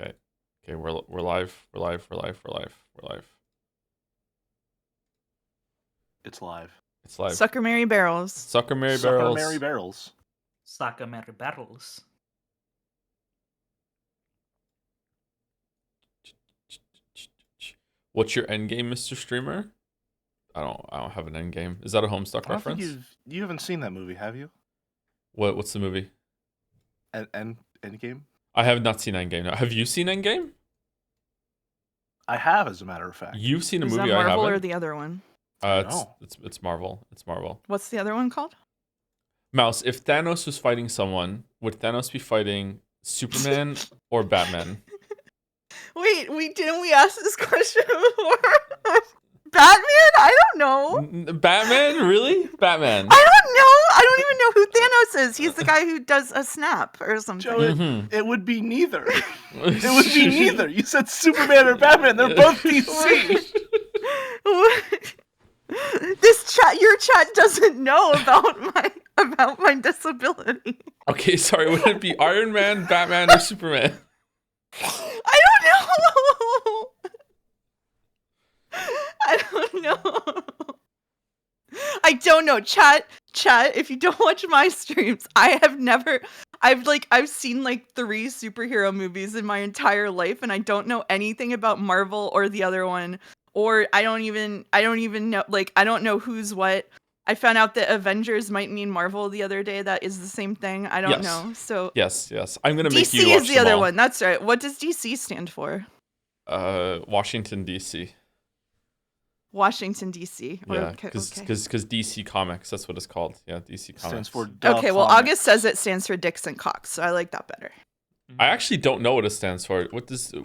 Okay. Okay, we're live. We're live. We're live. We're live. We're live. It's live. It's live. Sucker Mary Barrels. Sucker Mary Sucker Barrels. Mary Barrels. Sucker Mary Barrels. What's your end game, Mr. Streamer? I don't have an end game. Is that a Homestuck I don't think reference? you haven't seen that movie, have you? What's the movie? Endgame? I have not seen Endgame. No. Have you seen Endgame? I have, as a matter of fact. You've seen a Is movie that I Marvel haven't. or the other one? It's Marvel. It's Marvel. What's the other one called? Mouse, if Thanos was fighting someone, would Thanos be fighting Superman or Batman? Wait, didn't we ask this question before? Batman? I don't know. Batman? Really? Batman. I don't know. I don't even know who Thanos is. He's the guy who does a snap or something. Joe, it would be neither. It would be neither. You said Superman or Batman. They're both DC. Your chat doesn't know about my disability. Okay, sorry. Would it be Iron Man, Batman, or Superman? I don't know. I don't know. I don't know. Chat, if you don't watch my streams, I've seen like 3 superhero movies in my entire life, and I don't know anything about Marvel or the other one, or I don't even know, like, I don't know who's what. I found out that Avengers might mean Marvel the other day. That is the same thing. I don't know. So yes. I'm gonna make you DC watch is the them other all. one. That's right. What does DC stand for? Washington D.C. Washington D.C. Yeah, because DC Comics, that's what it's called. Yeah, DC Comics. Stands for Okay, well, Comics. August says it stands for Dixon Cox, so I like that better. I actually don't know what it stands for. What does the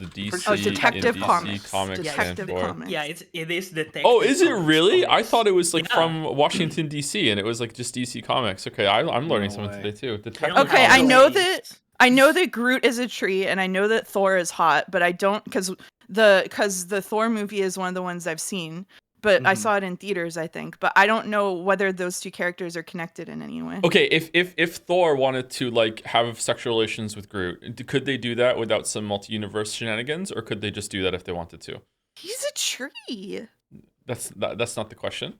DC Oh, Detective in Comics. DC Comics Detective stand for? Comics. Yeah, it is Detective. Oh, is it Comics. really? I thought it was like Yeah. from Washington D.C. and it was like just DC Comics. Okay, I'm learning No something way. today too. They Detective don't Okay, have I Comics. know those. I know that Groot is a tree, and I know that Thor is hot, but I don't because the Thor movie is one of the ones I've seen, but I Mhm. saw it in theaters, I think. But I don't know whether those 2 characters are connected in any way. Okay, if Thor wanted to like have sexual relations with Groot, could they do that without some multi-universe shenanigans, or could they just do that if they wanted to? He's a tree. That's not the question.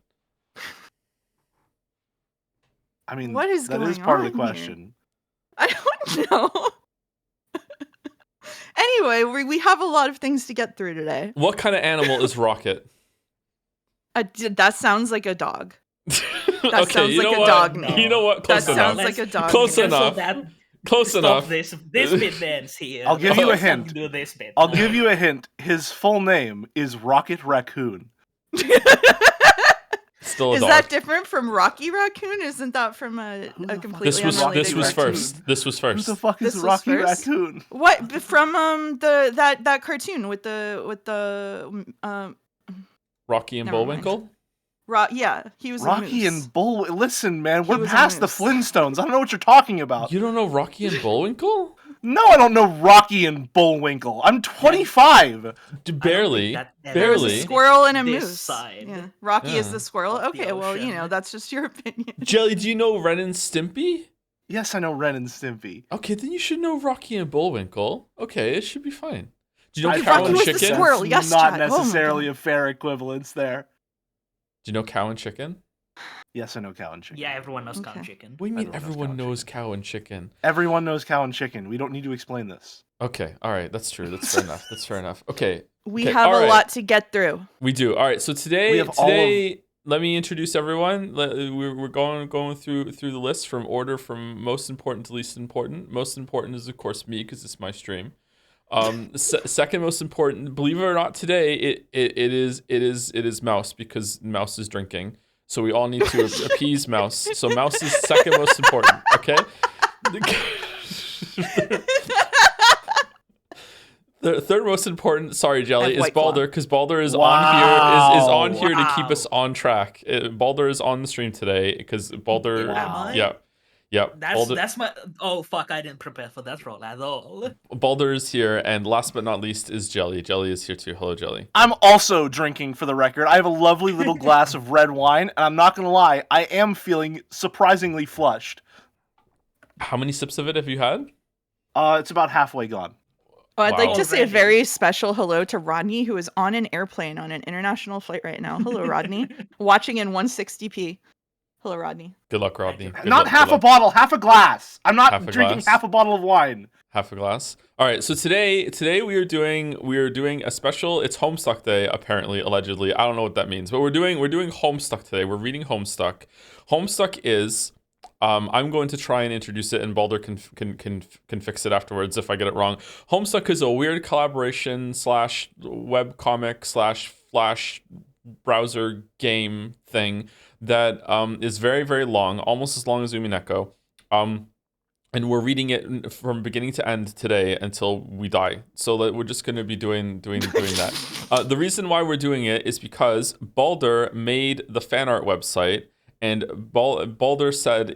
I mean, What is that is going part of the on here? question. I don't know. Anyway, we have a lot of things to get through today. What kind of animal is Rocket? That sounds like a dog. That Okay, sounds you like know a what? dog name. You know what? That Close enough. sounds like a dog. Close name. enough. Close Stop enough. this bit dance here. I'll give you a Let's not hint. Do this bit. I'll give you a hint. His full name is Rocket Raccoon. Still a Is dog. that different from Rocky Raccoon? Isn't that from a Who the fuck- completely This was unrelated first. cartoon? This was Who first. the fuck is This was Rocky first? Raccoon? What from that cartoon with the Rocky and Never mind. Bullwinkle? yeah, he was a Rocky moose. and Bull. Listen, man, He we're was a past the moose. Flintstones. I don't know what you're talking about. You don't know Rocky and Bullwinkle? No, I don't know Rocky and Bullwinkle. I'm 25. Barely. There was a Barely. Squirrel and a This moose. side Yeah. Rocky is Yeah. the squirrel. Of the Okay, well, ocean. that's just your opinion. Jelly, do you know Ren and Stimpy? Yes, I know Ren and Stimpy. Okay, then you should know Rocky and Bullwinkle. Okay, it should be fine. Do you know I Cow Rocky and was the Chicken? squirrel. That's Yes, not Chad. Oh my necessarily God. a fair equivalence there. Do you know Cow and Chicken? Yes, I know Cow and Chicken. Yeah, everyone knows cow Okay. chicken. What do you mean Everyone knows Cow and everyone knows Cow and Chicken? Everyone knows Cow and Chicken. We don't need to explain this. Okay, all right, that's true. That's fair enough. That's fair enough. Okay, We Okay, have all a right. lot to get through. we do. All right, so We today, have all of- let me introduce everyone. We're going through the list from order from most important to least important. Most important is of course me because it's my stream. Second most important, believe it or not, today it is Mouse because Mouse is drinking. So we all need to appease Mouse. So Mouse is second most important. Okay. The third most important, sorry, Jelly, is White Claw. Balder because Balder is Wow. on here to keep Wow. us on track. Balder is on the stream today because Balder, Wow. yeah, That's my. Oh fuck! I didn't prepare for that role at all. Balder is here, and last but not least is Jelly. Jelly is here too. Hello, Jelly. I'm also drinking, for the record. I have a lovely little glass of red wine, and I'm not going to lie, I am feeling surprisingly flushed. How many sips of it have you had? It's about halfway gone. Oh, I'd like Wow. to say a Already. very special hello to Rodney, who is on an airplane on an international flight right now. Hello, Rodney. Watching in 160p. Hello, Rodney. Good luck, Rodney. Good Not luck, half good a luck. bottle, half a glass. I'm not Half a drinking glass? half a bottle of wine. Half a glass. All right. So today we are doing a special. It's Homestuck Day, apparently, allegedly. I don't know what that means, but we're doing Homestuck today. We're reading Homestuck. Homestuck is. I'm going to try and introduce it, and Balder can fix it afterwards if I get it wrong. Homestuck is a weird collaboration / web comic / flash browser game thing that is very, very long, almost as long as Umineko. And we're reading it from beginning to end today until we die. So we're just going to be doing that. The reason why we're doing it is because Balder made the fan art website, and Balder said,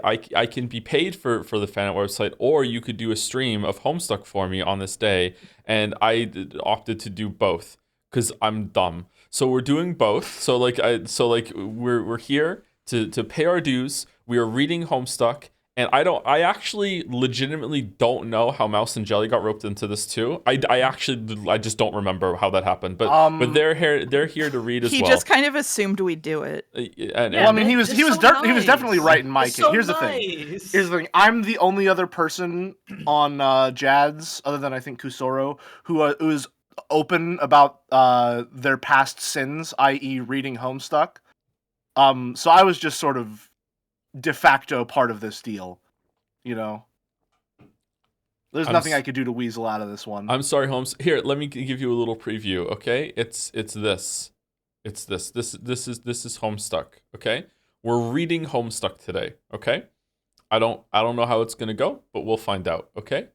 I can be paid for the fan art website, or you could do a stream of Homestuck for me on this day. And I opted to do both because I'm dumb. So we're doing both. So we're here to pay our dues. We are reading Homestuck. And I actually legitimately don't know how Mouse and Jelly got roped into this too. I just don't remember how that happened. But they're here to read as well. He just kind of assumed we'd do it. Well, I mean, he was nice. definitely right in my case. So Here's the thing. Here's the thing. I'm the only other person on Jads, other than I think Kusoro, who is open about their past sins, i.e., reading Homestuck. So I was just sort of de facto part of this deal, you know. There's nothing I could do to weasel out of this one. I'm sorry, Holmes. Here, let me give you a little preview, okay? It's this. This is Homestuck, okay? We're reading Homestuck today, okay? I don't know how it's gonna go, but we'll find out, okay?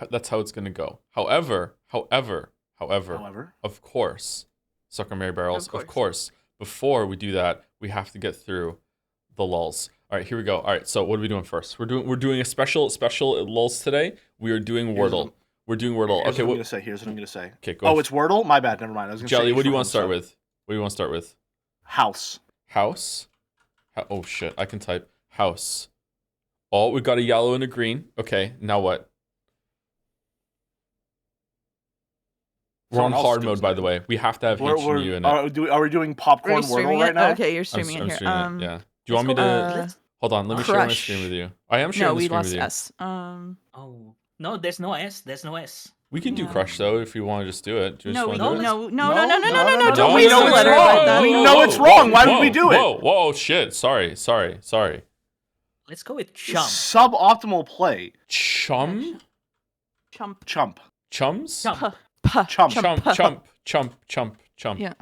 That's how it's gonna go. However, of course, Sucker Mary Barrels, of course, before we do that, we have to get through the lulls. All right, here we go. All right, so what are we doing first? We're doing a special lulls today. We are doing Wordle. We're doing Wordle. Here's okay, what I'm gonna say. Okay, go. Oh, it's Wordle? My bad. Never mind. I was gonna Jelly, say what do you want to start with? What do you want to start with? House. House? Oh shit, I can type house. Oh, we got a yellow and a green. Okay, now what? We're on hard mode, by the way. We have to have hints from you in it. Are we doing popcorn Wordle right now? Okay, you're streaming it here. Yeah. Do you want me to? Hold on, let me share my screen with you. I am sharing the screen with you. S. Oh no, there's no S. There's no S. We can do Crush though if you want to just do it. No. We Don't know waste it's wrong. We know it's wrong. Why would we do it? Whoa, shit. Sorry. Let's go with chum. Suboptimal play. Chum? Chump. Chums? Chump. Yeah.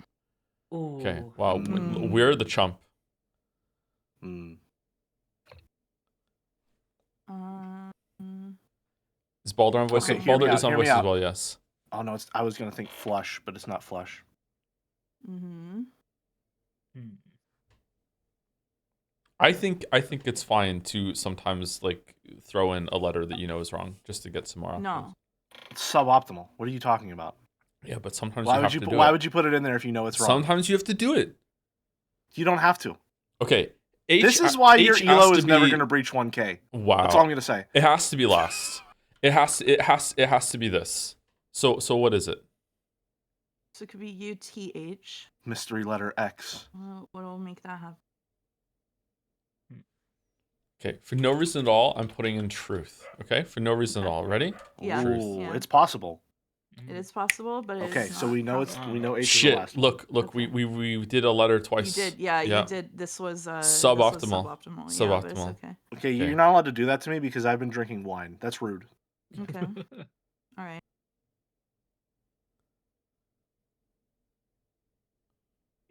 Ooh. Okay. Wow. We're the chump. Is Balder on voice? Okay, Balder is on voice as well. Yes. Oh no, I was gonna think flush, but it's not flush. I think it's fine to sometimes like throw in a letter that you know is wrong just to get some more options. No. It's suboptimal. What are you talking about? Yeah, but sometimes why would you put it in there if you know it's wrong? Sometimes you have to do it. You don't have to. Okay. This is why your elo is never gonna breach 1K. Wow. That's all I'm gonna say. It has to be last. It has to be this. So what is it? So it could be UTH. Mystery letter X. What will make that happen? Okay, for no reason at all, I'm putting in truth. Okay, for no reason at all. Ready? Yeah. Ooh, it's possible. It is possible, but okay. So we know H Shit. is the last. Look. Okay. We did a letter twice. You did. Yeah. You did. This was suboptimal. Suboptimal. Yeah, okay. You're not allowed to do that to me because I've been drinking wine. That's rude. Okay. All right.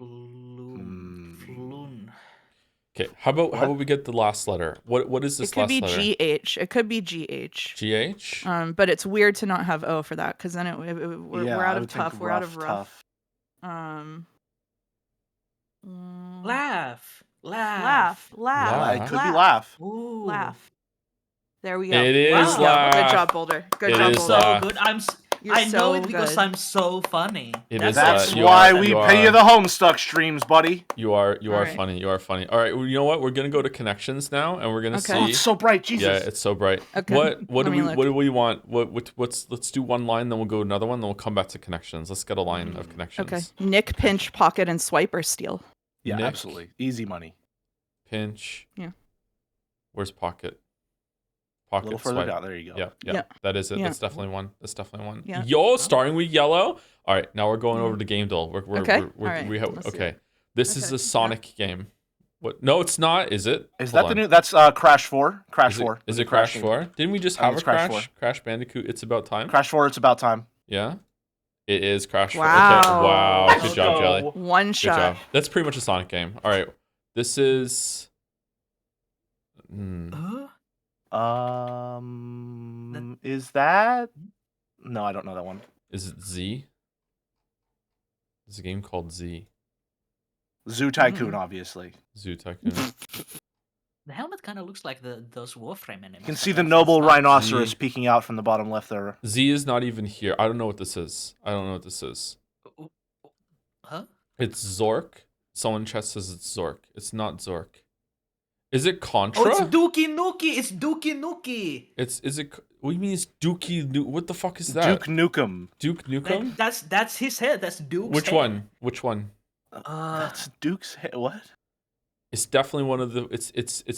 Floon. Okay. How about we get the last letter? What is this last letter? It could be GH. GH. But it's weird to not have O for that because then we're out of tough. We're out of rough. Laugh. It could be laugh. Ooh. Laugh. There we go. It is Wow. laugh. Good job, Boulder. Good It job, is Boulder. laugh. Good. You're I know so it because good. I'm so funny. It That's is, That's you why are- we you pay you are- the Homestuck streams, buddy. You are Alright. funny. You are funny. All right, well, you know what? We're gonna go to connections now, and we're gonna Okay. Oh, see. it's so bright, Jesus. Yeah, it's so bright. Okay, What let do me we look. what do we want? What's let's do one line, then we'll go another one, then we'll come back to connections. Let's get a line of connections. Okay. Nick, pinch, pocket, and swipe or steal. Yeah, Nick. absolutely. Easy money. Pinch. Yeah. Where's pocket? A Pocket little further swipe. down. There you go. Yeah, yeah, Yeah. that is it. Yeah. That's definitely one. That's definitely one. Yeah. Yo, starting with yellow. All right, now we're going over to game duel. Okay, alright, We have let's do okay. it. This is Okay, a Sonic game. What? No, it's not. Is it? Is Hold that the on. new? That's Crash 4. Crash Is it, 4. is it Crash 4? Didn't we just I think have a it's Crash Crash? 4. Crash Bandicoot. It's about time. Crash 4. It's about time. Yeah. It is Crash 4. Okay. Wow. Wow. Let's Good job, go. Jelly. One Good shot. job. That's pretty much a Sonic game. All right. This is. Is that? No, I don't know that one. Is it Z? There's a game called Z. Zoo Tycoon, obviously. Zoo Tycoon. The helmet kind of looks like those Warframe enemies. You can see the noble rhinoceros peeking out from the bottom left there. Z is not even here. I don't know what this is. I don't know what this is. Huh? It's Zork. Someone in chat says it's Zork. It's not Zork. Is it Contra? Oh, it's Dookie Nuki. It's Dookie Nuki. Is it? What do you mean it's Dookie? What the fuck is that? Duke Nukem. Duke Nukem? That's his head. That's Duke's Which head. one? Which one? That's Duke's head. What? It's definitely one of the. It's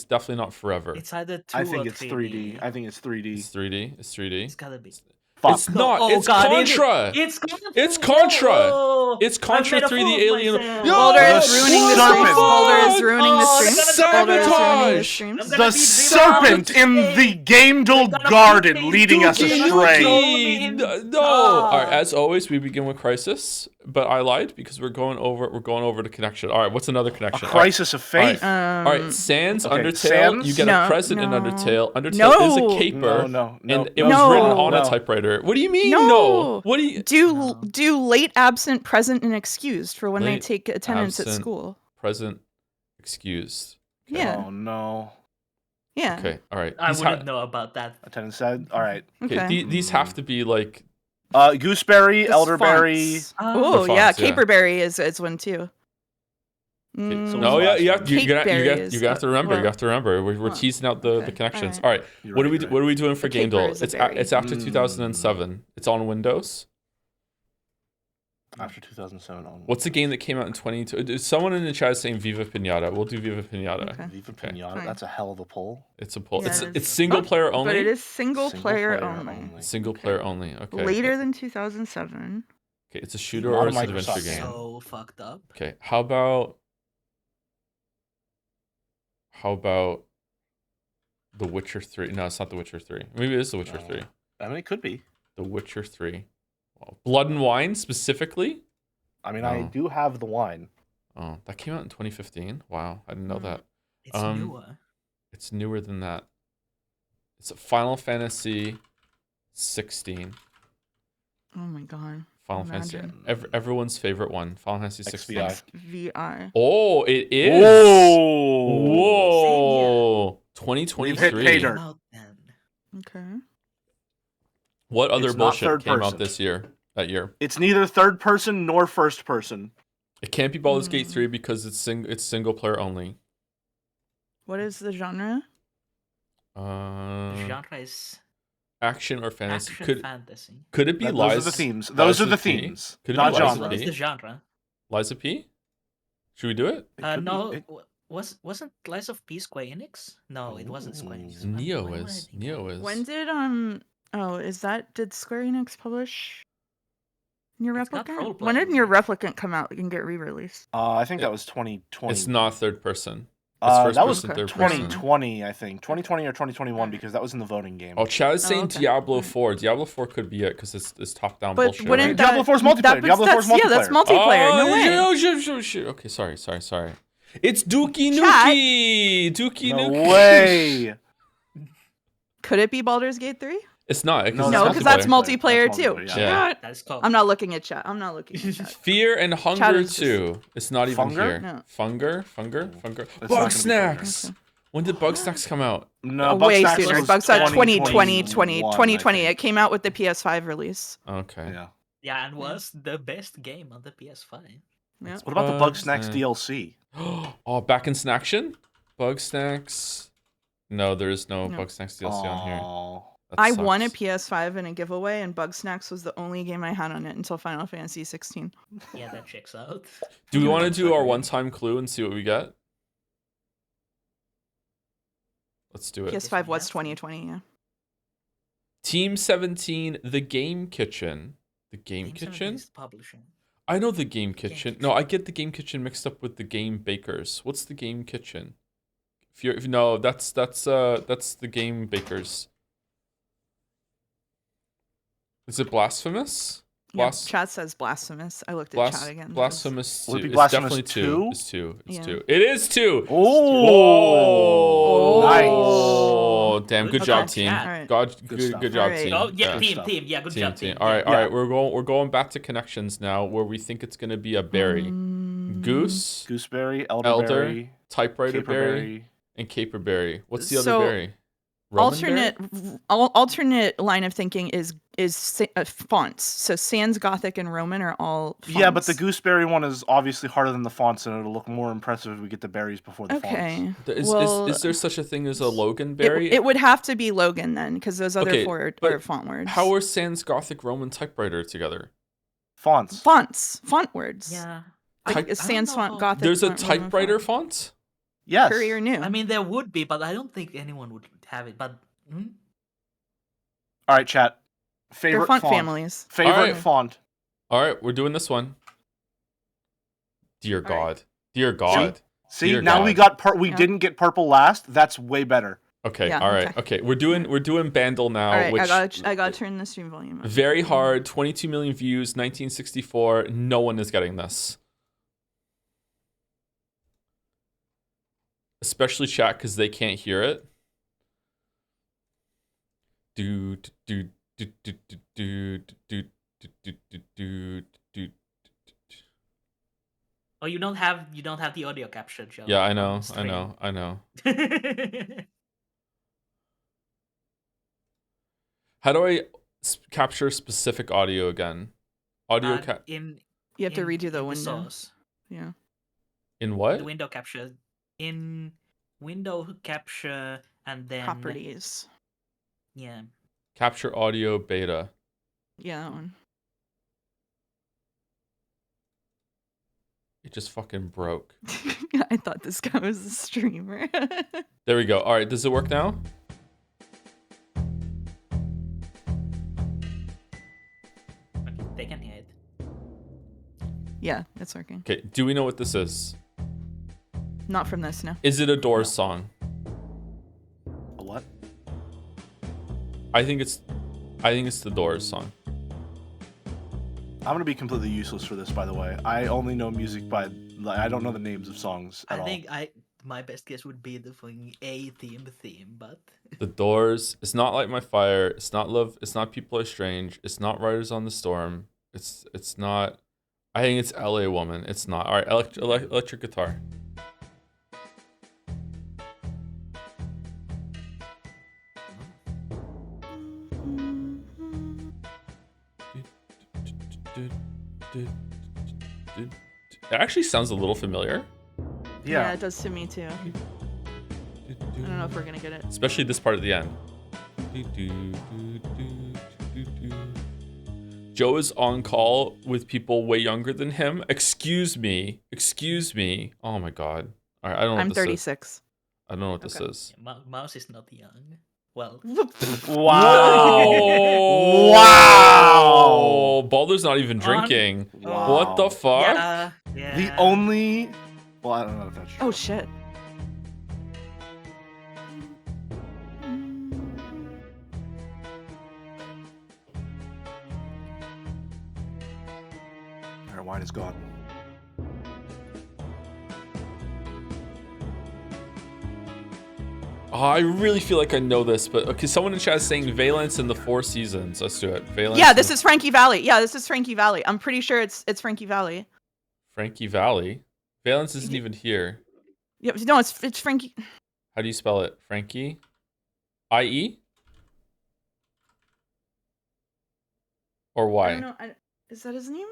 definitely not Forever. It's either 2 I think or it's 3D. I think it's 3D. It's 3D. It's 3D. It's gotta be. Fuck. It's not. Oh, it's God, Contra. It's Contra. It's Contra. Oh, It's Contra I've made a 3D fool of Alien. myself. Yo, Boulder is the ruining the serpent. streams. Boulder is ruining the Oh, streams. they're gonna Boulder is ruining the sabotage. streams. I'm The gonna beat serpent in the game duel They're gonna garden beat leading us Dookie astray. Nukem. No. All right. As always, we begin with Crisis, but I lied because we're going over to connection. All right. What's another A connection? crisis of faith. All right. Sans Okay, Undertale. Sans? You get No, a present in no. Undertale. Undertale No. is a caper. No. And it was no. written on a No. typewriter. What do you mean? No. What do you? Do late, absent, present, and excused for when they Late, take attendance at absent. school. Present. Excused. Yeah. Oh no. Yeah. Okay. All right. I These wouldn't know about that. Attendance said. All right. Okay. These have to be like. Gooseberry, Just elderberry. fonts. Oh The yeah, fonts, yeah. caperberry is one too. So No, what's yeah, the you last have, you got Cakeberry you have to remember. You well, have to remember. We're well, teasing out the okay, connections. alright. All right. You're What right, are we you're what are we doing for The game duel? caper is a It's berry. it's after 2007. It's on Windows. After 2007 on. What's the game that came out in 2022? Someone in the chat is saying Viva Pinata. We'll do Viva Pinata. Okay. Viva Okay. Pinata. Fine. That's a hell of a pull. It's a pull. Yeah, it's it it's is. single player only. But it is single Single player only. Single player only. Okay. Later than 2007. Okay, it's a shooter Not or a it's an Microsoft adventure game. game. So fucked up. Okay. How about The Witcher 3? No, it's not The Witcher 3. Maybe it is The Witcher 3. I mean, it could be. The Witcher 3. Wow. Blood and Wine specifically? I mean, I Oh. do have the wine. Oh, that came out in 2015. Wow, I didn't know that. It's newer. It's newer than that. It's a Final Fantasy 16. Oh my god. Final Fantasy. Imagine. Everyone's favorite one. Final Fantasy 16. XVI. VI. Oh, it is. Whoa! Whoa. We've hit 2023. pay dirt. Out then. Okay. What other It's not bullshit third came person. out this year? That year. It's neither third person nor first person. It can't be Baldur's Gate 3 because it's single player only. What is the genre? The genre is Action or fantasy? action Could fantasy. it be Those Liza? are the themes. Those are the P? themes. Could it Not be Liza genre. What's P? the genre? Liza P? Should we do it? It could be- No, it- wasn't Lies of P Square Enix? No, it wasn't Square Enix. Neo Why would I is. think Neo that? is. When did did Square Enix publish Your It's not Replicant? role-playing, When did Your right? Replicant come out and get re-released? I think that was 2020. It's not third person. It's first that was person, third person. 2020, I think. 2020 or 2021 because that was in the voting game. Oh, Chad is saying okay. Diablo Alright. 4. Diablo 4 could be it because it's top down But bullshit. wouldn't right? that, Diablo 4 's multiplayer. that- Diablo 4 's Yeah, that's multiplayer. multiplayer. No way. Sure. Okay, sorry. It's Dookie Chat. Nuki. Dookie No Nuki. way. Could it be Baldur's Gate 3? It's not. No, No, because that's multiplayer. multiplayer That's too. multiplayer, yeah. Chat. That's called. I'm not looking at chat. I'm not looking at chat. Fear and Hunger Chad is just- 2. It's not even Funger? here. No. Funger. It's not Bug gonna be snacks. Okay. When did Bugsnax come out? No, way Bugsnax sooner. was Bugsnax 2020, 2021, 2020. I It think. came out with the PS5 release. Okay. Yeah. Yeah, and was the best game on the PS5. Yeah. What about the Bugsnax DLC? Oh, back in Snaction? Bugsnax. No, there is no No. Bugsnax DLC on here. Oh. That I won a sucks. PS5 in a giveaway, and Bugsnax was the only game I had on it until Final Fantasy 16. Yeah, that checks out. Do we Yeah, want to that's do our agree. one-time clue and see what we get? Let's do it. PS5 was have to. 2020, yeah. Team 17, The Game Kitchen. The Game Game Kitchen? 17 is publishing. I know the Game Kitchen. No, Kitchen. I get the Game Kitchen mixed up with the Game Bakers. What's the Game Kitchen? If no, that's the Game Bakers. Is it Blasphemous? Yeah, chat says blasphemous. I looked at chat again. Blasphemous Would it 2. be It's Blasphemous definitely 2? 2. It's 2. It's Yeah. 2. It is 2. Oh, Nice. Oh. Damn, good Good job, job, team. chat. Alright. Good Good stuff. job, Alright. team. Oh yeah, Good team, stuff. team. Yeah, good job, team. All right, Yeah. all right. We're going back to connections now, where we think it's gonna be a berry, goose, Gooseberry, elderberry, typewriter berry, caperberry. and caperberry. What's the So, other berry? Roman berry? Alternate line of thinking is fonts. So Sans, Gothic, and Roman are all fonts. Yeah, but the gooseberry one is obviously harder than the fonts, and it'll look more impressive if we get the berries before the fonts. Okay. Is there such a thing as a Logan berry? It would have to be Logan then, because those other Okay, four but are font words. How are Sans, Gothic, Roman, typewriter together? Fonts. font words? Yeah. Like I Sans don't font, know. Gothic. There's a font, Roman typewriter font. font? Yes. Courier new. I mean, there would be, but I don't think anyone would have it. But All right, chat. They're Favorite font font. families. Favorite Alright. font. All right, we're doing this one. Dear All right. God. Dear God. See, Dear now God. we got we Yeah. didn't get purple last. That's way better. Okay, Yeah, all right. Okay, we're doing Bandle now, All right, which I gotta turn the stream volume up. very hard, 22 million views, 1964. No one is getting this. Especially chat because they can't hear it. Do do do do do do do do do do do. oh, you don't have the audio capture, Joe. Yeah, I know, on I stream. know, I know. How do I capture specific audio again? Audio in You have to in- redo the in window. source. Yeah. in what? The window capture in window capture and then Properties. Yeah. Capture audio beta. Yeah, that one. It just fucking broke. I thought this guy was a streamer. There we go. All right, does it work now? Okay, they can hear it. Yeah, it's working. Okay, do we know what this is? Not from this, no. Is it a Doors song? A what? I think it's the Doors song. I'm gonna be completely useless for this, by the way. I only know music by. I don't know the names of songs at all. I think my best guess would be the fucking A theme, but The Doors. It's not Light My Fire. It's not Love. It's not People Are Strange. It's not Riders on the Storm. It's not. I think it's L.A. Woman. It's not. All right, electric guitar. It actually sounds a little familiar. Yeah. It does to me too. I don't know if we're gonna get it. Especially this part at the end. Joe is on call with people way younger than him. Excuse me. Oh my god. All right, I don't know. I'm what this 36. Is. I don't know what this Okay. is. Mouse is not young. Well, Wow. Wow. Balder's not even drinking. Wow. What the fuck? yeah. The only. Well, I don't know if that's true. Oh shit. Our wine is gone. Oh, I really feel like I know this, but okay, someone in chat is saying Valence in the Four Seasons. Let's do it. Valence. Yeah, this is Frankie Valley. Yeah, this is Frankie Valley. I'm pretty sure it's Frankie Valley. Frankie Valley. Valence isn't even here. Yeah, no, it's Frankie. How do you spell it? Frankie? I-E? Or I Y? don't know. Is that his name?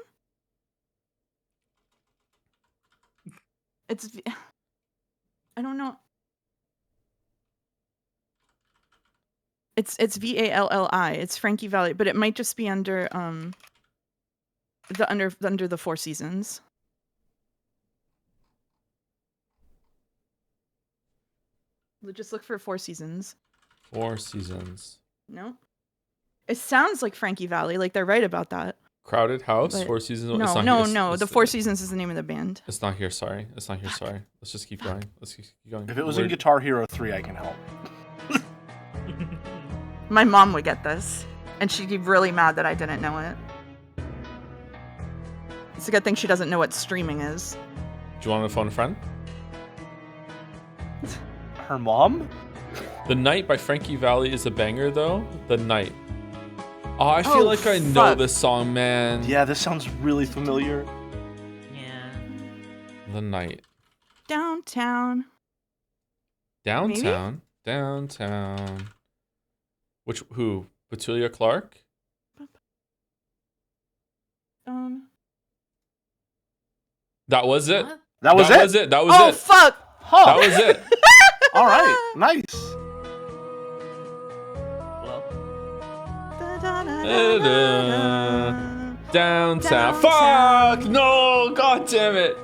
It's. I don't know. It's Valli. It's Frankie Valli, but it might just be under under the Four Seasons. Just look for Four Seasons. Four Seasons. No. It sounds like Frankie Valli. Like they're right about that. Crowded House? But Four Seasons? No, It's not no, here. no. It's The Four Seasons is the name of the band. It's not here, sorry. It's not here, sorry. Let's just keep going. Let's keep going. If it was in Guitar Hero 3, I can help. My mom would get this, and she'd be really mad that I didn't know it. It's a good thing she doesn't know what streaming is. Do you want to phone a friend? Her mom? The Night by Frankie Valli is a banger, though. The Night. Oh, I feel Oh, like I know fuck. this song, man. Yeah, this sounds really familiar. Yeah. The Night. Downtown. Downtown? Downtown. Who? Petulia Clark? That was it. What? That was it? That was Oh it. fuck! Huh. That was it. All right. Nice. Well, Downtown. Fuck! No! God damn it!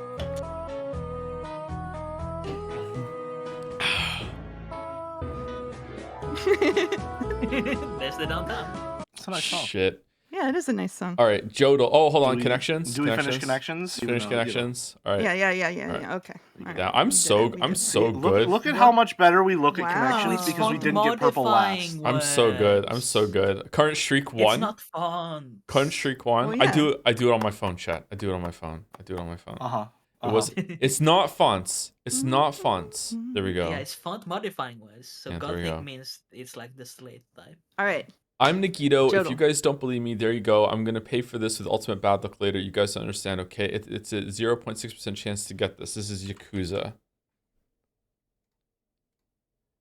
there's the downtown. It's a nice song. Shit. Yeah, it is a nice song. All right, Jodel. Oh, hold on. Do we- Connections. Do we finish connections? Even Finish though, you know, connections. All right. Yeah. Okay. All right. Yeah, I'm We did so it, we I'm did it. so Look, good. look at how much better we look at Wow. connections It's because we font didn't get purple last. modifying I'm so good. I'm words. so good. Current streak It's one. not fun. Current streak one. Well, I yeah. do it on my phone, chat. I do it on my phone. Uh-huh. It was. It's not fonts. It's not fonts. There we go. Yeah, it's font modifying words. So Yeah, there we go. Gothic means it's like the slate type. All right. I'm Nikito. If Jodel. you guys don't believe me, there you go. I'm gonna pay for this with ultimate bad luck later. You guys don't understand, okay? It's a 0.6% chance to get this. This is Yakuza.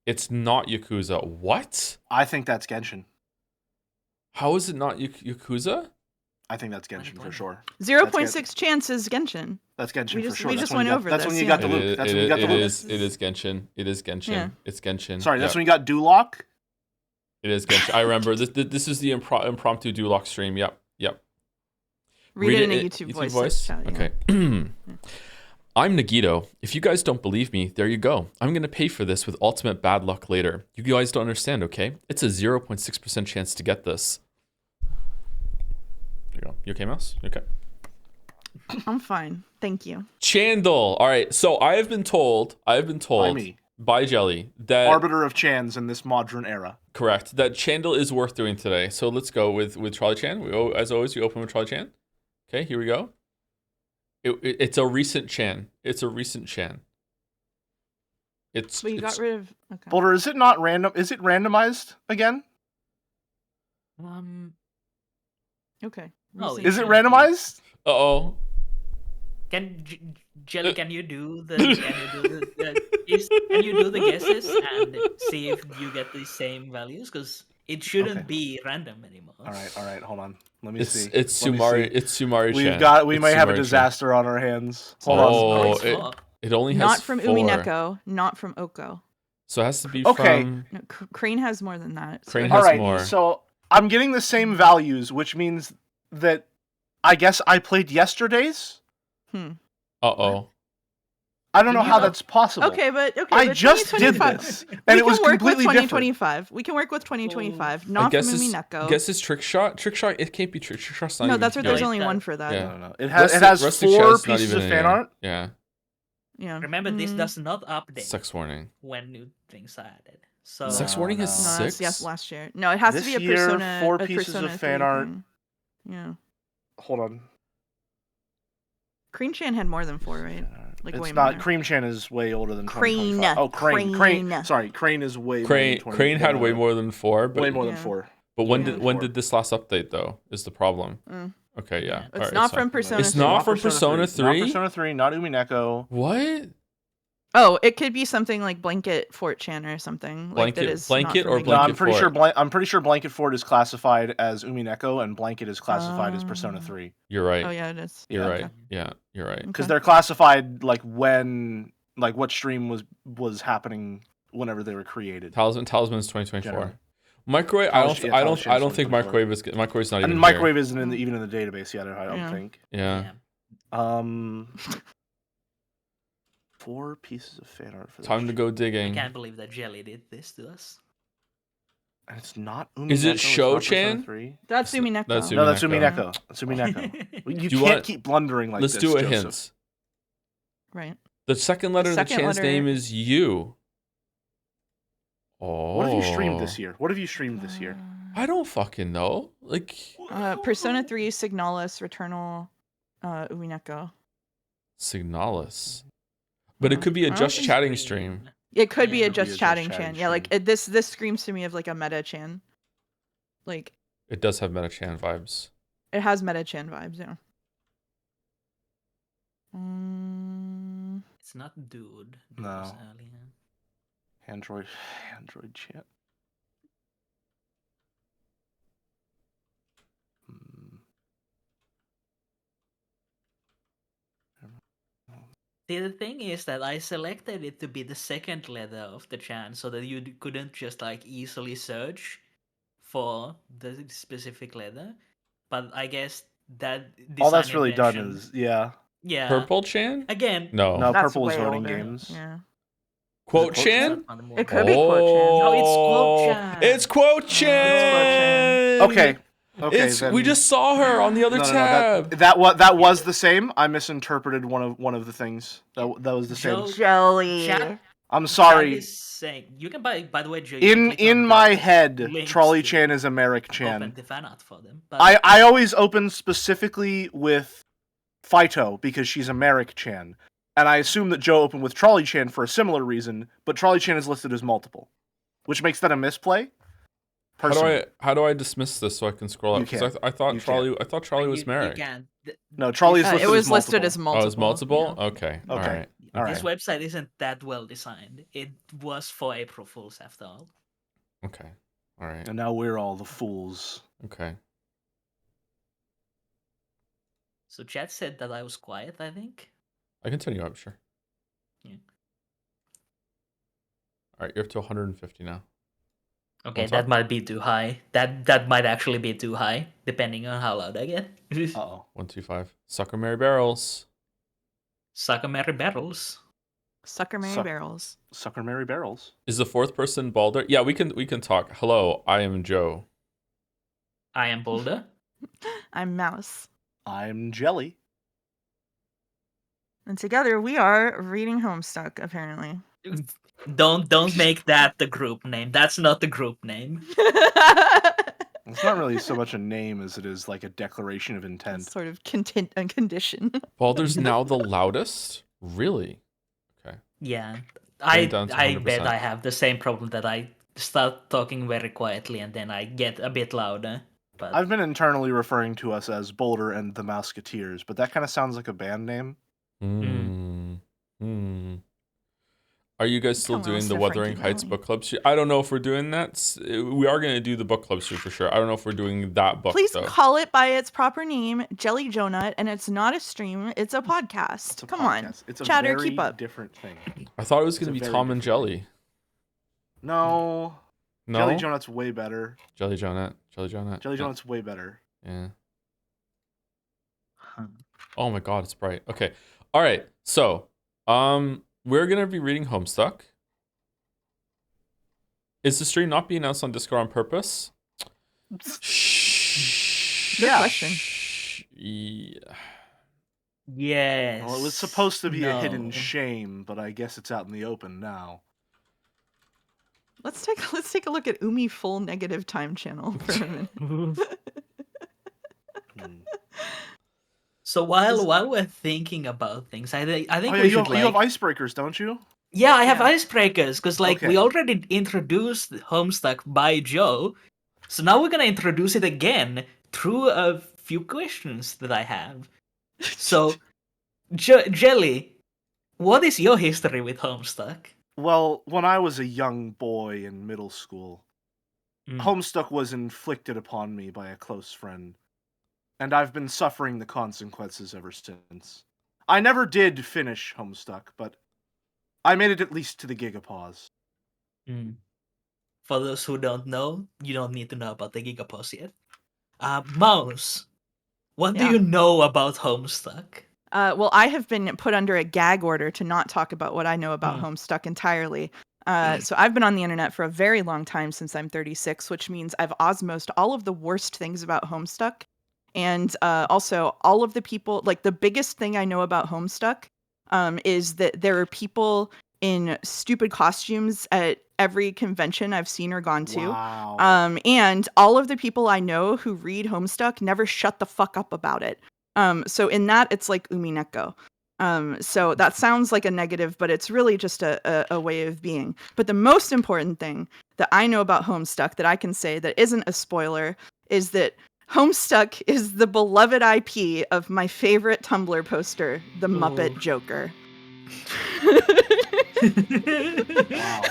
It's not Yakuza. What? I think that's Genshin. How is it not Yakuza? I think that's Genshin for sure. 0.6 chance is Genshin. That's Genshin We for just- sure. we That's just when you went got- over That's this, when you yeah. got the loop. That's when you got the It loop. is Genshin. It is Genshin. Yeah. It's Genshin. Sorry, that's Yep. when you got Duloc. It is Genshin. I remember this is the impromptu Duloc stream. Yep. Read it in a YouTube voice. Chat, yeah. Okay. I'm Nagito. If you guys don't believe me, there you go. I'm going to pay for this with ultimate bad luck later. You guys don't understand, okay? It's a 0.6% chance to get this. There you go. You okay, Mouse? You okay? I'm fine. Thank you. Chandel. All right. So I have been told By me. by Jelly that Arbiter of Chans in this modern era. correct that Chandel is worth doing today. So let's go with Charlie Chan. As always, we open with Charlie Chan. Okay, here we go. It's a recent Chan. It's a recent Chan. It's. But you got rid of. Okay. Boulder, is it not random? Is it randomized again? Okay. Oh, Recent Is it change. randomized? Uh-oh. Jelly, can you do the can you do the guesses and see if you get the same values? Because it shouldn't Okay. be random anymore. All right. Hold on. Let me It's see. it's Let me Sumari. see. It's Sumari Chan. We It's might have a Sumari Chan. disaster on our hands. Hold on. Oh, It's four. it only has Not from 4. Umineko. Not from Oko. So it has to be Okay. from. No, Crane has more than that. So Crane it has All right. more. So I'm getting the same values, which means that I guess I played yesterday's. Uh-oh. I don't know Did you how not? that's possible. Okay, but I but just did 2025 this, we and it can was work with completely different. 2025. We can work with 2025. I Not from guess it's Umineko. guess it's trick shot. Trick shot. It can't be trick shot's not No, even that's where good. there's Yeah. only one for that. Yeah. No. It has Rustic 4 Chat's not pieces even of in fan here. art. Yeah. Yeah. Remember, this Mm. does not update Sex warning. when new things are added. So Sex No, warning no. is No, that's 6. yes, last year. No, it has This to be a year, Persona. 4 a pieces of Persona fan 3 art. thing. Yeah. Hold on. Crane Chan had more than 4, right? Like It's way not. more. Cream Chan is way older than Crane. 2025. Oh, Crane. Crane. Sorry, Crane is way Crane more than 20, Crane had way more than 4, but way more than Yeah. 4. but when Yeah. did this last update though? Is the problem? Mm. Okay, yeah. It's Alright, not fine. from Persona. It's 3. not from Persona 3? Not Persona 3. Not Umineko. What? Oh, it could be something like Blanket Fort Chan or something. Like that is not Blanket for or me. No, Blanket I'm pretty sure. Fort? I'm pretty sure Blanket Fort is classified as Umineko, and Blanket is classified as Persona 3. You're right. Oh yeah, it is. You're Yeah. right. Okay. Yeah, you're right. Because Okay. they're classified like when, like what stream was happening whenever they were created. Talisman's 2024. Generally. Microwave. Talis- yeah, I Talis don't think 2024. Microwave's not And even Microwave isn't even in the database yet. I don't Yeah. think. here. Yeah. 4 pieces of fan art for this. Time to go I digging. can't believe that Jelly did this to us. And it's not Umineko. Is it it's not Sho-chan? Persona 3. That's Umineko. That's No, that's Umineko. Umineko. That's Umineko. You Do you can't want- keep blundering like Let's this. do a Joseph. hint. Right. The second letter of the second Chan's letter- name is U. Oh. What have you streamed this year? What have you streamed this year? I don't fucking know. Like Persona 3, Signalis, Returnal, Umineko. Signalis. But it could be a I don't just think- chatting stream. It could be Yeah, a it could be a just just chatting chatting Chan. Yeah, like stream. this screams to me of like a meta Chan. Like It does have Meta Chan vibes. it has meta Chan vibes, yeah. Mm, It's not dude. No. It's alien. Android chat. Hmm. See, the thing is that I selected it to be the second letter of the Chan so that you couldn't just like easily search for the specific letter. But I guess that All that's design really done invention- is yeah. Purple Chan? Again, No. No, that's Purple is way voting older. games. Yeah. Quote Quote Chan? It could be Quote No, it's Quote Chan. It's Quote Chan. Okay. Okay. It's then... we just saw her on the other No, tab. that was the same. I misinterpreted one of the things. That was the same. Joe- Jelly. Chat- I'm Chat sorry. is saying you can by the way, Joe, you can click In on my the head, links Trolley to Chan is Americ open Chan. the fan art for them. But I always open specifically with Phyto because she's Americ Chan. And I assume that Joe opened with Trolley Chan for a similar reason, but Trolley Chan is listed as multiple, which makes that a misplay. How do I dismiss this so I can scroll up? You Because can't. I thought You Trolley was you Merrick. can't. No, Trolley is listed It was as listed multiple. as multiple. Oh, it's multiple? Yeah. Okay. All Okay. right. All This right. website isn't that well designed. It was for April Fools after all. Okay. All right. And now we're all the fools. Okay. So chat said that I was quiet, I think. I can turn you up, sure. Yeah. All right, you're up to 150 now. Okay, What's that up? might be too high. That might actually be too high, depending on how loud I get. Uh-oh. 125. Sucker Mary Barrels. Sucker Mary Barrels. Sucker Mary Suck- Barrels. Sucker Mary Barrels. Is the fourth person Balder? Yeah, we can talk. Hello, I am Joe. I am Boulder. I'm Mouse. I'm Jelly. And together we are reading Homestuck, apparently. Don't make that the group name. That's not the group name. It's not really so much a name as it is like a declaration of intent. Sort of a condition. Balder's now the loudest? Really? Okay. Yeah. Bring it down to I bet 100%. I have the same problem that I start talking very quietly and then I get a bit louder. But I've been internally referring to us as Boulder and the Mouseketeers, but that kind of sounds like a band name. Are you guys still Come on, doing the Sir Wuthering Frankie Heights Valli. book club stream? I don't know if we're doing that. We are going to do the book club stream for sure. I don't know if we're doing that book Please though. call it by its proper name, Jelly Jonut, and it's not a stream, it's a podcast. It's a Come on. podcast. It's a Chatter, very keep up. different thing. I thought it was It's going a to be very Tom and different Jelly. No. No? Jelly Jonut's way better. Jelly Jonette. Jelly Jonette. Jelly Yeah. Jonut's way better. Yeah. Huh. Oh my god, it's bright. Okay. All right. So, we're going to be reading Homestuck. Is the stream not being announced on Discord on purpose? Shh. Good question. Yeah. Yes. Well, it was supposed to be a hidden No. shame, but I guess it's out in the open now. Let's take a look at Umi full negative time channel for a minute. Hmm. So while we're thinking about things, I think Oh, yeah, we you should have, like you have icebreakers, don't you? yeah, I have Yeah. icebreakers because like we Okay. already introduced Homestuck by Joe, so now we're gonna introduce it again through a few questions that I have. So, Jelly, What is your history with Homestuck? Well, when I was a young boy in middle school, Mm. Homestuck was inflicted upon me by a close friend, and I've been suffering the consequences ever since. I never did finish Homestuck, but I made it at least to the Gigapause. Mm. For those who don't know, you don't need to know about the Gigapause yet. Mouse, what do Yeah. you know about Homestuck? Well, I have been put under a gag order to not talk about what I know about Mm. Homestuck entirely. So I've been on the internet for a very long time, since I'm 36, which means I've osmosed all of the worst things about Homestuck. And also all of the people, like the biggest thing I know about Homestuck is that there are people in stupid costumes at every convention I've seen or gone to. Wow. And all of the people I know who read Homestuck never shut the fuck up about it. So in that, it's like Umineko. So that sounds like a negative, but it's really just a way of being. But the most important thing that I know about Homestuck that I can say that isn't a spoiler is that Homestuck is the beloved IP of my favorite Tumblr poster, the Muppet Ooh. Joker. Wow.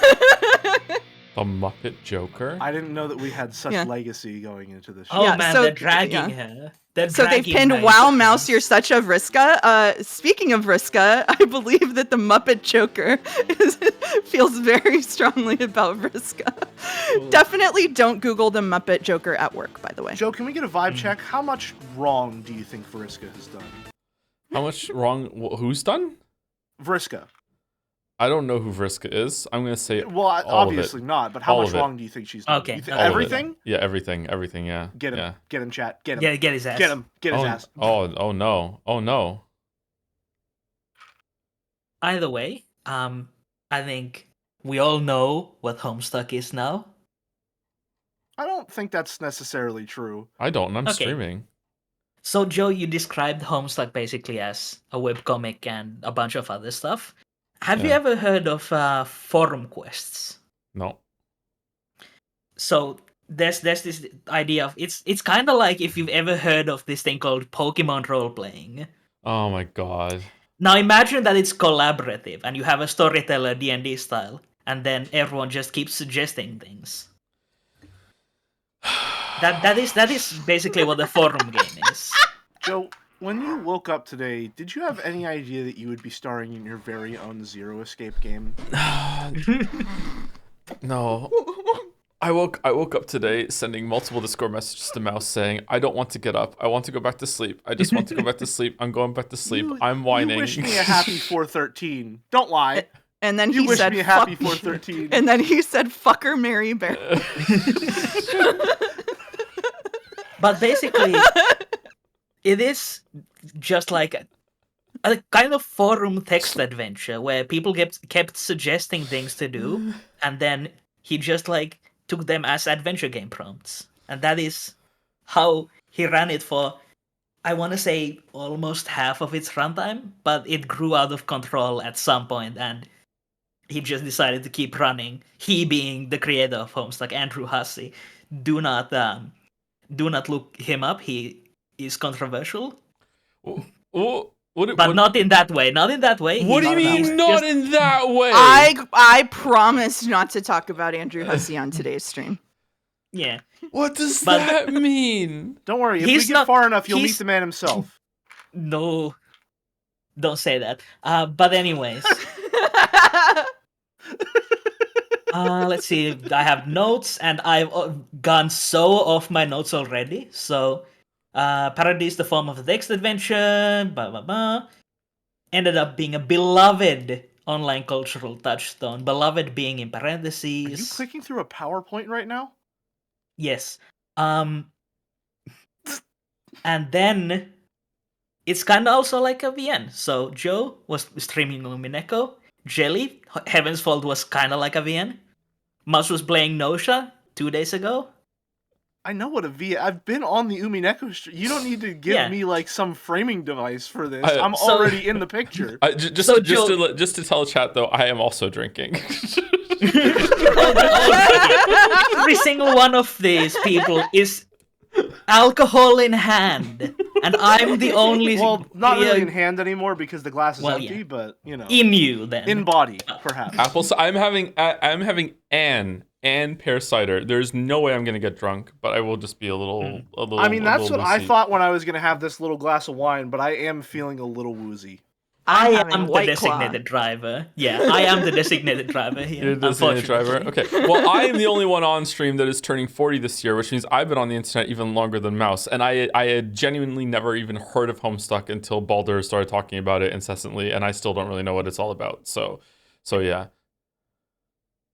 The Muppet Joker. I didn't know that we had such Yeah. legacy going into this show. Oh Yeah, man, so- they're dragging yeah. her. They're So they've dragging pinned her Wow into Mouse, this. you're such a Vriska. Speaking of Vriska, I believe that the Muppet Joker feels very strongly about Vriska. Ooh. Definitely don't Google the Muppet Joker at work, by the way. Joe, can we get a vibe check? How much wrong do you think Vriska has done? How much wrong? Who's done? Vriska. I don't know who Vriska is. I'm gonna say Well, all of obviously it. not, but how All much of it. wrong do you think she's done? Okay, You think okay. All of it. everything? Yeah, everything. Yeah. Get him. Yeah. Get him, chat. Get him. Get his ass. Get him. Get his Oh, ass. oh no. Oh no. Either way, I think we all know what Homestuck is now. I don't think that's necessarily true. I don't. And I'm Okay. streaming. So Joe, you described Homestuck basically as a webcomic and a bunch of other stuff. Have you Yeah. ever heard of forum quests? No. So there's this idea of it's kind of like if you've ever heard of this thing called Pokemon role playing. Oh my god. Now imagine that it's collaborative and you have a storyteller D&D style, and then everyone just keeps suggesting things. That is basically what the forum game is. Joe, when you woke up today, did you have any idea that you would be starring in your very own Zero Escape game? No. I woke up today sending multiple Discord messages to Mouse saying, I don't want to get up. I want to go back to sleep. I just want to go back to sleep. I'm going back to sleep. I'm whining. You wish me a happy 413. Don't lie. And then You he wish said, me a happy "Fuck." 413. And then he said, "Fucker, Mary Bear." But basically, it is just like a kind of forum text adventure where people kept suggesting things to do, and then he just like took them as adventure game prompts, and that is how he ran it for, I want to say, almost half of its runtime. But it grew out of control at some point, and he just decided to keep running. He being the creator of Homestuck, Andrew Hussey. Do not look him up. He is controversial, but not in that way. Not in that way. What do you He's mean not just- in that way? I promised not to talk about Andrew Hussey on today's stream. Yeah. What does But- that mean? Don't worry, if He's we get not- far enough, you'll meet he's- the man himself. No. Don't say that. But anyways, let's see. I have notes, and I've gone so off my notes already. So, parody is the form of a text adventure. Blah blah blah. Ended up being a beloved online cultural touchstone. Beloved being in Are parentheses. you clicking through a PowerPoint right now? Yes. And then it's kind of also like a VN. So Joe was streaming Umineko. Jelly, Heaven's Fault, was kind of like a VN. Mus was playing Nosha 2 days ago. I know what a V. I've been on the Umineko stream. You don't need to give Yeah. me like some framing device for this. I- I'm So- already in the picture. So, Joe- Just to tell chat though, I am also drinking. Every single one of these people is alcohol in hand and I'm the only Well, not really in clear hand anymore because the glass is Well, empty, yeah. but in you then. in body, perhaps. Apple. I'm having an pear cider. There's no way I'm gonna get drunk, but I will just be a little. I mean, that's what I woozy. thought when I was gonna have this little glass of wine, but I am feeling a little woozy. I'm I having am the White Claw. designated driver. Yeah, I am the designated driver here. You're the designated driver. unfortunately. Okay. Well, I am the only one on stream that is turning 40 this year, which means I've been on the internet even longer than Mouse, and I had genuinely never even heard of Homestuck until Baldur started talking about it incessantly, and I still don't really know what it's all about. So yeah.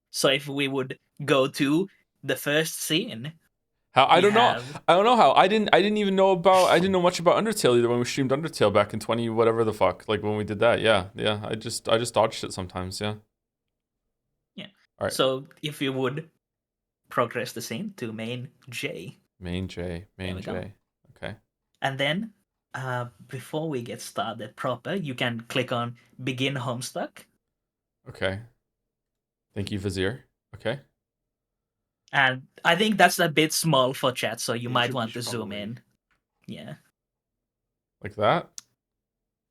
So if we would go to the first scene, How I we don't know. have- I don't know how. I didn't even know about. I didn't know much about Undertale either when we streamed Undertale back in 20 whatever the fuck. Like when we did that. Yeah. I just dodged it sometimes. Yeah. Yeah. All right. So if you would progress the scene to main J, Main J. There we go. Okay. and then before we get started proper, you can click on Begin Homestuck, Okay. Thank you, Vizier. Okay. and I think that's a bit small for chat, so you Yeah, might should- want you to should zoom probably- in. Yeah, Like that.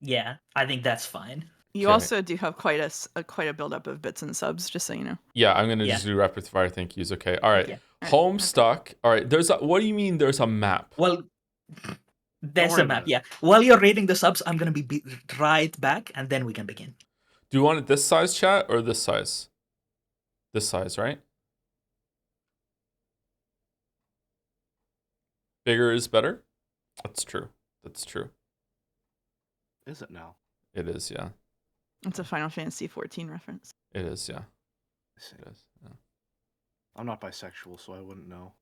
yeah, I think that's fine. You Okay. also do have quite a buildup of bits and subs, just so you know. Yeah, I'm gonna Yeah. just do rapid fire thank yous. Okay. All right. Yeah. Homestuck. All right. What do you mean? There's a map. Well, there's worry a map. about it. Yeah. While you're reading the subs, I'm gonna be right back, and then we can begin. Do you want it this size, chat, or this size? This size, right? Bigger is better. That's true. Is it now? It is. Yeah. It's a Final Fantasy 14 reference. It is. Yeah. I see. It is. Yeah. I'm not bisexual, so I wouldn't know.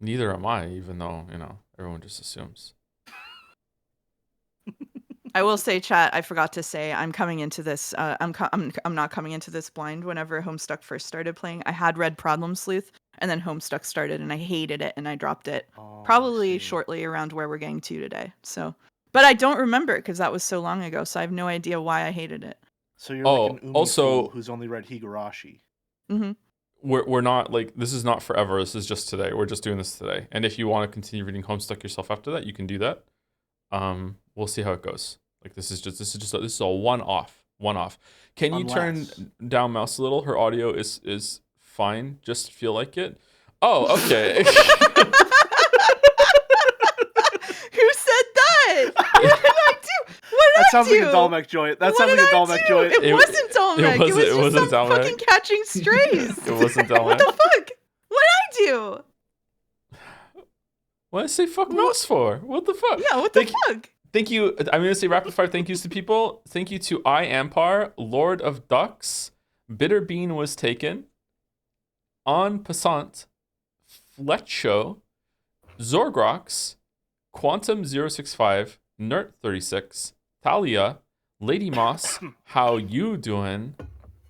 Neither am I, even though everyone just assumes. I will say, chat. I forgot to say, I'm coming into this. I'm not coming into this blind. Whenever Homestuck first started playing, I had read Problem Sleuth, and then Homestuck started, and I hated it, and I dropped it. Oh, I Probably see. shortly around where we're getting to today. So, but I don't remember it because that was so long ago. So I have no idea why I hated it. So you're Oh, like an Umi also- fool who's only read Higurashi. Mm-hmm. We're not like this is not forever. This is just today. We're just doing this today. And if you want to continue reading Homestuck yourself after that, you can do that. We'll see how it goes. Like this is a one-off. Can you Unless- turn down Mouse a little? Her audio is fine. Just feel like it. Oh, okay. Who said that? What did I do? What did That I sounds do? like a Dolmec joint. That What sounds did like a I Dolmec do? joint. It wasn't Dolmec. It was it just wasn't some Dolmec. fucking catching strays. It wasn't What Dalman. the fuck? What did I do? What did I say fuck Mouse for? What the fuck? Yeah, what the Thank- fuck? Thank you. I'm going to say rapid fire thank yous to people. Thank you to I Ampar, Lord of Ducks, Bitter Bean was taken, En Passant, Fletcho, Zorgrox, Quantum 065, Nert 36, Thalia, Lady Moss, How You Doing,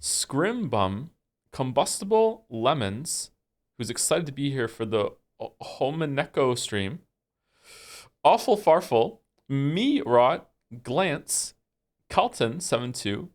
Scrimbum, Combustible Lemons, who's excited to be here for the Homeneko stream, Awful Farful, Me Rot, Glance, Calton72,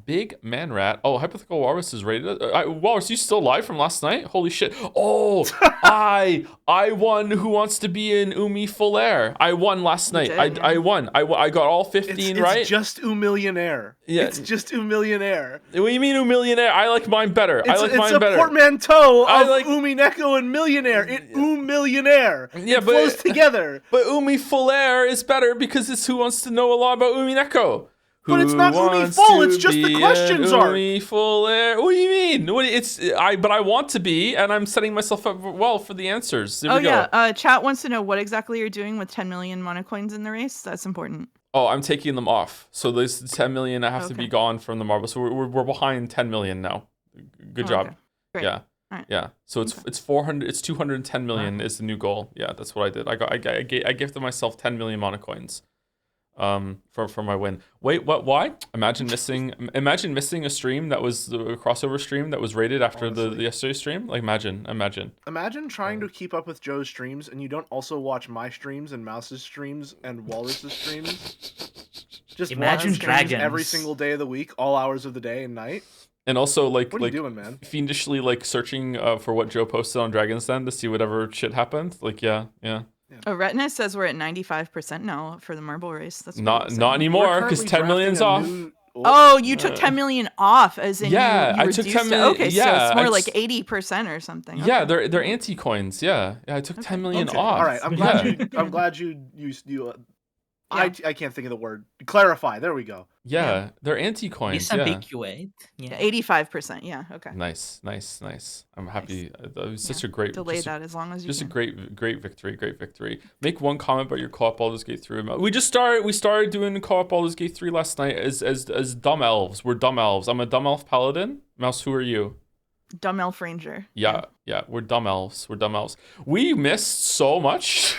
Big Man Rat. Oh, Hypothetical Walrus is rated. Walrus, you still alive from last night? Holy shit. Oh, I won Who Wants to Be in Umi Full Air. I won last night. did, I yeah. won. I got all 15 It's right. just Millionaire. Yeah. It's just Millionaire. What do you mean Millionaire? I like mine better. I like It's mine a better. portmanteau I of like- Umineko and Millionaire. Millionaire. Yeah, it but- flows together. But Umi Full Air is better because it's Who Wants to Know a Lot About Umineko. But it's not Umi wants Full, to it's just the be questions an arc. Umi Full Air. What do you mean? But I want to be, and I'm setting myself up well for the answers. There Oh we go. yeah. Chat wants to know what exactly you're doing with 10 million monocoins in the race. That's important. Oh, I'm taking them off. So there's 10 million that have to be Okay. gone from the marble. So we're behind 10 million now. Good Oh, job. okay. Great. Yeah. Alright. Yeah. So it's 400. It's 210 million is the new goal. Yeah, that's what I did. I gifted myself 10 million monocoins. For my win. Wait, what? Why? Imagine missing a stream that was a crossover stream that was rated after the Honestly. yesterday's stream. Like imagine. Imagine trying to keep up with Joe's streams and you don't also watch my streams and Mouse's streams and Walrus's streams. Just Imagine watch streams every dragons. single day of the week, all hours of the day and night. And also like What are you doing, man? fiendishly like searching for what Joe posted on Dragon's Den to see whatever shit happened. Like yeah. Oh, Retina says we're at 95% now for the marble race. That's Not pretty exciting. anymore, because 10 million's off. Oh, you took 10 million off, as in Yeah, you I took reduced 10 it. million. Okay, so Yeah, it's more like 80% or something. Yeah, Okay. they're anti coins. Yeah, I took 10 million Okay, off. all right. I'm glad you I can't think of the word. Clarify. There we go. Yeah, they're anti coins. Yeah. Disambiguate. Yeah. 85%. Yeah. Okay. Nice. I'm happy. It was such Yeah. a great. Delay that as long as you Just can. a great victory. Make one comment about your co-op Baldur's Gate 3. We started doing co-op Baldur's Gate 3 last night as dumb elves. We're dumb elves. I'm a dumb elf paladin. Mouse, who are you? Dumb elf ranger. Yeah, we're dumb elves. We missed so much.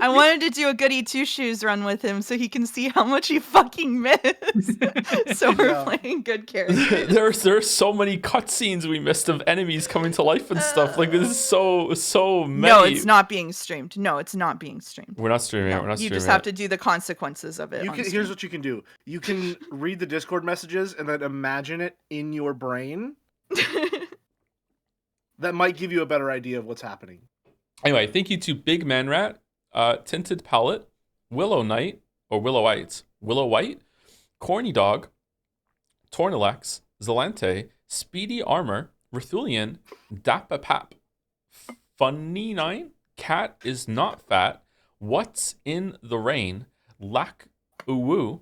I wanted to do a goody two shoes run with him so he can see how much he fucking missed. So we're playing good characters. There's so many cutscenes we missed of enemies coming to life and stuff. Like, this is so many. No, it's not being streamed. We're not streaming it. You just have to do the consequences of it. Here's what you can do. You can read the Discord messages and then imagine it in your brain. That might give you a better idea of what's happening. Anyway, thank you to Big Man Rat, Tinted Palette, Willow Knight, or Willow White, Corny Dog, Tornalex, Zelante, Speedy Armor, Rithulian, Dapapap, Funny9, Cat is Not Fat, What's in the Rain, Lack Uwu,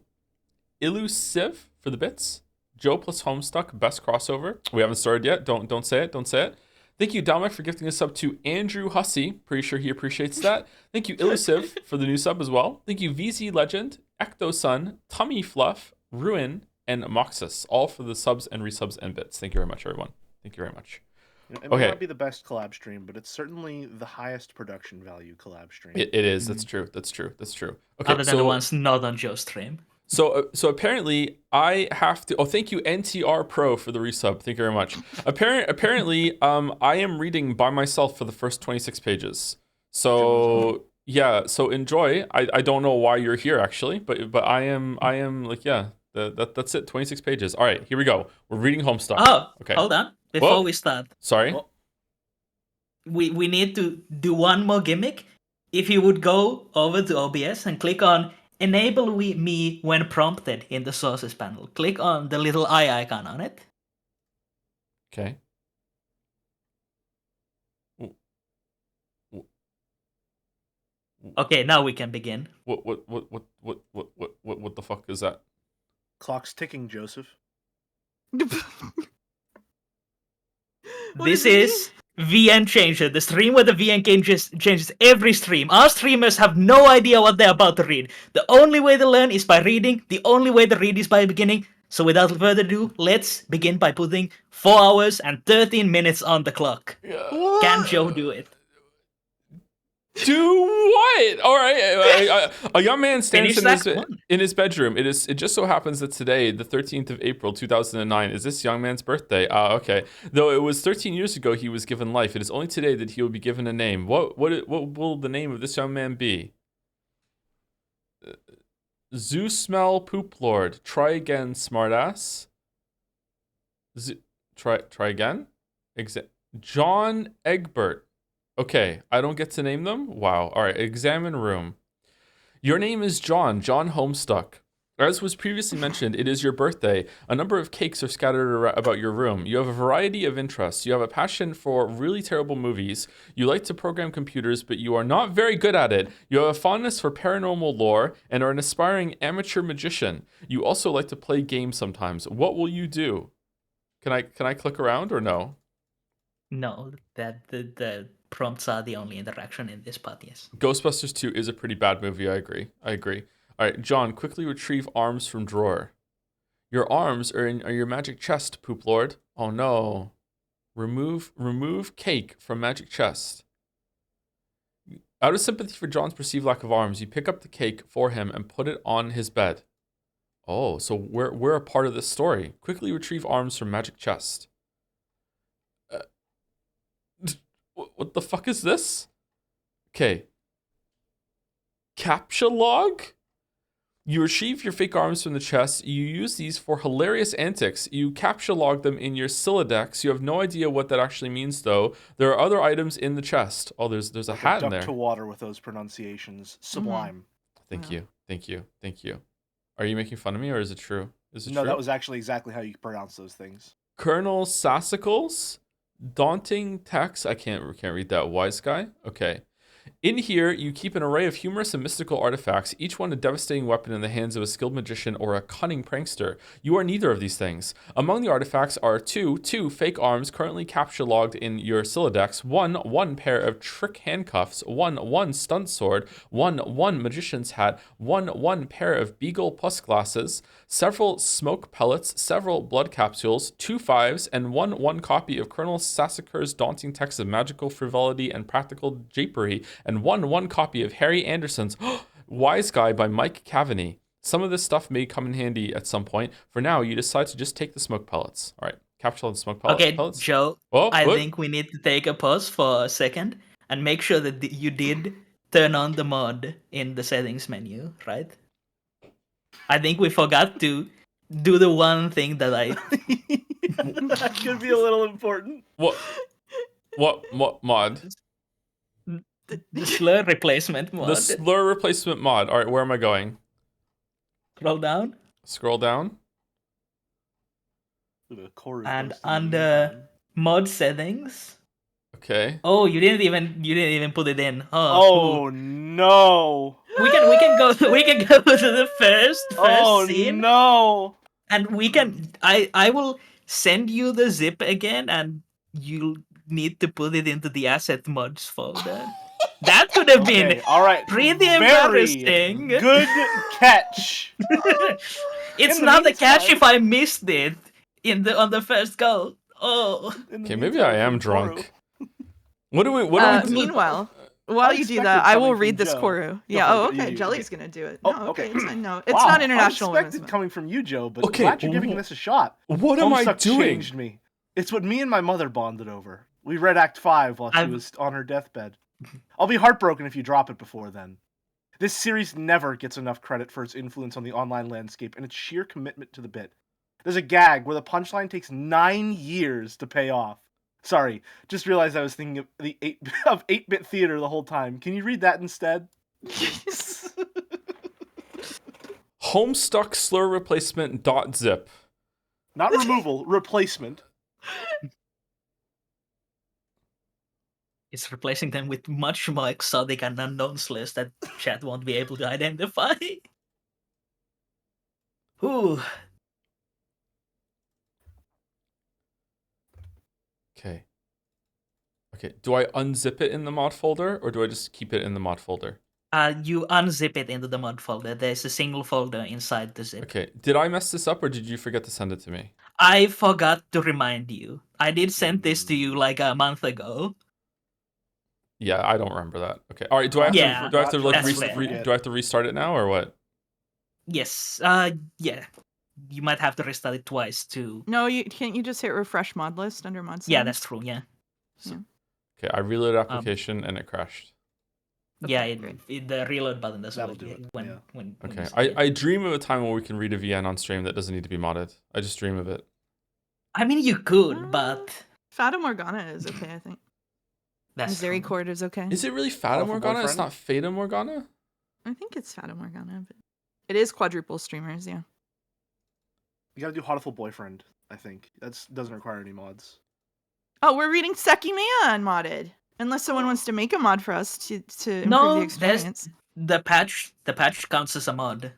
Illusive for the bits, Joe plus Homestuck, best crossover. We haven't started yet. Don't say it. Thank you, Dominic, for gifting a sub to Andrew Hussey. Pretty sure he appreciates that. Thank you, Illusive, for the new sub as well. Thank you, VZ Legend, Ecto Sun, Tummy Fluff, Ruin, and Moxus, all for the subs and resubs and bits. Thank you very much, everyone. Thank you very much. It may not be the best collab stream, but it's certainly the highest production value collab stream. It is. That's true. Okay, Other than the ones not on Joe's stream. So apparently I have to. Oh, thank you, NTR Pro, for the resub. Thank you very much. Apparently, I am reading by myself for the first 26 pages. So yeah. So enjoy. I don't know why you're here actually, but I am like, yeah. That's it. 26 pages. All right, here we go. We're reading Homestuck. Oh, okay. Hold on. Before we start. Sorry. We need to do one more gimmick. If you would go over to OBS and click on Enable me when prompted in the sources panel. Click on the little eye icon on it. Okay. Okay, now we can begin. What the fuck is that? Clock's ticking, Joseph. This is VN Changer, the stream where the VN changes every stream. Our streamers have no idea what they're about to read. The only way to learn is by reading. The only way to read is by beginning. So without further ado, let's begin by putting 4 hours and 13 minutes on the clock. Can Joe do it? Do what? All right. A young man stands in his bedroom. It just so happens that today, the 13th of April, 2009, is this young man's birthday. Okay. Though it was 13 years ago he was given life, it is only today that he will be given a name. What will the name of this young man be? Zoosmell Poop Lord. Try again, smartass. Try again. John Egbert. Okay, I don't get to name them? Wow. All right, examine room. Your name is John Homestuck. As was previously mentioned, it is your birthday. A number of cakes are scattered about your room. You have a variety of interests. You have a passion for really terrible movies. You like to program computers, but you are not very good at it. You have a fondness for paranormal lore and are an aspiring amateur magician. You also like to play games sometimes. What will you do? Can I click around or no? No, that the prompts are the only interaction in this pod, yes. Ghostbusters 2 is a pretty bad movie, I agree. All right, John, quickly retrieve arms from drawer. Your arms are in your magic chest, Poop Lord. Oh no. Remove cake from magic chest. Out of sympathy for John's perceived lack of arms, you pick up the cake for him and put it on his bed. Oh, so we're a part of this story. Quickly retrieve arms from magic chest. What the fuck is this? Okay. Captcha log? You retrieve your fake arms from the chest. You use these for hilarious antics. You capture log them in your Sylladex. You have no idea what that actually means, though. There are other items in the chest. Oh, there's a Like hat in duck there. to water with those pronunciations. Sublime. Thank Yeah. you. Thank you. Thank you. Are you making fun of me, or is it true? Is it No, true? that was actually exactly how you pronounce those things. Colonel Sassicles, daunting text. I can't read that. Wise guy. Okay. In here, you keep an array of humorous and mystical artifacts, each one a devastating weapon in the hands of a skilled magician or a cunning prankster. You are neither of these things. Among the artifacts are two fake arms currently capture logged in your Sylladex, one pair of trick handcuffs, one stunt sword, one magician's hat, one pair of beagle plus glasses, several smoke pellets, several blood capsules, 2 5s, and one copy of Colonel Sassacre's daunting text of magical frivolity and practical japery, and one copy of Harry Anderson's Wise Guy by Mike Cavaney. Some of this stuff may come in handy at some point. For now, you decide to just take the smoke pellets. All right, capture all the smoke Okay, pellets. Joe, Oh, I what? think we need to take a pause for a second and make sure that you did turn on the mod in the settings menu, right? I think we forgot to do the one thing that I... That could be a little important. What mod? The slur replacement mod. The slur replacement mod. All right, where am I going? Scroll down. Scroll down. And under mod settings. Okay. Oh, you didn't even put it in. Oh no. We can go to the first scene. No. And we can I will send you the zip again, and you'll need to put it into the asset mods folder. That could have Okay, been all right. pretty Very embarrassing. Good catch. It's In the not a catch meantime- if I missed it on the first go. Oh. Okay, maybe I am drunk. What do we do? Meanwhile, while you do that, Unexpected I will coming read from this Joe. Koru. Go Yeah. for it, Oh, you okay. do, Jelly's okay. gonna do it. Oh, No, okay. It's, no, it's Wow, not International Women's unexpected Month. coming from you, Joe, but Okay, glad you're giving this a shot. What am I Homestuck doing? changed me. It's what me and my mother bonded over. We read Act 5 while she I've- was on her deathbed. I'll be heartbroken if you drop it before then. This series never gets enough credit for its influence on the online landscape and its sheer commitment to the bit. There's a gag where the punchline takes 9 years to pay off. Sorry, just realized I was thinking of the 8-bit theater the whole time. Can you read that instead? Homestuck slur replacement .zip. Not removal, replacement. It's replacing them with much more exotic and unknown slurs that chat won't be able to identify. Ooh. Okay. Okay. Do I unzip it in the mod folder, or do I just keep it in the mod folder? You unzip it into the mod folder. There's a single folder inside the zip. Okay. Did I mess this up, or did you forget to send it to me? I forgot to remind you. I did send this to you like a month ago. Yeah, I don't remember that. Okay. All right. Do I have Yeah, to? Do I have to like? that's fair. Do I have to restart it now, or what? Yes. Yeah. You might have to restart it twice too. No, you can't. You just hit refresh mod list under mod. Yeah, settings? that's true. Yeah. Okay. I reloaded application and it crashed. Yeah, Okay, great. the reload button does That'll work do it, when yeah. when Okay. you say it. I dream of a time when we can read a VN on stream that doesn't need to be modded. I just dream of it. I mean, you could, but Fata Morgana is okay, I think. that's Misericord is okay. Is it really Fata Powerful Morgana? It's boyfriend? not Fata Morgana? I think it's Fata Morgana, but it is quadruple streamers. Yeah. You gotta do Hotiful Boyfriend, I think. That doesn't require any mods. Oh, we're reading Sekimiya unmodded. Unless someone wants to make a mod for us to improve No, the there's- experience. the patch. The patch counts as a mod.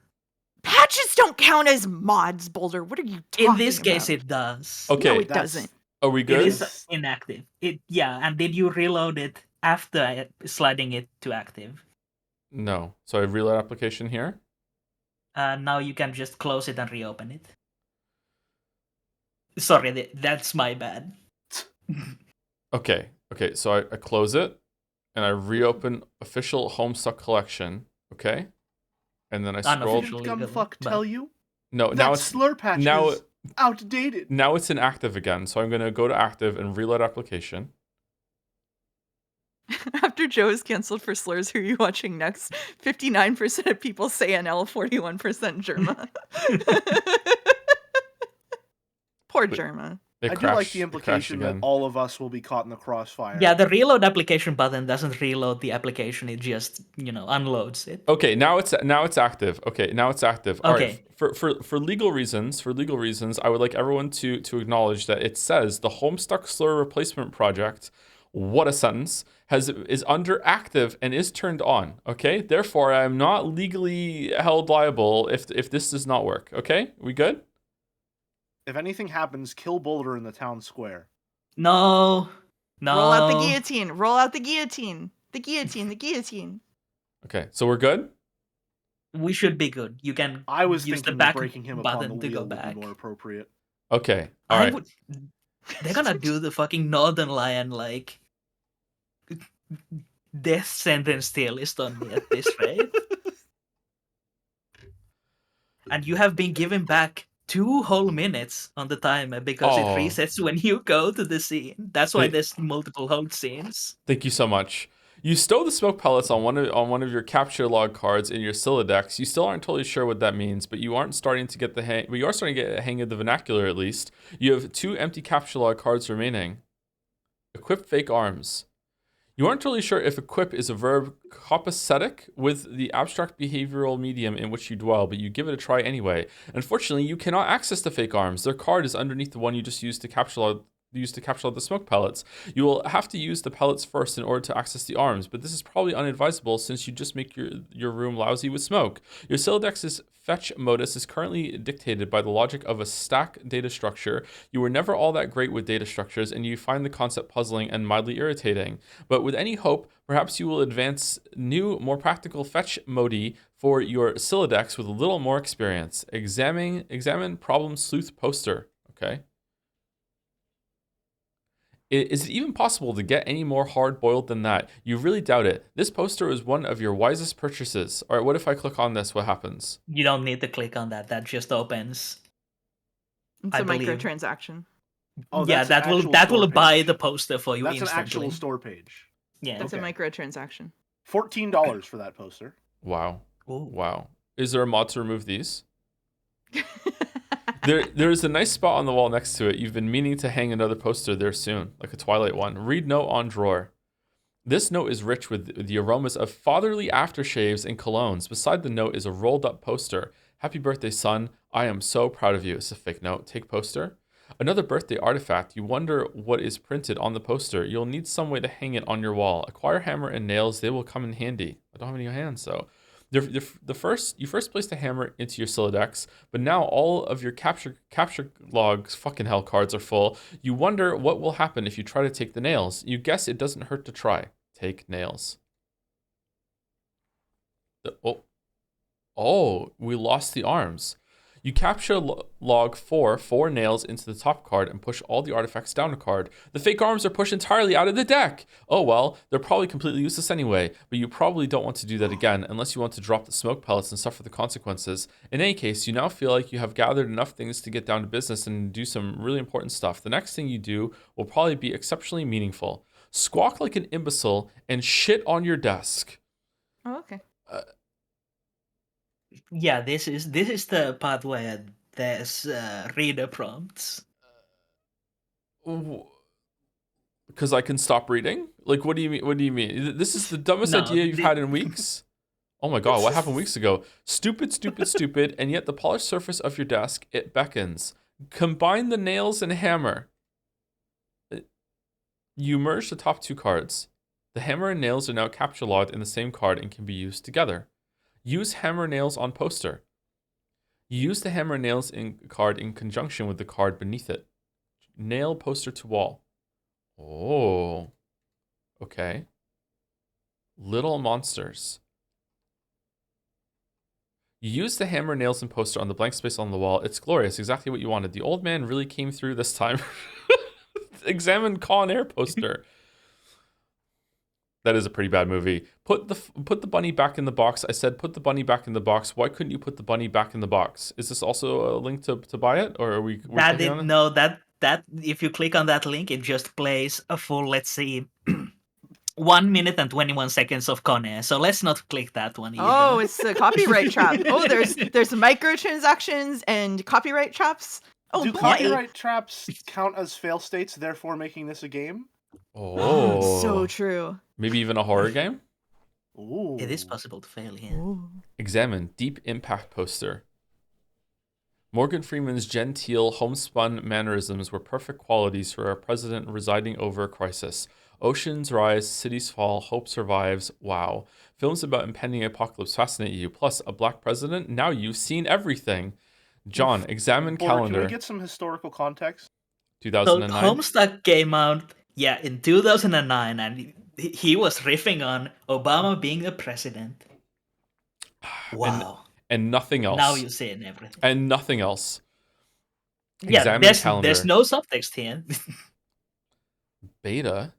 Patches don't count as mods, Boulder. What are you talking In this case, about? it does. Okay. No, it That's- doesn't. Are we It good? is inactive. And did you reload it after sliding it to active? No. So I reload application here. Now you can just close it and reopen it. Sorry, that's my bad. Okay. Okay. So I close it and I reopen official Homestuck collection. Okay. And then I scroll. Unofficial. Didn't legally, Gumfuck but- tell you? No, That now it's slur patch now is outdated. now it's inactive again. So I'm gonna go to active and reload application. After Joe is canceled for slurs, who are you watching next? 59% of people say NL, 41% Germa. Poor Wait. Germa. It I do like crashed. the It crashed implication that again. all of us will be caught in the crossfire. Yeah, the reload application button doesn't reload the application; it just unloads it. Okay, now it's active. Okay, now it's active. All right. Okay. For legal reasons, I would like everyone to acknowledge that it says the Homestuck slur replacement project. What a sentence! Is under active and is turned on. Okay, therefore I am not legally held liable if this does not work. Okay, we good? If anything happens, kill Boulder in the town square. No. Roll out the guillotine. Roll out the guillotine. The guillotine. The guillotine. Okay, so we're good. We should be good. You can I was use the thinking back breaking him upon the button to go wheel would back. be more appropriate. Okay, all right. They're gonna do the fucking Northern Lion death sentence tier list on me at this rate. And you have been given back 2 whole minutes on the timer because it Oh. resets when you go to the scene. That's why Wait. there's multiple hold scenes. Thank you so much. You stow the smoke pellets on one of your capture log cards in your Silodex. You still aren't totally sure what that means, but you aren't starting to get the hang. But you are starting to get a hang of the vernacular at least. You have 2 empty capture log cards remaining. Equip fake arms. You aren't totally sure if equip is a verb copacetic with the abstract behavioral medium in which you dwell, but you give it a try anyway. Unfortunately, you cannot access the fake arms. Their card is underneath the one you just used to capture log the smoke pellets. You will have to use the pellets first in order to access the arms, but this is probably unadvisable since you just make your room lousy with smoke. Your Silodex's fetch modus is currently dictated by the logic of a stack data structure. You were never all that great with data structures, and you find the concept puzzling and mildly irritating. But with any hope, perhaps you will advance new, more practical fetch modi for your Silodex with a little more experience. Examine problem sleuth poster. Okay. Is it even possible to get any more hard-boiled than that? You really doubt it. This poster is one of your wisest purchases. All right, what if I click on this? What happens? You don't need to click on that. That just opens. It's I a believe. microtransaction. Oh, Yeah, that's that an will actual that store will buy page. the poster for you That's instantly. an actual store page. Yeah. That's Okay. a microtransaction. $14 for that poster. Wow. Ooh. Wow. Is there a mod to remove these? There's a nice spot on the wall next to it. You've been meaning to hang another poster there soon, like a Twilight one. Read note on drawer. This note is rich with the aromas of fatherly aftershaves and colognes. Beside the note is a rolled up poster. Happy birthday, son. I am so proud of you. It's a fake note. Take poster. Another birthday artifact. You wonder what is printed on the poster. You'll need some way to hang it on your wall. Acquire hammer and nails. They will come in handy. I don't have any hands, so. You first placed a hammer into your Silodex, but now all of your capture logs fucking hell cards are full. You wonder what will happen if you try to take the nails. You guess it doesn't hurt to try. Take nails. We lost the arms. You capture log 4 nails into the top card and push all the artifacts down a card. The fake arms are pushed entirely out of the deck. Oh well, they're probably completely useless anyway, but you probably don't want to do that again unless you want to drop the smoke pellets and suffer the consequences. In any case, you now feel like you have gathered enough things to get down to business and do some really important stuff. The next thing you do will probably be exceptionally meaningful. Squawk like an imbecile and shit on your desk. Oh, okay. Yeah, this is the part where there's reader prompts. Because I can stop reading? Like, what do you mean? What do you mean? This is the dumbest idea you've had in weeks? Oh my god, what happened weeks ago? Stupid, stupid, stupid, and yet the polished surface of your desk, it beckons. Combine the nails and hammer. You merge the top 2 cards. The hammer and nails are now capture logged in the same card and can be used together. Use hammer nails on poster. You use the hammer nails card in conjunction with the card beneath it. Nail poster to wall. Oh. Okay. Little monsters. You use the hammer, nails, and poster on the blank space on the wall. It's glorious, exactly what you wanted. The old man really came through this time. Examine Con Air poster. That is a pretty bad movie. Put the bunny back in the box. I said put the bunny back in the box. Why couldn't you put the bunny back in the box? Is this also a link to buy it, or are we? That if you click on that link, it just plays a full. Let's see. 1 minute and 21 seconds of Kone, so let's not click that one either. Oh, it's a copyright trap. Oh, there's microtransactions and copyright traps. Oh, Do boy. copyright traps count as fail states, therefore making this a game? Oh, So true. Maybe even a horror game? Ooh. It is possible to fail here. Ooh. Examine Deep Impact poster. Morgan Freeman's genteel, homespun mannerisms were perfect qualities for a president residing over a crisis. Oceans rise, cities fall, hope survives. Wow. Films about impending apocalypse fascinate you. Plus, a black president? Now you've seen everything. John, examine Border, calendar. Can we get some historical context? So 2009. Homestuck came out, in 2009, and he was riffing on Obama being the president. Wow. And nothing else. Now you're seeing everything. And nothing else. Yeah, Examine calendar. there's no subtext here. Beta?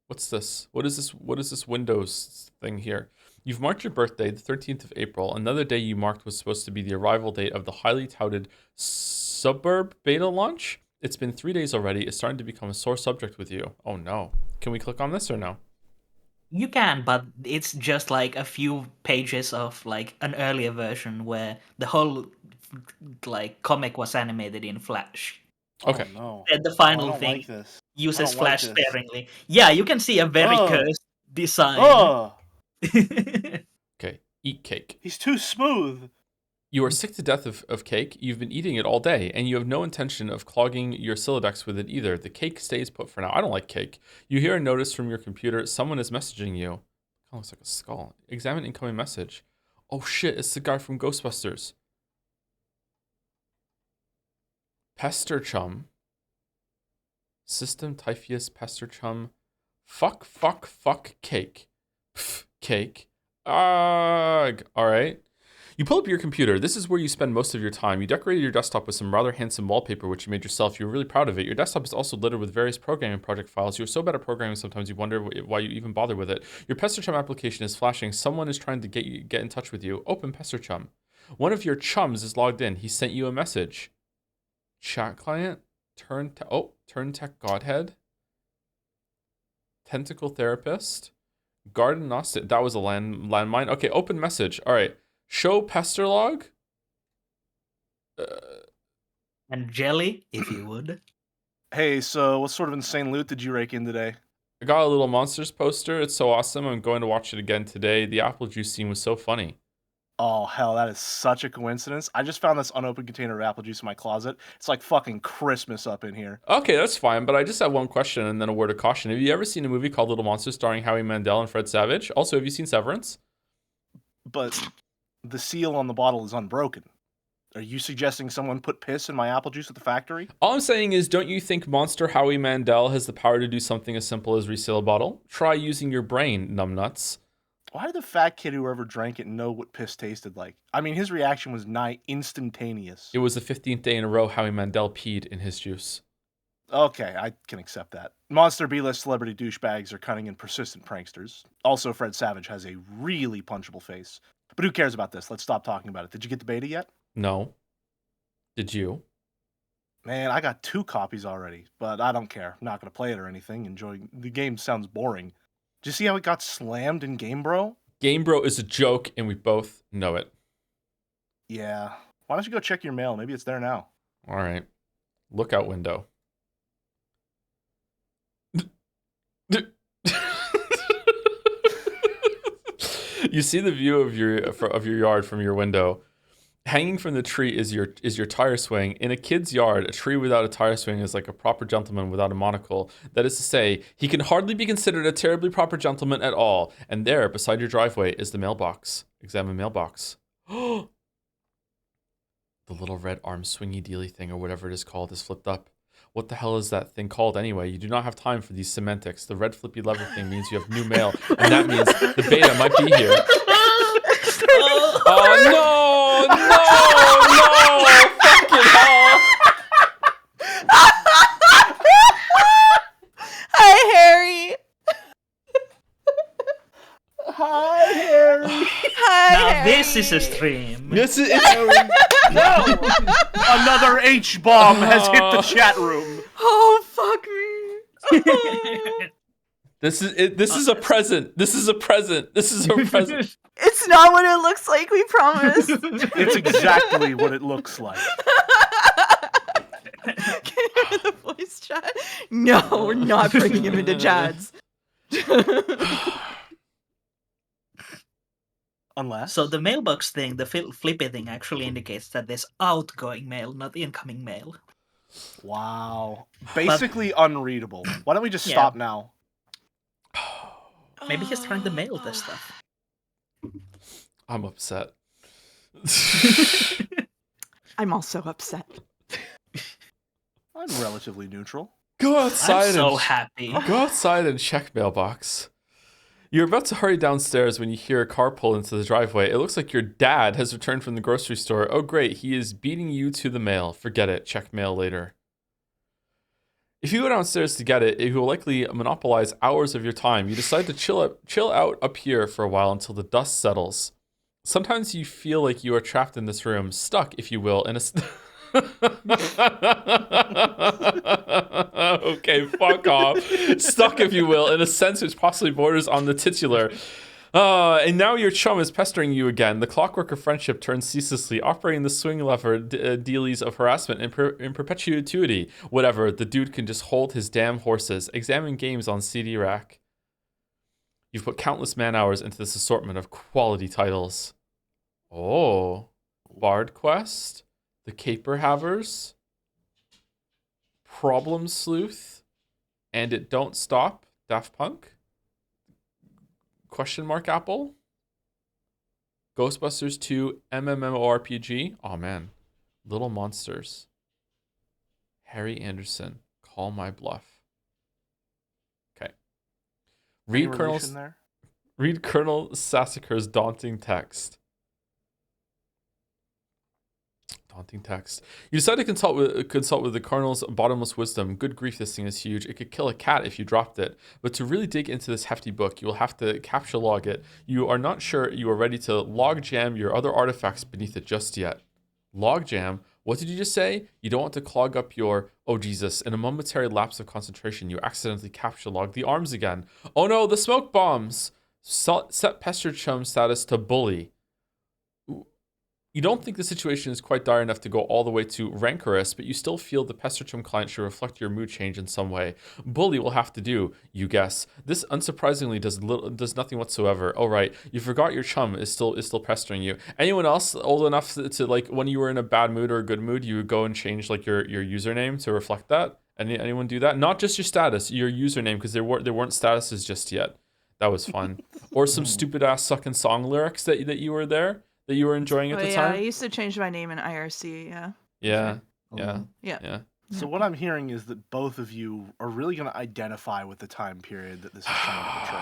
What's this? What is this Windows thing here? You've marked your birthday, the 13th of April. Another day you marked was supposed to be the arrival date of the highly touted Suburb beta launch. It's been 3 days already. It's starting to become a sore subject with you. Oh no. Can we click on this or no? You can, but it's just like a few pages of like an earlier version where the whole like comic was animated in Flash. Okay. Oh, no. And the I final don't thing like this. uses I don't like Flash this. sparingly. Yeah, you can see a very Ugh. cursed design. Oh, Okay. Eat cake. he's too smooth. You are sick to death of cake. You've been eating it all day, and you have no intention of clogging your Silodex with it either. The cake stays put for now. I don't like cake. You hear a notice from your computer. Someone is messaging you. It looks like a skull. Examine incoming message. Oh shit, it's the guy from Ghostbusters. Pester Chum. System Typheus Pester Chum. Fuck cake. Pff, cake. Ugh. Alright. You pull up your computer. This is where you spend most of your time. You decorated your desktop with some rather handsome wallpaper, which you made yourself. You're really proud of it. Your desktop is also littered with various programming project files. You're so bad at programming sometimes you wonder why you even bother with it. Your PesterChum application is flashing. Someone is trying to get in touch with you. Open PesterChum. One of your chums is logged in. He sent you a message. Chat client. Turn Tech Godhead. Tentacle Therapist. Garden Gnostic. That was a landmine. Okay, open message. All right. Show pester log. And jelly, if you would. Hey, so what sort of insane loot did you rake in today? I got a little Monsters poster. It's so awesome. I'm going to watch it again today. The apple juice scene was so funny. Oh, hell, that is such a coincidence. I just found this unopened container of apple juice in my closet. It's like fucking Christmas up in here. Okay, that's fine, but I just have one question and then a word of caution. Have you ever seen a movie called Little Monsters starring Howie Mandel and Fred Savage? Also, have you seen Severance? But the seal on the bottle is unbroken. Are you suggesting someone put piss in my apple juice at the factory? All I'm saying is, don't you think Monster Howie Mandel has the power to do something as simple as reseal a bottle? Try using your brain, numbnuts. Why did the fat kid who ever drank it know what piss tasted like? I mean, his reaction was nigh instantaneous. It was the 15th day in a row Howie Mandel peed in his juice. Okay, I can accept that. Monster B-list celebrity douchebags are cunning and persistent pranksters. Also, Fred Savage has a really punchable face. But who cares about this? Let's stop talking about it. Did you get the beta yet? No. Did you? Man, I got 2 copies already, but I don't care. I'm not going to play it or anything. The game sounds boring. Did you see how it got slammed in Game Bro? Game Bro is a joke, and we both know it. Yeah. Why don't you go check your mail? Maybe it's there now. All right. Lookout window. You see the view of your yard from your window. Hanging from the tree is your tire swing. In a kid's yard, a tree without a tire swing is like a proper gentleman without a monocle. That is to say, he can hardly be considered a terribly proper gentleman at all. And there, beside your driveway, is the mailbox. Examine mailbox. The little red arm swingy dealy thing, or whatever it is called, is flipped up. What the hell is that thing called anyway? You do not have time for these semantics. The red flippy lever thing means you have new mail, and that means the beta might be here. Oh no! Fucking hell! Hi, Harry. Hi, Harry. Hi, Now Harry. this is a stream. This is No! Another H-bomb has hit the chat room. Oh, fuck me. This is it. This is a present. This is a present. This is a present. It's not what it looks like, we promise. It's exactly what it looks like. Can you hear the voice chat? No, we're not bringing him into Jad's. Unless. So the mailbox thing, the flippy thing, actually indicates that there's outgoing mail, not incoming mail. Wow. Basically unreadable. Why don't we just Yeah. stop now? Maybe he's trying to mail this stuff. I'm upset. I'm also upset. I'm relatively neutral. Go outside I'm so and happy. go outside and check mailbox. You're about to hurry downstairs when you hear a car pull into the driveway. It looks like your dad has returned from the grocery store. Oh great, he is beating you to the mail. Forget it. Check mail later. If you go downstairs to get it, it will likely monopolize hours of your time. You decide to chill out up here for a while until the dust settles. Sometimes you feel like you are trapped in this room, stuck, if you will, in a... Okay, fuck off. Stuck, if you will, in a sense which possibly borders on the titular. And now your chum is pestering you again. The clockwork of friendship turns ceaselessly, operating the swing lever dealies of harassment in perpetuity. Whatever, the dude can just hold his damn horses. Examine games on CD rack. You've put countless man hours into this assortment of quality titles. Oh, Bard Quest, The Caper Havers, Problem Sleuth, and It Don't Stop, Daft Punk, question mark Apple, Ghostbusters 2 MMORPG, oh man, Little Monsters, Harry Anderson, Call My Bluff. Okay. Any Read relation there? Read Colonel Sassacre's daunting text. Daunting text. You decide to consult with the Colonel's bottomless wisdom. Good grief, this thing is huge. It could kill a cat if you dropped it. But to really dig into this hefty book, you will have to capture log it. You are not sure you are ready to log jam your other artifacts beneath it just yet. Log jam? What did you just say? You don't want to clog up your... Oh, Jesus. In a momentary lapse of concentration, you accidentally capture log the arms again. Oh no, the smoke bombs! Set Pester Chum status to bully. You don't think the situation is quite dire enough to go all the way to rancorous, but you still feel the Pester Chum client should reflect your mood change in some way. Bully will have to do, you guess. This unsurprisingly does nothing whatsoever. Oh right, you forgot your chum is still pestering you. Anyone else old enough to like when you were in a bad mood or a good mood, you would go and change like your username to reflect that? Anyone do that? Not just your status, your username, because there weren't statuses just yet. That was fun. Or some stupid ass sucking song lyrics that you were there. That you were enjoying at the time? I used to change my name in IRC, yeah. Yeah, Sure. yeah. So what I'm hearing is that both of you are really going to identify with the time period that this is trying to portray.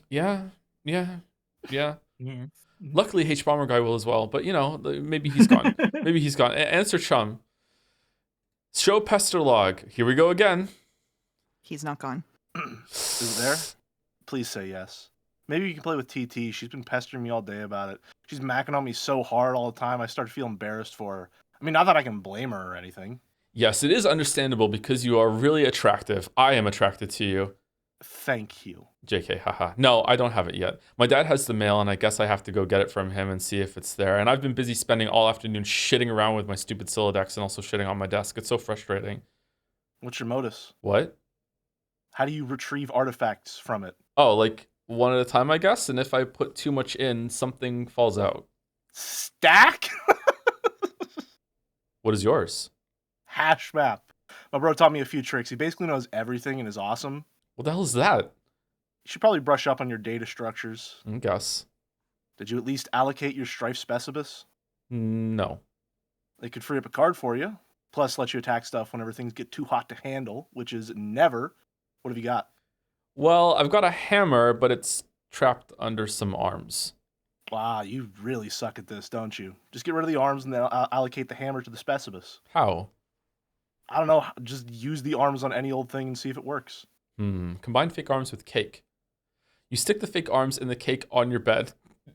Yeah. Yeah. Luckily, H Bomber guy will as well, but you know, maybe he's gone. Maybe he's gone. Answer Chum. Show Pester log. Here we go again. He's not gone. Is it there? Please say yes. Maybe you can play with TT. She's been pestering me all day about it. She's macking on me so hard all the time, I start to feel embarrassed for her. I mean, not that I can blame her or anything. Yes, it is understandable because you are really attractive. I am attracted to you. Thank you. JK, haha. No, I don't have it yet. My dad has the mail, and I guess I have to go get it from him and see if it's there. And I've been busy spending all afternoon shitting around with my stupid Silodex and also shitting on my desk. It's so frustrating. What's your modus? What? How do you retrieve artifacts from it? Oh, like one at a time, I guess. And if I put too much in, something falls out. Stack? What is yours? Hash map. My bro taught me a few tricks. He basically knows everything and is awesome. What the hell is that? You should probably brush up on your data structures. I guess. Did you at least allocate your Strife Specibus? No. They could free up a card for you. Plus, let you attack stuff whenever things get too hot to handle, which is never. What have you got? Well, I've got a hammer, but it's trapped under some arms. Wow, you really suck at this, don't you? Just get rid of the arms and then allocate the hammer to the Specibus. How? I don't know. Just use the arms on any old thing and see if it works. Combine fake arms with cake. You stick the fake arms in the cake on your bed.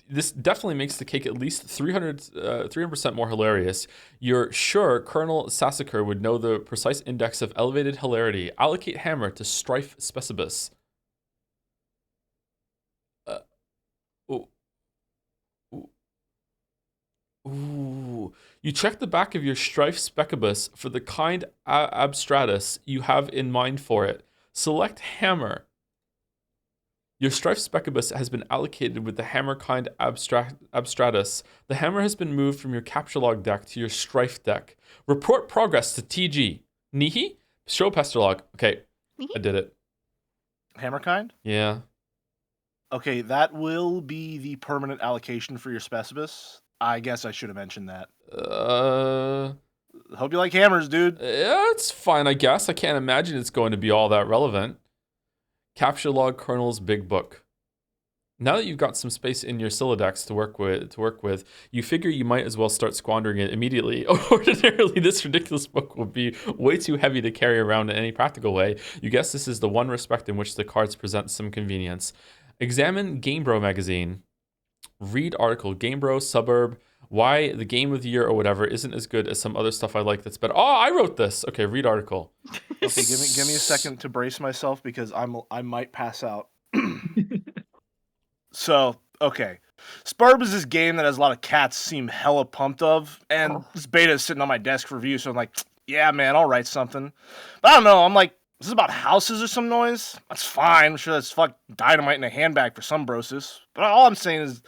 this definitely makes the cake at least 300% more hilarious. You're sure Colonel Sassacre would know the precise index of elevated hilarity. Allocate hammer to strife specibus. Ooh. Ooh. You check the back of your strife specibus for the kind abstratus you have in mind for it. Select hammer. Your strife specibus has been allocated with the hammer kind abstratus. The hammer has been moved from your capture log deck to your strife deck. Report progress to TG. Nihi? Show pester log. Okay, I did it. Hammer kind? Yeah. Okay, that will be the permanent allocation for your specibus. I guess I should have mentioned that. Hope you like hammers, dude. Yeah, it's fine, I guess. I can't imagine it's going to be all that relevant. Capture log kernel's big book. Now that you've got some space in your Sylladex to work with, you figure you might as well start squandering it immediately. Ordinarily, this ridiculous book would be way too heavy to carry around in any practical way. You guess this is the one respect in which the cards present some convenience. Examine GameBro magazine. Read article, GameBro, Suburb, why the game of the year or whatever isn't as good as some other stuff I like that's better. Oh, I wrote this. Okay, read article. Okay, give me a second to brace myself because I might pass out. So, okay. Spurb is this game that has a lot of cats seem hella pumped of, and this beta is sitting on my desk for review, so I'm like, yeah, man, I'll write something. But I don't know, I'm like, is this about houses or some noise? That's fine, I'm sure that's dynamite in a handbag for some brosis. But all I'm saying is,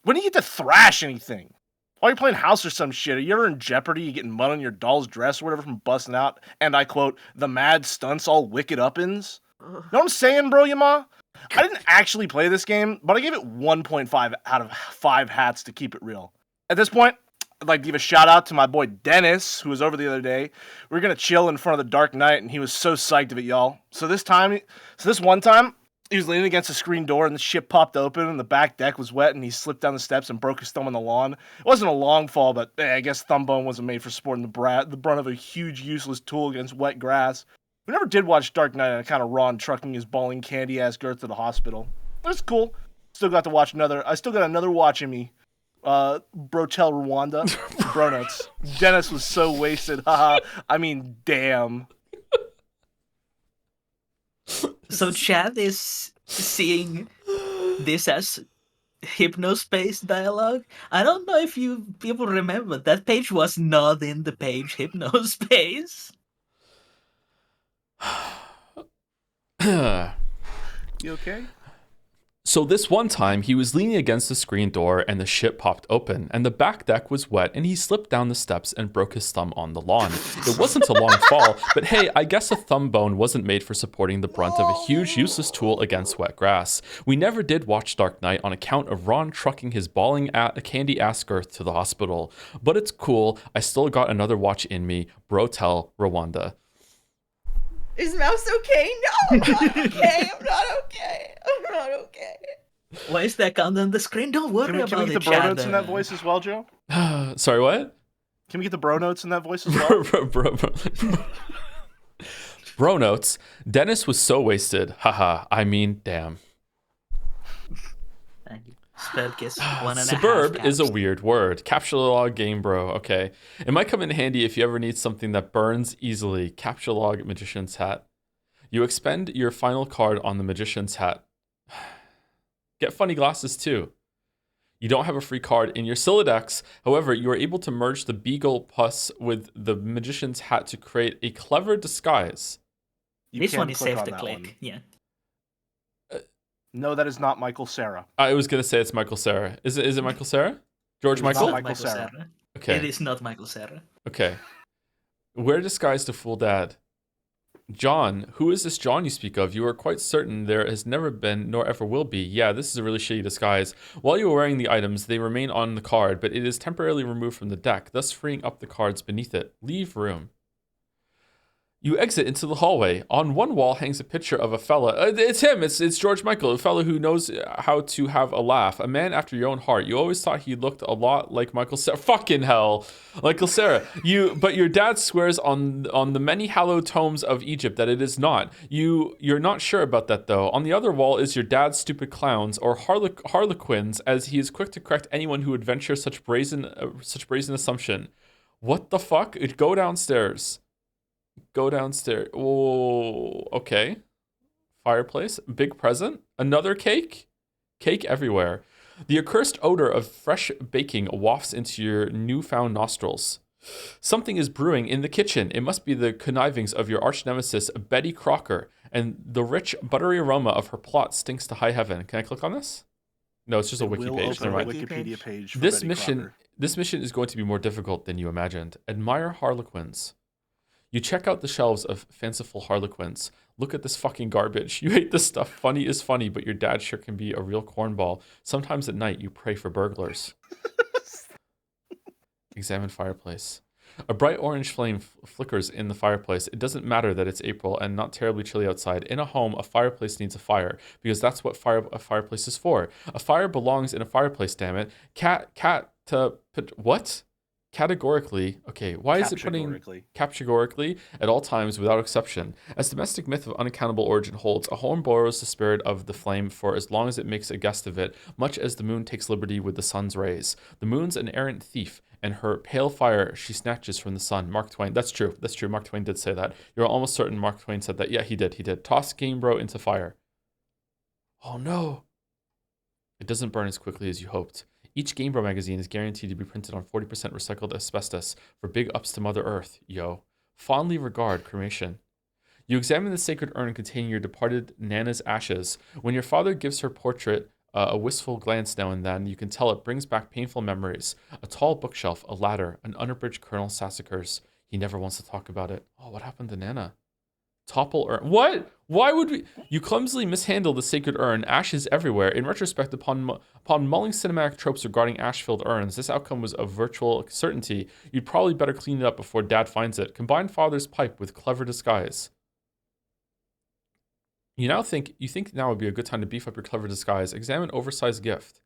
when do you get to thrash anything? While you're playing house or some shit, are you ever in jeopardy? You getting mud on your doll's dress or whatever from busting out, and I quote, the mad stunts all wicked up-ins? You know what I'm saying, bro, Yama? I didn't actually play this game, but I gave it 1.5 out of 5 hats to keep it real. At this point, I'd like to give a shout out to my boy Dennis, who was over the other day. We were gonna chill in front of the Dark Knight, and he was so psyched of it, y'all. So this one time, he was leaning against a screen door, and the ship popped open, and the back deck was wet, and he slipped down the steps and broke his thumb on the lawn. It wasn't a long fall, but I guess thumb bone wasn't made for supporting the brunt of a huge, useless tool against wet grass. We never did watch Dark Knight on account of Ron trucking his bawling candy-ass Girth to the hospital. It was cool. I still got another watch in me. Brotel Rwanda. Bronuts. Dennis was so wasted. Haha. I mean, damn. So Chad is seeing this as hypnospace dialogue. I don't know if people remember that page was not in the page hypnospace. You okay? So this one time, he was leaning against the screen door and the ship popped open and the back deck was wet and he slipped down the steps and broke his thumb on the lawn. It wasn't a long fall, but hey, I guess a thumb bone wasn't made for supporting the brunt of a huge useless tool against wet grass. We never did watch Dark Knight on account of Ron trucking his bawling candy-ass Girth to the hospital. But it's cool, I still got another watch in me, Brotel Rwanda. Is Mouse okay? No, I'm not okay. I'm not okay. I'm not okay. Why is that count on the screen? Don't worry about it, Can we get the bro notes in that voice as well, Joe? Sorry, what? Can we get the bro notes in that voice as well? Bro notes. Dennis was so wasted. Haha. I mean, damn. Thank you. Suburb gets 1.5 Suburb caps. is a weird word. Capture log game, bro. Okay. It might come in handy if you ever need something that burns easily. Capture log magician's hat. You expend your final card on the magician's hat. Get funny glasses too. You don't have a free card in your Sylladex. However, you are able to merge the Beagle Plus with the magician's hat to create a clever disguise. This one is safe to click. Yeah. No, that is not Michael Cera. I was gonna say it's Michael Cera. Is it Michael Cera? George It's Michael? not Michael Cera. Okay. It is not Michael Cera. Okay. Wear disguise to fool dad. John, who is this John you speak of? You are quite certain there has never been nor ever will be. Yeah, this is a really shitty disguise. While you are wearing the items, they remain on the card, but it is temporarily removed from the deck, thus freeing up the cards beneath it. Leave room. You exit into the hallway. On one wall hangs a picture of a fella. It's him. It's George Michael, a fella who knows how to have a laugh. A man after your own heart. You always thought he looked a lot like Michael Cera. Fucking hell, Michael Cera. But your dad swears on the many hallowed tomes of Egypt that it is not. You're not sure about that though. On the other wall is your dad's stupid clowns or harlequins, as he is quick to correct anyone who would venture such brazen assumption. What the fuck? Go downstairs. Go downstairs. Oh, okay. Fireplace. Big present. Another cake. Cake everywhere. The accursed odor of fresh baking wafts into your newfound nostrils. Something is brewing in the kitchen. It must be the connivings of your arch nemesis, Betty Crocker, and the rich, buttery aroma of her plot stinks to high heaven. Can I click on this? No, it's just a wiki page. Open Never a mind. Wikipedia page. For This Betty mission, Crocker. this mission is going to be more difficult than you imagined. Admire harlequins. You check out the shelves of fanciful harlequins. Look at this fucking garbage. You hate this stuff. Funny is funny, but your dad sure can be a real cornball. Sometimes at night, you pray for burglars. Examine fireplace. A bright orange flame flickers in the fireplace. It doesn't matter that it's April and not terribly chilly outside. In a home, a fireplace needs a fire, because that's what a fireplace is for. A fire belongs in a fireplace, damn it. What? Categorically, okay, why is it putting categorically at all times without exception? As domestic myth of unaccountable origin holds, a home borrows the spirit of the flame for as long as it makes a guest of it, much as the moon takes liberty with the sun's rays. The moon's an errant thief, and her pale fire she snatches from the sun. Mark Twain. That's true. Mark Twain did say that. You're almost certain Mark Twain said that. Yeah, he did. Toss Game Bro into fire. Oh no. It doesn't burn as quickly as you hoped. Each Game Bro magazine is guaranteed to be printed on 40% recycled asbestos for big ups to Mother Earth, yo. Fondly regard cremation. You examine the sacred urn containing your departed Nana's ashes. When your father gives her portrait a wistful glance now and then, you can tell it brings back painful memories. A tall bookshelf, a ladder, an unabridged Colonel Sassacres. He never wants to talk about it. Oh, what happened to Nana? Topple urn. What? Why would we? You clumsily mishandle the sacred urn. Ashes everywhere. In retrospect, upon mulling cinematic tropes regarding ash-filled urns, this outcome was a virtual certainty. You'd probably better clean it up before Dad finds it. Combine father's pipe with clever disguise. You think now would be a good time to beef up your clever disguise. Examine oversized gift.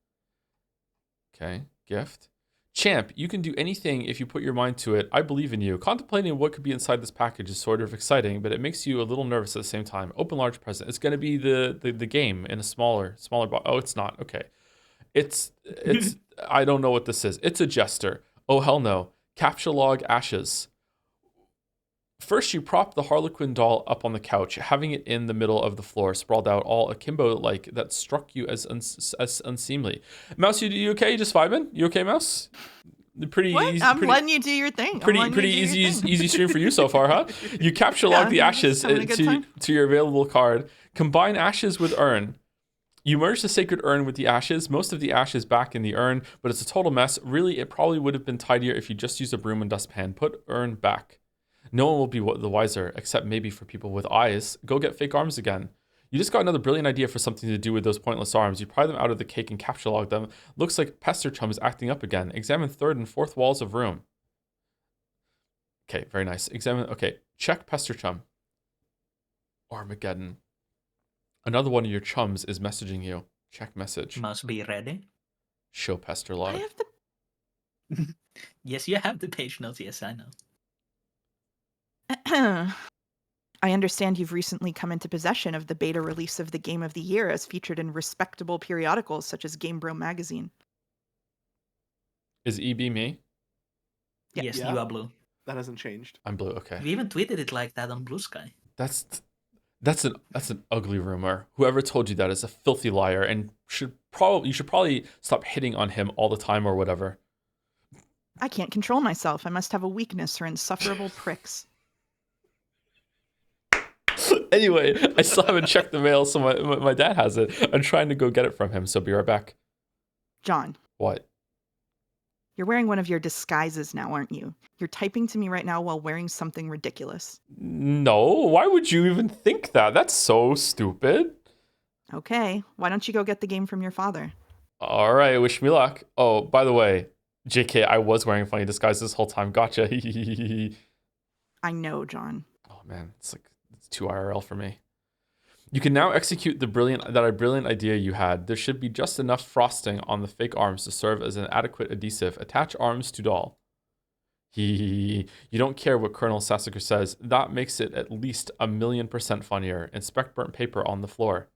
Okay, gift. Champ, you can do anything if you put your mind to it. I believe in you. Contemplating what could be inside this package is sort of exciting, but it makes you a little nervous at the same time. Open large present. It's going to be the game in a smaller box. Oh, it's not. Okay. It's I don't know what this is. It's a jester. Oh, hell no. Capture log ashes. First, you prop the Harlequin doll up on the couch, having it in the middle of the floor, sprawled out all akimbo-like, that struck you as unseemly. Mouse, you okay? You just vibing? You okay, Mouse? Pretty what? easy. I'm letting you do your thing. Pretty easy stream for you so far, huh? You capture log the ashes to your available card. Combine ashes with urn. You merge the sacred urn with the ashes, most of the ashes back in the urn, but it's a total mess. Really, it probably would have been tidier if you just used a broom and dustpan. Put urn back. No one will be the wiser, except maybe for people with eyes. Go get fake arms again. You just got another brilliant idea for something to do with those pointless arms. You pry them out of the cake and capture log them. Looks like Pester Chum is acting up again. Examine third and fourth walls of room. Okay, very nice. Check Pester Chum. Armageddon. Another one of your chums is messaging you. Check message. Must be ready. Show Pester log. I have the... Yes, you have the page notes. Yes, I know. I understand you've recently come into possession of the beta release of the Game of the Year as featured in respectable periodicals such as Game Bro magazine. Is EB me? Yes, you are blue. That hasn't changed. I'm blue, okay. We even tweeted it like that on Blue Sky. That's an ugly rumor. Whoever told you that is a filthy liar and you should probably stop hitting on him all the time or whatever. I can't control myself. I must have a weakness for insufferable pricks. Anyway, I still haven't checked the mail, so my dad has it. I'm trying to go get it from him, so be right back. John. What? You're wearing one of your disguises now, aren't you? You're typing to me right now while wearing something ridiculous. No, why would you even think that? That's so stupid. Okay, why don't you go get the game from your father? All right, wish me luck. Oh, by the way, JK, I was wearing a funny disguise this whole time. Gotcha. I know, John. Oh man, it's too IRL for me. You can now execute that brilliant idea you had. There should be just enough frosting on the fake arms to serve as an adequate adhesive. Attach arms to doll. You don't care what Colonel Sasuke says. That makes it at least 1,000,000% funnier. Inspect burnt paper on the floor.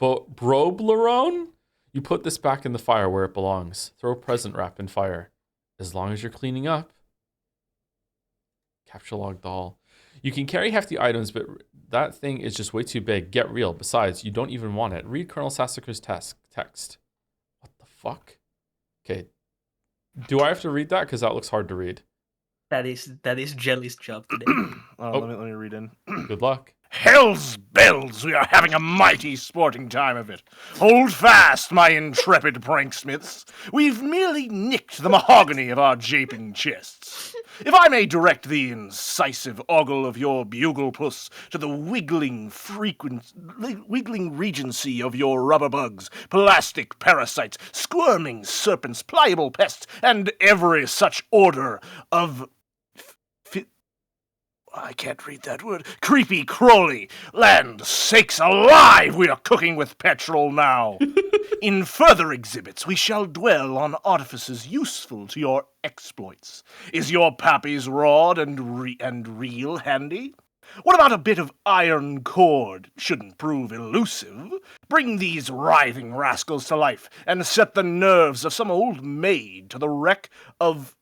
Broblerone? You put this back in the fire where it belongs. Throw present wrap in fire. As long as you're cleaning up. Capture log doll. You can carry hefty items, but that thing is just way too big. Get real. Besides, you don't even want it. Read Colonel Sasuke's text. What the fuck? Okay. Do I have to read that? Because that looks hard to read. That is Jelly's job today. Let me read in. Good luck. Hell's bells, we are having a mighty sporting time of it. Hold fast, my intrepid pranksmiths. We've merely nicked the mahogany of our japing chests. If I may direct the incisive ogle of your bugle puss to the wiggling regency of your rubber bugs, plastic parasites, squirming serpents, pliable pests, and every such order of I can't read that word. Creepy crawly. Land sakes alive, we are cooking with petrol now. In further exhibits, we shall dwell on artifices useful to your exploits. Is your pappy's rod and reel handy? What about a bit of iron cord? Shouldn't prove elusive. Bring these writhing rascals to life and set the nerves of some old maid to the wreck of...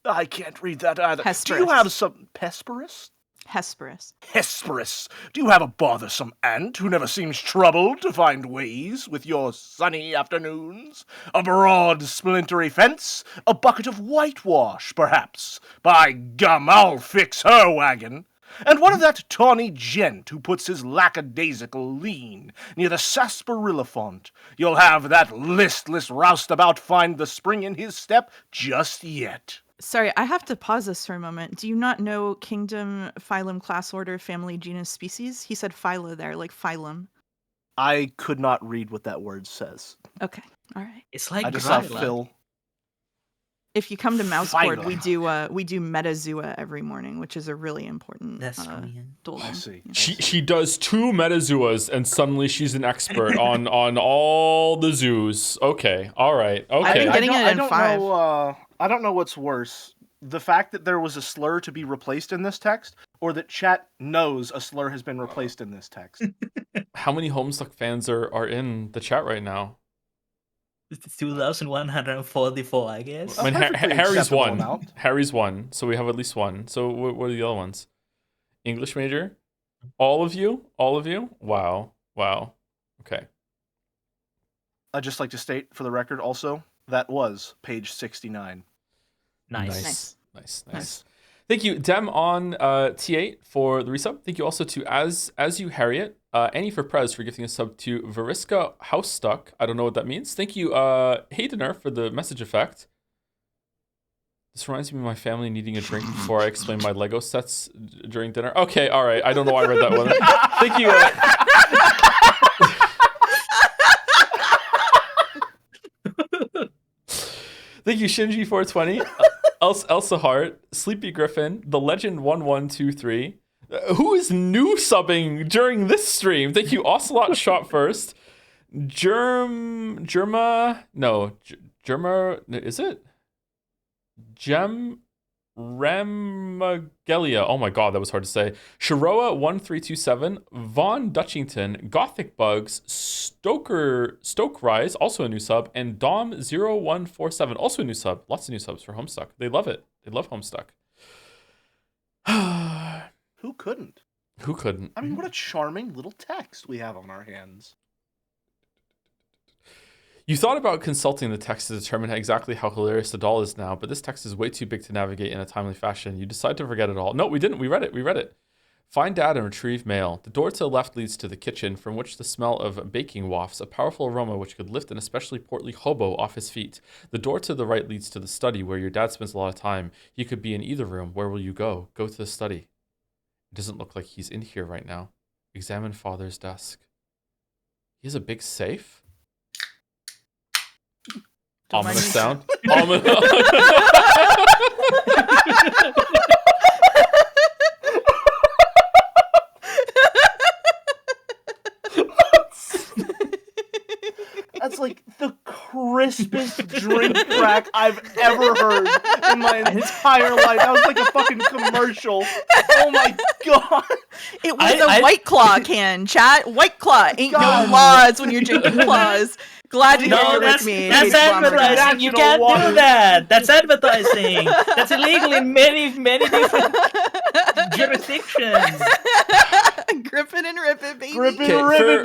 I can't read that either. Hesperus. Do you have some... Hesperus? Hesperus. Hesperus. Do you have a bothersome aunt who never seems troubled to find ways with your sunny afternoons? A broad, splintery fence? A bucket of whitewash, perhaps? By gum, I'll fix her wagon. And what of that tawny gent who puts his lackadaisical lean near the sarsaparilla font? You'll have that listless roustabout find the spring in his step just yet. Sorry, I have to pause this for a moment. Do you not know kingdom, phylum, class, order, family, genus, species? He said phyla there, like phylum. I could not read what that word says. Okay, all right. It's like I just saw Gryla. Phil. If you come to Mouseboard, Phyla. we do Metazua every morning, which is a really important That's convenient. duel. I see. She does 2 metazoas and suddenly she's an expert on all the zoos. Okay, all right, okay. been getting it in 5. I don't know what's worse. The fact that there was a slur to be replaced in this text, or that chat knows a slur has been replaced in this text. How many Homestuck fans are in the chat right now? It's 2,144, I guess. I mean, perfectly Harry's acceptable one. amount. Harry's one, so we have at least one. So what are the other ones? English major? All of you? All of you? Wow. Okay. I'd just like to state for the record also, that was page 69. Nice. Nice. Thank you, Dem on T8 for the resub. Thank you also to As You Harriet, Annie for Prez for gifting a sub to Veriska Homestuck. I don't know what that means. Thank you, Haydener for the message effect. This reminds me of my family needing a drink before I explain my Lego sets during dinner. Okay, all right. I don't know why I read that one. Thank you. Thank you, Shinji420, Elsa Hart, Sleepy Griffin, The Legend 1123. Who is new subbing during this stream? Thank you, Ocelot Shot First. Germa, is it? Remagelia. Oh my god, that was hard to say. Shiroa 1327, Von Dutchington, Gothic Bugs, Stoke Rise, also a new sub, and Dom 0147, also a new sub. Lots of new subs for Homestuck. They love it. They love Homestuck. Who couldn't? Who couldn't? I mean, what a charming little text we have on our hands. You thought about consulting the text to determine exactly how hilarious the doll is now, but this text is way too big to navigate in a timely fashion. You decide to forget it all. No, we didn't. We read it. Find dad and retrieve mail. The door to the left leads to the kitchen, from which the smell of baking wafts, a powerful aroma which could lift an especially portly hobo off his feet. The door to the right leads to the study, where your dad spends a lot of time. He could be in either room. Where will you go? Go to the study. It doesn't look like he's in here right now. Examine father's desk. He has a big safe? Don't mind Ominous me. sound. That's like the crispest drink crack I've ever heard in my entire life. That was like a fucking commercial. Oh my god. It was a White Claw can, chat. White Claw. Ain't no laws when you're drinking claws. Glad to hear No, you're that's, with me. that's Big Bomber guy. advertising. You National can't water. do that. That's advertising. That's illegal in many different jurisdictions. Grip it and rip it, baby. Grip it Okay, and rip it,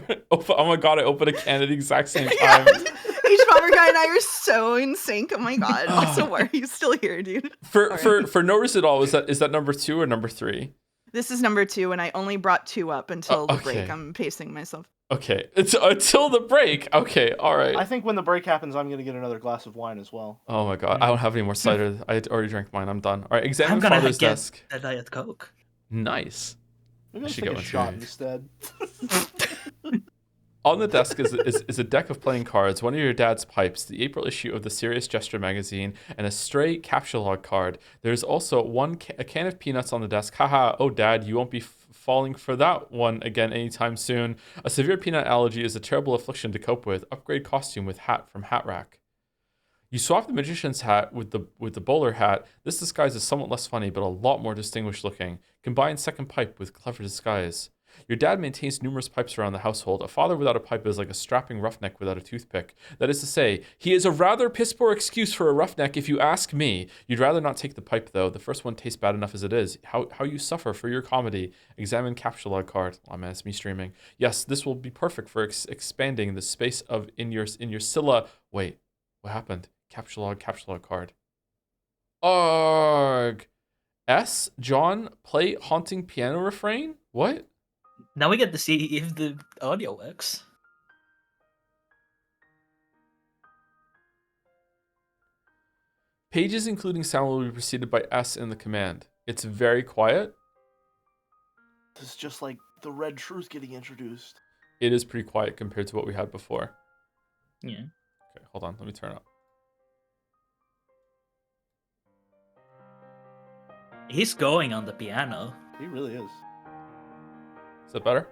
baby. Oh my god, I opened a can at the exact same time. Each Bomber guy and I are so in sync. Oh my god. Also, why are you still here, dude? For no reason at all, is that number 2 or number 3? This is number 2, and I only brought 2 up until the break. okay. I'm pacing myself. Okay, it's until the break. Okay, all right. I think when the break happens, I'm gonna get another glass of wine as well. Oh my god, I don't have any more cider. I already drank mine. I'm done. All right, examine I'm gonna father's get desk. a Diet Coke. Nice. Maybe I I'll should take get a one shot too. instead. On the desk is a deck of playing cards, one of your dad's pipes, the April issue of the Serious Gesture magazine, and a stray capsulog card. There's also a can of peanuts on the desk. Haha, oh dad, you won't be falling for that one again anytime soon. A severe peanut allergy is a terrible affliction to cope with. Upgrade costume with hat from Hat Rack. You swap the magician's hat with the bowler hat. This disguise is somewhat less funny, but a lot more distinguished looking. Combine second pipe with clever disguise. Your dad maintains numerous pipes around the household. A father without a pipe is like a strapping roughneck without a toothpick. That is to say, he is a rather piss-poor excuse for a roughneck if you ask me. You'd rather not take the pipe, though. The first one tastes bad enough as it is. How you suffer for your comedy. Examine capsulog card. Oh man, it's me streaming. Yes, this will be perfect for expanding the space of in your Scylla. Wait, what happened? Capsulog card. Arg. S. John, play haunting piano refrain? What? Now we get to see if the audio works. Pages including sound will be preceded by S in the command. It's very quiet. This is just like the red truth getting introduced. It is pretty quiet compared to what we had before. Yeah. Okay, hold on. Let me turn up. He's going on the piano. He really is. Is that better?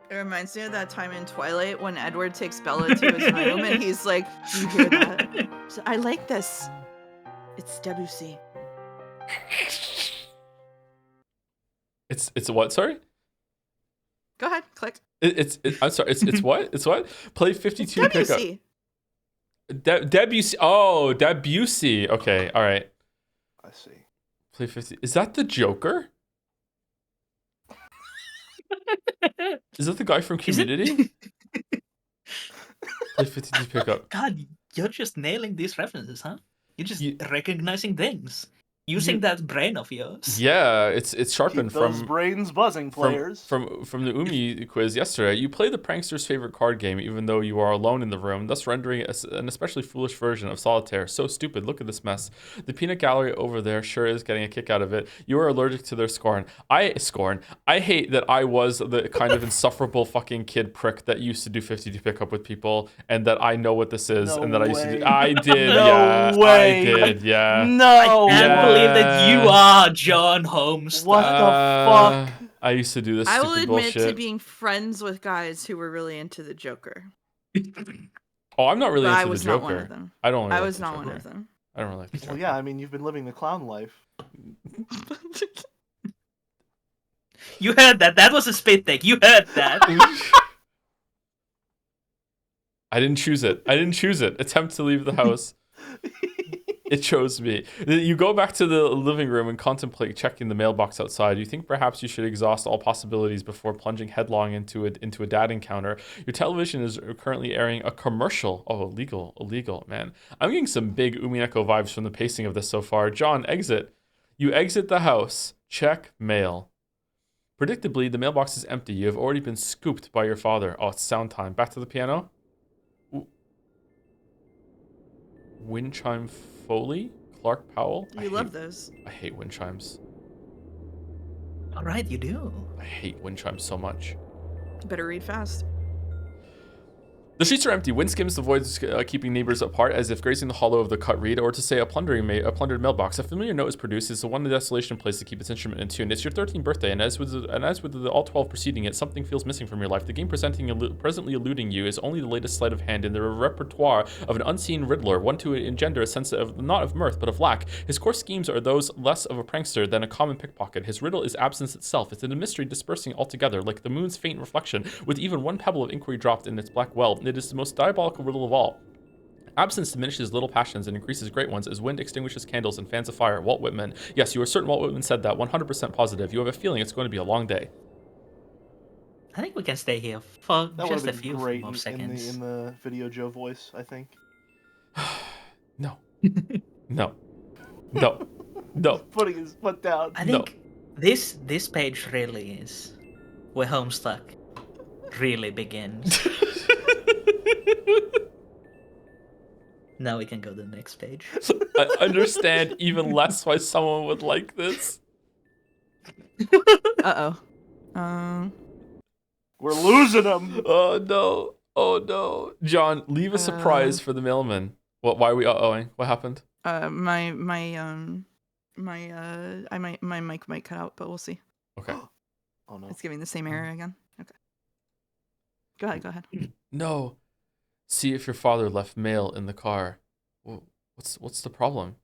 It reminds me of that time in Twilight when Edward takes Bella to his room and he's like, "Do you hear that? So, I like this. It's Debussy." It's what? Sorry. Go ahead, click. I'm sorry. It's what? It's what? Play 52 pickup. Debussy. Debussy. Oh, Debussy. Okay. All right. I see. Play 50. Is that the Joker? Is that the guy from Is it? Community? Play 52 pickup. God, you're just nailing these references, huh? You're just You- recognizing things. Using that brain of yours. Yeah, it's sharpened Keep those from brains buzzing, players. from the Umi quiz yesterday. You play the prankster's favorite card game, even though you are alone in the room, thus rendering it an especially foolish version of solitaire. So stupid. Look at this mess. The peanut gallery over there sure is getting a kick out of it. You are allergic to their scorn. I hate that I was the kind of insufferable fucking kid prick that used to do 52 pickup with people, and that I know what this is, No and that I used to do. way. I did. No Yeah. way. I did. Yeah. No. I can't yeah. believe that you are John Homestuck. What the fuck? I used to do this I will stupid admit bullshit. to being friends with guys who were really into the Joker. Oh, I'm not really But into I was the not Joker. one of them. I don't. Really I like was the not one Joker. of them. I don't really like the Joker. Well, yeah, I mean, you've been living the clown life. You heard that. That was a spit take. You heard that. I didn't choose it. Attempt to leave the house. It chose me. You go back to the living room and contemplate checking the mailbox outside. You think perhaps you should exhaust all possibilities before plunging headlong into a dad encounter. Your television is currently airing a commercial. Oh, illegal, man. I'm getting some big Umineko vibes from the pacing of this so far. John, exit. You exit the house. Check mail. Predictably, the mailbox is empty. You have already been scooped by your father. Oh, it's sound time. Back to the piano. Ooh. Wind chime Foley? Clark Powell? You love those. I hate wind chimes. All right, you do. I hate wind chimes so much. You better read fast. The streets are empty. Wind skims the voids, keeping neighbors apart, as if grazing the hollow of the cut reed, or to say a plundered mailbox. A familiar note is produced. It's the one the desolation plays to keep its instrument in tune. It's your 13th birthday, and as with all 12 preceding it, something feels missing from your life. The game presently eluding you is only the latest sleight of hand in the repertoire of an unseen riddler, one to engender a sense of not of mirth but of lack. His core schemes are those less of a prankster than a common pickpocket. His riddle is absence itself. It's a mystery dispersing altogether, like the moon's faint reflection, with even one pebble of inquiry dropped in its black well. It is the most diabolical riddle of all. Absence diminishes little passions and increases great ones, as wind extinguishes candles and fans a fire. Walt Whitman. Yes, you are certain Walt Whitman said that. 100% positive. You have a feeling it's going to be a long day. I think we can stay here for That would just a have been few great more in seconds. the Video Joe voice, I think. No. No. No. No. Putting his foot down. I think this page really is where Homestuck really begins. Now we can go to the next page. I understand even less why someone would like this. Uh-oh. We're losing him. Oh no. Oh no. John, leave a surprise for the mailman. What? Why are we uh-ohing? What happened? My mic might cut out, but we'll see. Okay. Oh no. It's giving the same error again. Okay. Go ahead. No. See if your father left mail in the car. What's the problem?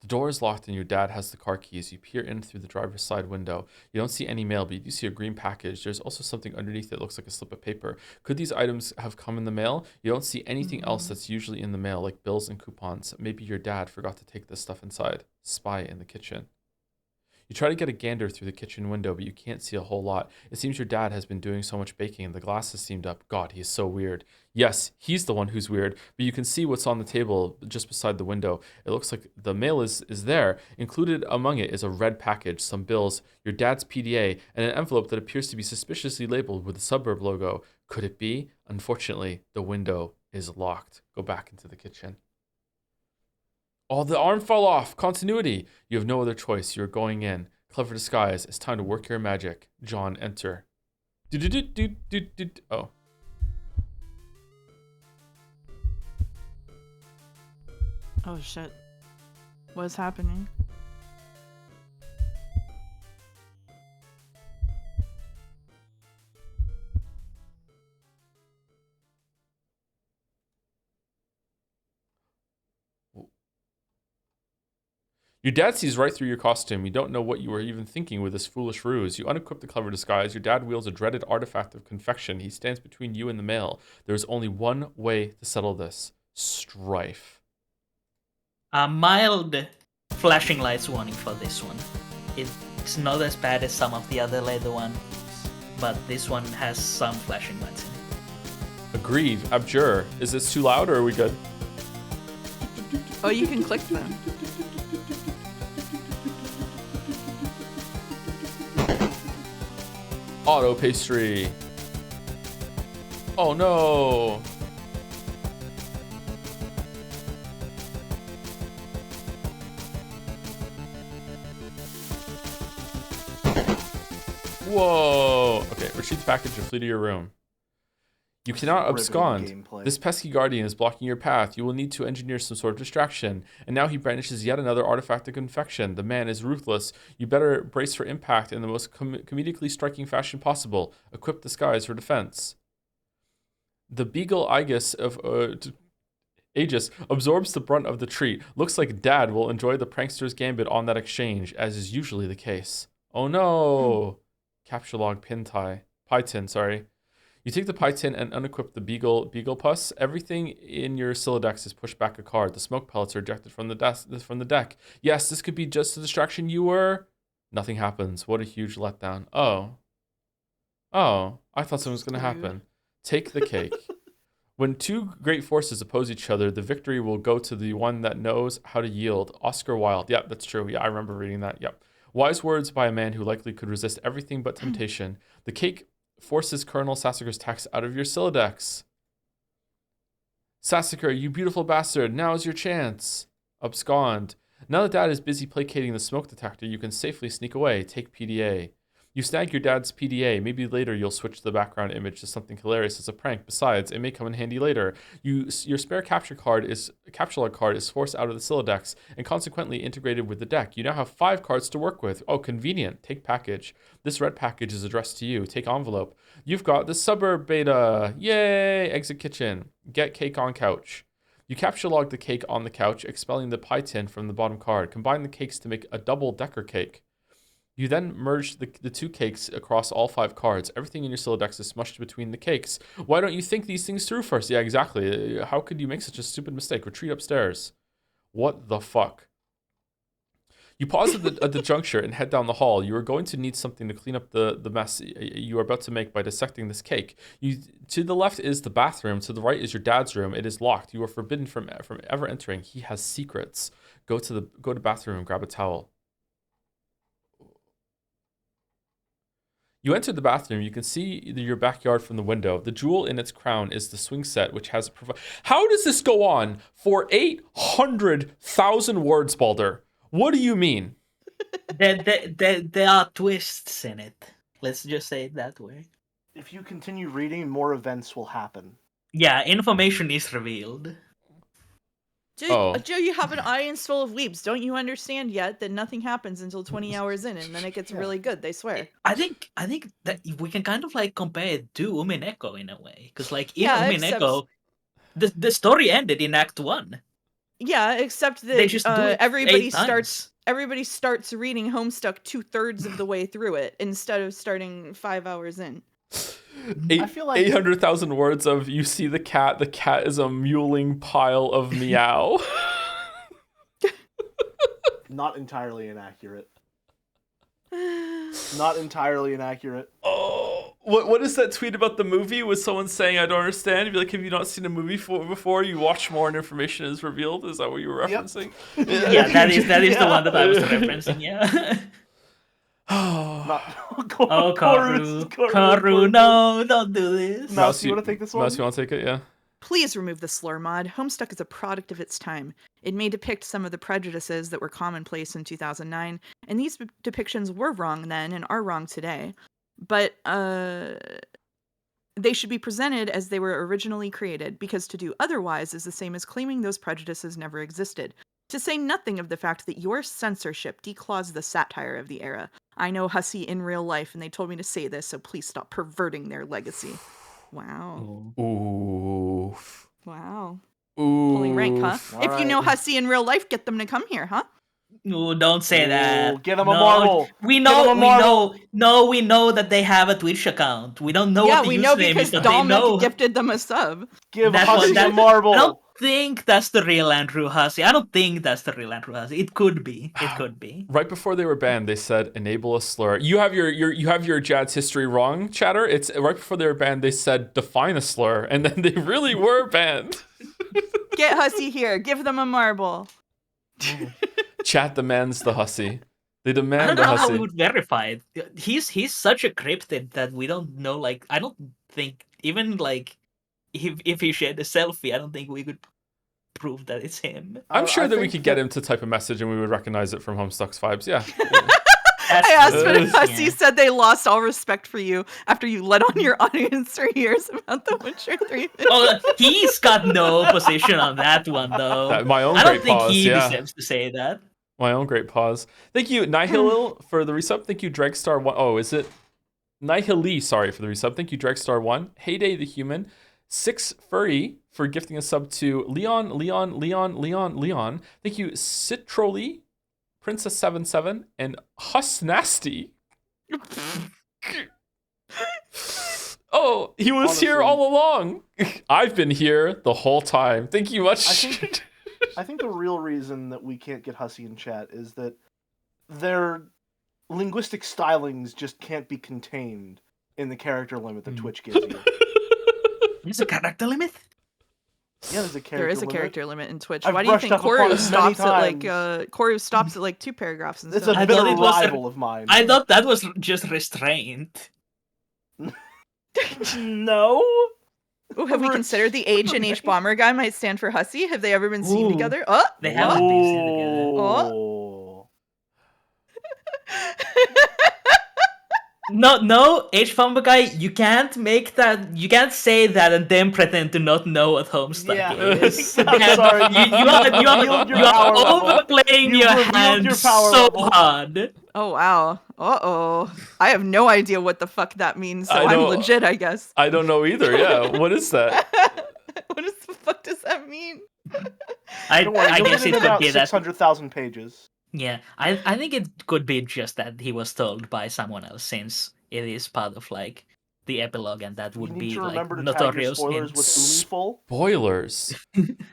The door is locked and your dad has the car keys. You peer in through the driver's side window. You don't see any mail, but you do see a green package. There's also something underneath that looks like a slip of paper. Could these items have come in the mail? You don't see anything else that's usually in the mail, like bills and coupons. Maybe your dad forgot to take this stuff inside. Spy in the kitchen. You try to get a gander through the kitchen window, but you can't see a whole lot. It seems your dad has been doing so much baking, and the glasses seamed up. God, he is so weird. Yes, he's the one who's weird, but you can see what's on the table just beside the window. It looks like the mail is there. Included among it is a red package, some bills, your dad's PDA, and an envelope that appears to be suspiciously labeled with the suburb logo. Could it be? Unfortunately, the window is locked. Go back into the kitchen. Oh, the arm fell off. Continuity. You have no other choice. You're going in. Clever disguise. It's time to work your magic. John, enter. Oh. Oh shit. What's happening? Your dad sees right through your costume. You don't know what you were even thinking with this foolish ruse. You unequip the clever disguise. Your dad wields a dreaded artifact of confection. He stands between you and the mail. There is only one way to settle this. Strife. A mild flashing lights warning for this one. It's not as bad as some of the other leather ones, but this one has some flashing lights in it. Agreed. Abjure. Is this too loud or are we good? Oh, you can click them. Auto pastry. Oh no. Whoa. Okay, retrieve the package and flee to your room. You cannot abscond. Gameplay. This pesky guardian is blocking your path. You will need to engineer some sort of distraction. And now he brandishes yet another artifact of confection. The man is ruthless. You better brace for impact in the most comedically striking fashion possible. Equip disguise for defense. The beagle Aegis of Aegis absorbs the brunt of the treat. Looks like Dad will enjoy the prankster's gambit on that exchange, as is usually the case. Oh no! Capture log pie tin, sorry. You take the pie tin and unequip the beagle puss. Everything in your Silodex is pushed back a card. The smoke pellets are ejected from the deck. Yes, this could be just a distraction. You were. Nothing happens. What a huge letdown. Oh, I thought something was going to happen. Take the cake. When two great forces oppose each other, the victory will go to the one that knows how to yield. Oscar Wilde. Yep, that's true. Yeah, I remember reading that. Yep. Wise words by a man who likely could resist everything but temptation. The cake forces Colonel Sassacre's text out of your Silodex. Sassacre, you beautiful bastard, now's your chance. Abscond. Now that Dad is busy placating the smoke detector, you can safely sneak away. Take PDA. You snag your dad's PDA. Maybe later you'll switch the background image to something hilarious as a prank. Besides, it may come in handy later. Your spare capture card is forced out of the Silodex and consequently integrated with the deck. You now have 5 cards to work with. Oh, convenient. Take package. This red package is addressed to you. Take envelope. You've got the suburb beta. Yay! Exit kitchen. Get cake on couch. You capture log the cake on the couch, expelling the pie tin from the bottom card. Combine the cakes to make a double-decker cake. You then merge the 2 cakes across all 5 cards. Everything in your Silodex is smushed between the cakes. Why don't you think these things through first? Yeah, exactly. How could you make such a stupid mistake? Retreat upstairs. What the fuck? You pause at the juncture and head down the hall. You are going to need something to clean up the mess you are about to make by dissecting this cake. To the left is the bathroom. To the right is your dad's room. It is locked. You are forbidden from ever entering. He has secrets. Go to bathroom and grab a towel. You enter the bathroom. You can see your backyard from the window. The jewel in its crown is the swing set, which has... How does this go on for 800,000 words, Balder? What do you mean? There are twists in it. Let's just say it that way. If you continue reading, more events will happen. Yeah, information is revealed. Joe, you have an audience full of weebs. Don't you understand yet that nothing happens until 20 hours in, and then it gets really good? They swear. I think that we can kind of like compare it to Umineko in a way, because like in Umineko, the story ended in Act 1. Yeah, except that they just do it everybody starts reading Homestuck 2/3 of the way through it instead of starting 5 hours in. I feel like 800,000 words of you see the cat. The cat is a mewling pile of meow. Not entirely inaccurate. Not entirely inaccurate. Oh, what is that tweet about the movie? Was someone saying I don't understand? You'd be like, have you not seen a movie before? You watch more and information is revealed. Is that what you were referencing? Yep. Yeah, that is the one that I was referencing. Yeah. Koru, no, don't do this. Mouse, you want to take this one? Mouse, you want to take it? Yeah. Please remove the slur mod. Homestuck is a product of its time. It may depict some of the prejudices that were commonplace in 2009, and these depictions were wrong then and are wrong today. But they should be presented as they were originally created, because to do otherwise is the same as claiming those prejudices never existed. To say nothing of the fact that your censorship declaws the satire of the era. I know Hussy in real life, and they told me to say this, so please stop perverting their legacy. Wow. Ooh. Wow. Ooh. Pulling rank, huh? All if you know Hussy in real life, get them to come here, huh? No, don't say that. Get them a marble. We know that they have a Twitch account. We don't know what the username is, but they know. Gifted them a sub. Give Hussy a marble. I don't think that's the real Andrew Hussy. I don't think that's the real Andrew Hussy. It could be. It could be. Right before they were banned, they said enable a slur. You have your Jad's history wrong, chatter. It's right before they were banned. They said define a slur, and then they really were banned. Get Hussy here. Give them a marble. Chat demands the Hussy. They demand I don't the know Hussy. how we would verify it. He's such a cryptid that we don't know. Like, I don't think even like if he shared a selfie, I don't think we could prove that it's him. I'm sure that we could get him to type a message and we would recognize it from Homestuck's vibes. Yeah. I asked when Hussy said they lost all respect for you after you let on your audience for years about The Witcher 3. Oh, he's got no position on that one, though. My own I don't great think pause, he yeah. deserves to say that. My own great pause. Thank you, Nihilil, for the resub. Thank you, Dragstar1. Oh, is it? Nihili, sorry for the resub. Thank you, Dragstar1. Heyday the Human. 6 Furry for gifting a sub to Leon. Thank you, Citroli, Princess77, and Husnasty. Oh, he was Honestly, here all along. I've been here the whole time. Thank you much. I think the real reason that we can't get Hussy in chat is that their linguistic stylings just can't be contained in the character limit that Twitch gives you. There's a character limit? Yeah, there's a character limit. There is a character limit in Twitch. I've Why do you brushed think up upon Koru it many stops at like 2 paragraphs and It's stuff? a bitter rival of mine. I thought that was just restraint. No. Oh, have we considered the H and H bomber guy might stand for Hussy? Have they ever been seen Ooh. together? Oh, They haven't been seen together. Oh. No, H-Bomber guy, you can't make that. You can't say that and then pretend to not know what Homestuck Yeah. is. I'm sorry. You are revealed your you are power level. overplaying You've your revealed hand your power so level. hard. Oh wow. Uh-oh. I have no idea what the fuck that means, so I I'm know- legit, I guess. I don't know either. Yeah, what is that? What the fuck does that mean? Don't worry, I you'll guess get it in could about be that. 600,000 pages. Yeah, I think it could be just that he was told by someone else, since it is part of like the epilogue, and that You would need be to like remember to tag your notorious spoilers in. with Umiful. Spoilers.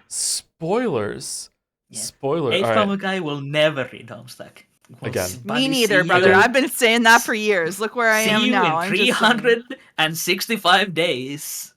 Spoilers. Yeah. Spoiler. All H-Bomber right. guy will never read Homestuck. Again. Me neither, brother. I've been saying that for years. Look where I See am you now. in I'm just saying. 365 days.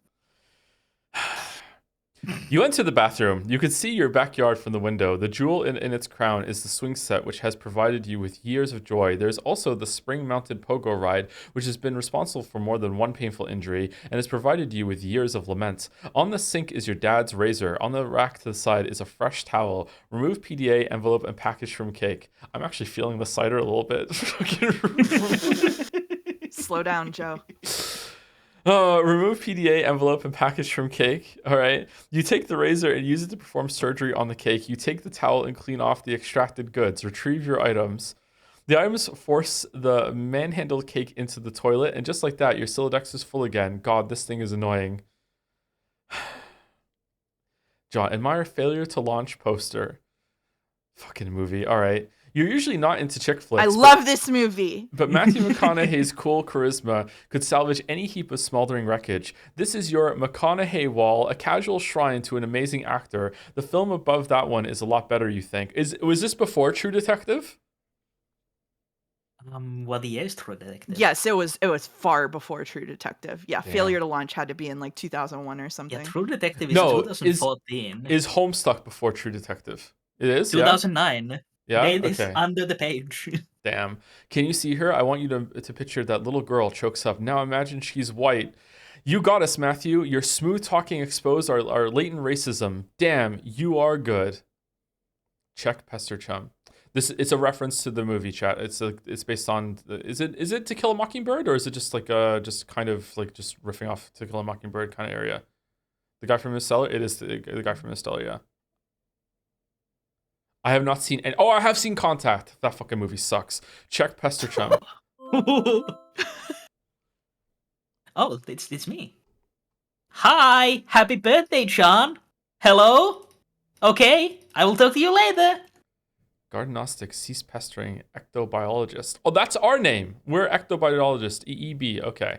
You enter the bathroom. You can see your backyard from the window. The jewel in its crown is the swing set, which has provided you with years of joy. There's also the spring-mounted pogo ride, which has been responsible for more than one painful injury and has provided you with years of lament. On the sink is your dad's razor. On the rack to the side is a fresh towel. Remove PDA, envelope, and package from cake. I'm actually feeling the cider a little bit. Slow down, Joe. Remove PDA, envelope, and package from cake. All right. You take the razor and use it to perform surgery on the cake. You take the towel and clean off the extracted goods. Retrieve your items. The items force the manhandled cake into the toilet, and just like that, your Silodex is full again. God, this thing is annoying. John, admire failure to launch poster. Fucking movie. All right. You're usually not into chick flicks. I love this movie. But Matthew McConaughey's cool charisma could salvage any heap of smoldering wreckage. This is your McConaughey wall, a casual shrine to an amazing actor. The film above that one is a lot better, you think. Was this before True Detective? What year is True Detective? Yes, it was far before True Detective. Yeah, Damn. Failure to Launch had to be in like 2001 or something. Yeah, True Detective is No, 2014. Is Homestuck before True Detective? It is? 2009. Yeah? Date is Okay. under the page. Damn. Can you see her? I want you to picture that little girl chokes up. Now imagine she's white. You got us, Matthew. Your smooth talking exposed our latent racism. Damn, you are good. Check Pester Chum. It's a reference to the movie, chat. It's based on is it To Kill a Mockingbird, or is it just like just kind of like just riffing off To Kill a Mockingbird kind of area? The guy from Interstellar? It is the guy from Interstellar, yeah. I have not seen any. Oh, I have seen Contact. That fucking movie sucks. Check Pester Chum. Oh, it's me. Hi, happy birthday, John. Hello. Okay, I will talk to you later. Gardenostic, cease pestering, ectobiologist. Oh, that's our name. We're ectobiologist, EEB. Okay.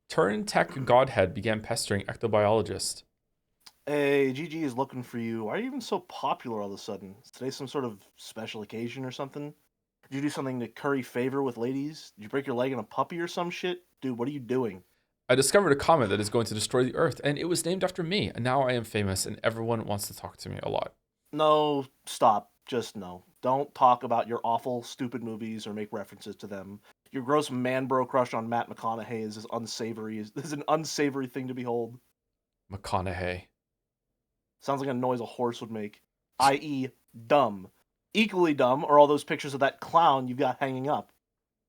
Turn Tech Godhead began pestering ectobiologist. Hey, GG is looking for you. Why are you even so popular all of a sudden? Is today some sort of special occasion or something? Did you do something to curry favor with ladies? Did you break your leg in a puppy or some shit? Dude, what are you doing? I discovered a comet that is going to destroy the Earth, and it was named after me. And now I am famous, and everyone wants to talk to me a lot. No, stop. Just no. Don't talk about your awful, stupid movies or make references to them. Your gross man-bro crush on Matt McConaughey is an unsavory thing to behold. McConaughey. Sounds like a noise a horse would make. I.e., dumb. Equally dumb are all those pictures of that clown you've got hanging up.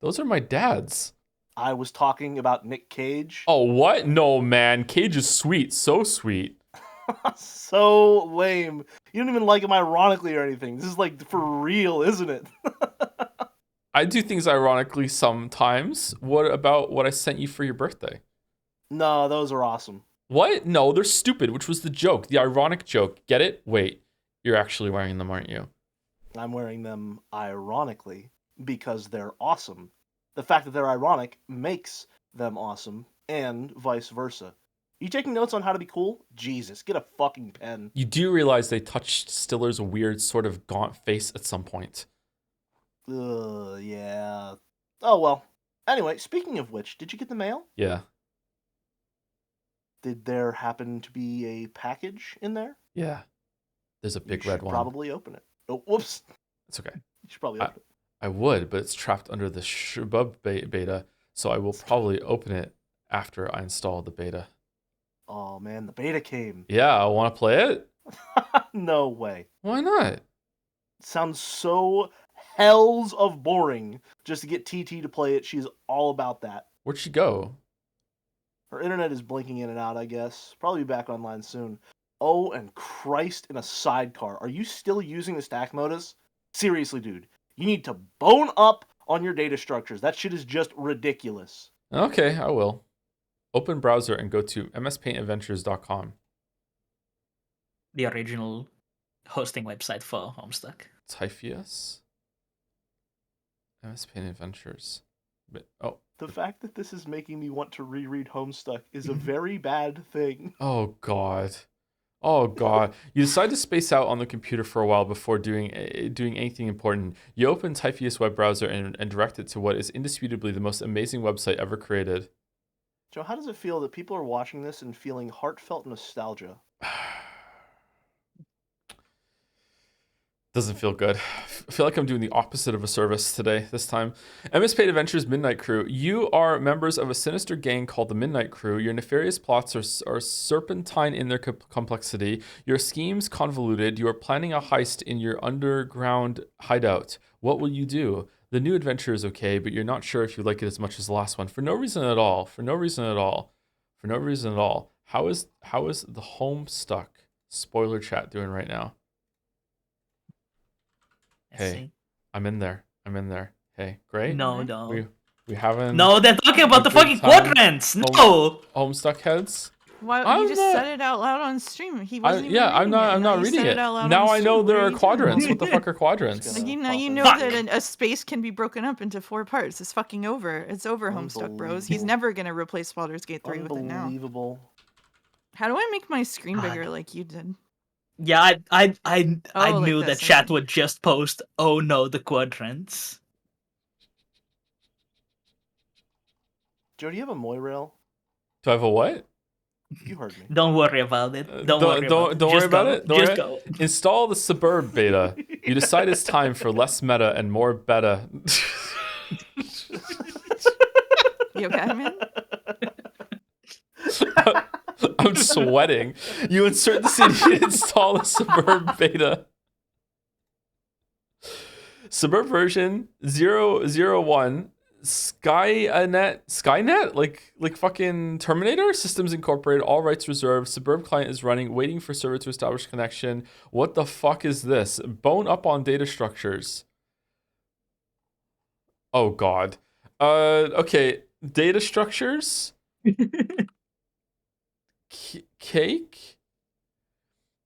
Those are my dad's. I was talking about Nick Cage. Oh, what? No, man. Cage is sweet. So sweet. So lame. You don't even like him ironically or anything. This is like for real, isn't it? I do things ironically sometimes. What about what I sent you for your birthday? No, those are awesome. What? No, they're stupid, which was the joke. The ironic joke. Get it? Wait. You're actually wearing them, aren't you? I'm wearing them ironically because they're awesome. The fact that they're ironic makes them awesome, and vice versa. You taking notes on how to be cool? Jesus, get a fucking pen. You do realize they touched Stiller's weird sort of gaunt face at some point. Yeah. Oh well. Anyway, speaking of which, did you get the mail? Yeah. Did there happen to be a package in there? Yeah. There's a big You red should one. probably open it. Oh, whoops. It's okay. You should probably open it. I would, but it's trapped under the Shubub beta, so I will probably open it after I install the beta. Oh man, the beta came. Yeah, I want to play it. No way. Why not? Sounds so hells of boring just to get TT to play it. She's all about that. Where'd she go? Her internet is blinking in and out, I guess. Probably be back online soon. Oh, and Christ in a sidecar. Are you still using the stack modus? Seriously, dude. You need to bone up on your data structures. That shit is just ridiculous. Okay, I will. Open browser and go to mspaintadventures.com. The original hosting website for Homestuck. Typhius. MS Paint Adventures. Oh. The fact that this is making me want to reread Homestuck is a very bad thing. Oh, God. Oh, God. You decide to space out on the computer for a while before doing anything important. You open Typhius web browser and direct it to what is indisputably the most amazing website ever created. Joe, how does it feel that people are watching this and feeling heartfelt nostalgia? Doesn't feel good. I feel like I'm doing the opposite of a service today, this time. MS Paint Adventures Midnight Crew. You are members of a sinister gang called the Midnight Crew. Your nefarious plots are serpentine in their complexity. Your schemes convoluted. You are planning a heist in your underground hideout. What will you do? The new adventure is okay, but you're not sure if you like it as much as the last one. For no reason at all. For no reason at all. For no reason at all. How is the Homestuck spoiler chat doing right now? Hey, I'm in there. Hey, great. No. We haven't. No, they're talking about the fucking quadrants. No. Homestuck heads. Why you just said it out loud on stream? He wasn't even I'm reading it. not Now you reading said it. out loud Now on I know stream. there What are you doing? quadrants. What the fuck are quadrants? Like, now you know Fuck. that a space can be broken up into 4 parts. It's fucking over. It's over, Homestuck Bros. He's Unbelievable. never gonna replace Baldur's Gate 3 with it now. Unbelievable. How do I make my screen God. bigger like you did? Yeah, I Oh, like knew this, that chat okay. would just post, "Oh no, the quadrants." Joe, do you have a Moirail? Do I have a what? You heard me. Don't worry about it. Don't worry about it. Don't worry Just about go. it. Don't Just worry. go. Install the Suburb beta. You decide it's time for less meta and more beta. You okay, man? I'm sweating. You insert the CD and install the Suburb beta. Suburb version 001 Skynet like fucking Terminator. Systems Incorporated, all rights reserved. Suburb client is running, waiting for server to establish connection. What the fuck is this? Bone up on data structures. Oh god. Okay, data structures. Cake.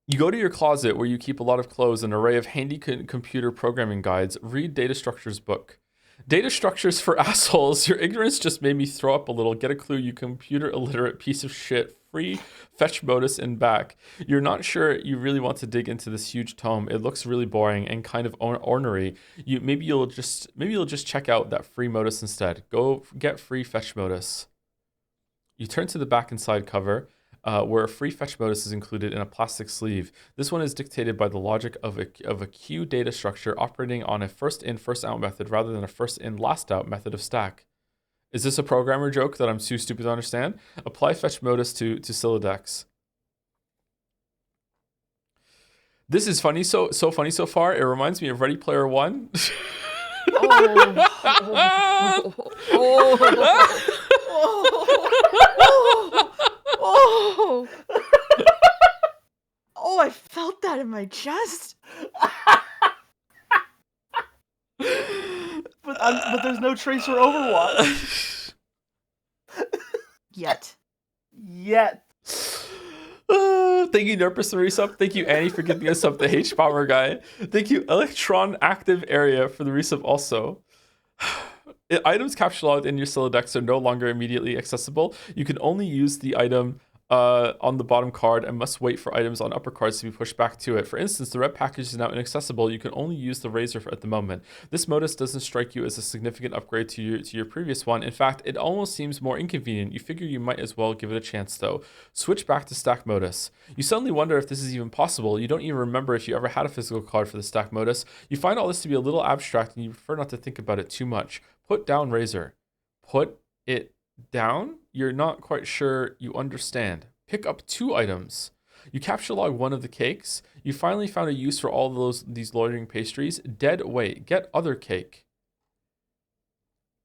You go to your closet where you keep a lot of clothes, an array of handy computer programming guides. Read Data Structures book. Data Structures for assholes. Your ignorance just made me throw up a little. Get a clue, you computer illiterate piece of shit. Free fetch modus and back. You're not sure you really want to dig into this huge tome. It looks really boring and kind of ornery. Maybe you'll just check out that free modus instead. Go get free fetch modus. You turn to the back and side cover. Where a free fetch modus is included in a plastic sleeve. This one is dictated by the logic of a queue data structure operating on a first in, first out method rather than a first in, last out method of stack. Is this a programmer joke that I'm too stupid to understand? Apply fetch modus to Sylladex. This is funny, so funny so far. It reminds me of Ready Player One. Oh, I felt that in my chest. But there's no Tracer Overwatch. Yet. Thank you, Nerpus, for resub. Thank you, Annie, for giving us up the H-Power guy. Thank you, Electron Active Area, for the resub also. Items capture logged in your Sylladex are no longer immediately accessible. You can only use the item on the bottom card and must wait for items on upper cards to be pushed back to it. For instance, the red package is now inaccessible. You can only use the razor at the moment. This modus doesn't strike you as a significant upgrade to your previous one. In fact, it almost seems more inconvenient. You figure you might as well give it a chance though. Switch back to stack modus. You suddenly wonder if this is even possible. You don't even remember if you ever had a physical card for the stack modus. You find all this to be a little abstract and you prefer not to think about it too much. Put down razor. Put it down? You're not quite sure you understand. Pick up 2 items. You capture log 1 of the cakes. You finally found a use for all these loitering pastries. Dead weight. Get other cake.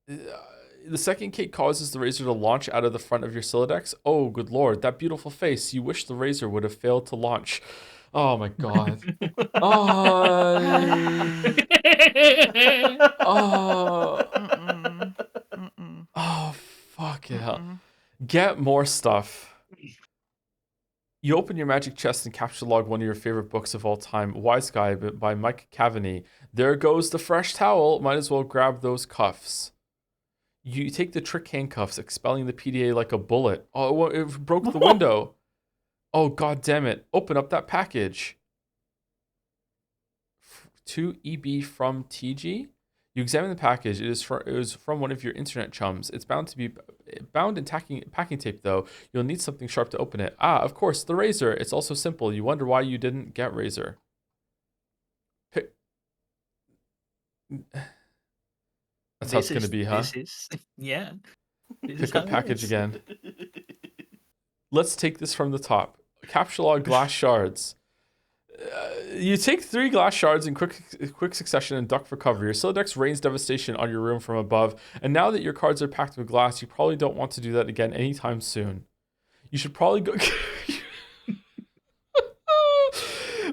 The second cake causes the razor to launch out of the front of your Silodex. Oh, good lord, that beautiful face. You wish the razor would have failed to launch. Oh my god. Oh. Oh. Oh, fucking hell. Get more stuff. You open your magic chest and capture log 1 of your favorite books of all time, Wise Guy by Mike Cavaney. There goes the fresh towel. Might as well grab those cuffs. You take the trick handcuffs, expelling the PDA like a bullet. Oh, it broke the window. Oh, god damn it. Open up that package. To EB from TG. You examine the package. It was from one of your internet chums. It's bound to be bound in packing tape, though. You'll need something sharp to open it. Ah, of course, the razor. It's also simple. You wonder why you didn't get razor. That's how it's going to be, huh? Yeah. Pick up package again. Let's take this from the top. Capture log glass shards. You take 3 glass shards in quick succession and duck for cover. Your Silodex rains devastation on your room from above, and now that your cards are packed with glass, you probably don't want to do that again anytime soon. You should probably go...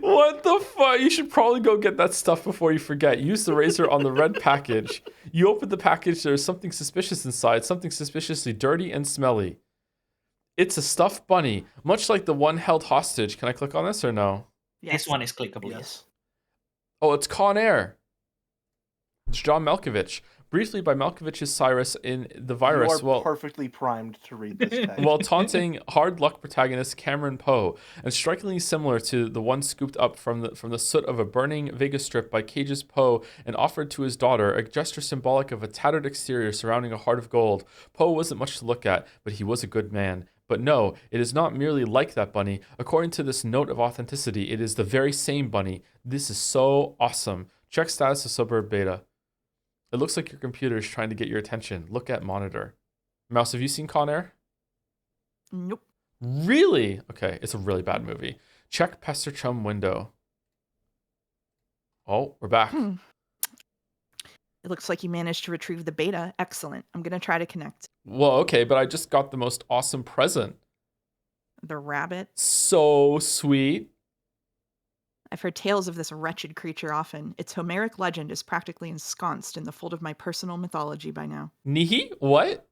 What the fuck? You should probably go get that stuff before you forget. Use the razor on the red package. You open the package, there's something suspicious inside, something suspiciously dirty and smelly. It's a stuffed bunny, much like the one held hostage. Can I click on this or no? Yes. This one is clickable. Yes. Oh, it's Con Air. It's John Malkovich. Briefly by Malkovich's Cyrus in The Virus. You are perfectly primed to read this text. While taunting hard luck protagonist Cameron Poe, and strikingly similar to the one scooped up from the soot of a burning Vegas strip by Cage's Poe and offered to his daughter, a gesture symbolic of a tattered exterior surrounding a heart of gold. Poe wasn't much to look at, but he was a good man. But no, it is not merely like that bunny. According to this note of authenticity, it is the very same bunny. This is so awesome. Check status of suburb beta. It looks like your computer is trying to get your attention. Look at monitor. Mouse, have you seen Con Air? Nope. Really? Okay, it's a really bad movie. Check Pester Chum window. Oh, we're back. It looks like you managed to retrieve the beta. Excellent. I'm going to try to connect. Well, okay, but I just got the most awesome present. The rabbit. So sweet. I've heard tales of this wretched creature often. Its Homeric legend is practically ensconced in the fold of my personal mythology by now. Nihi? What?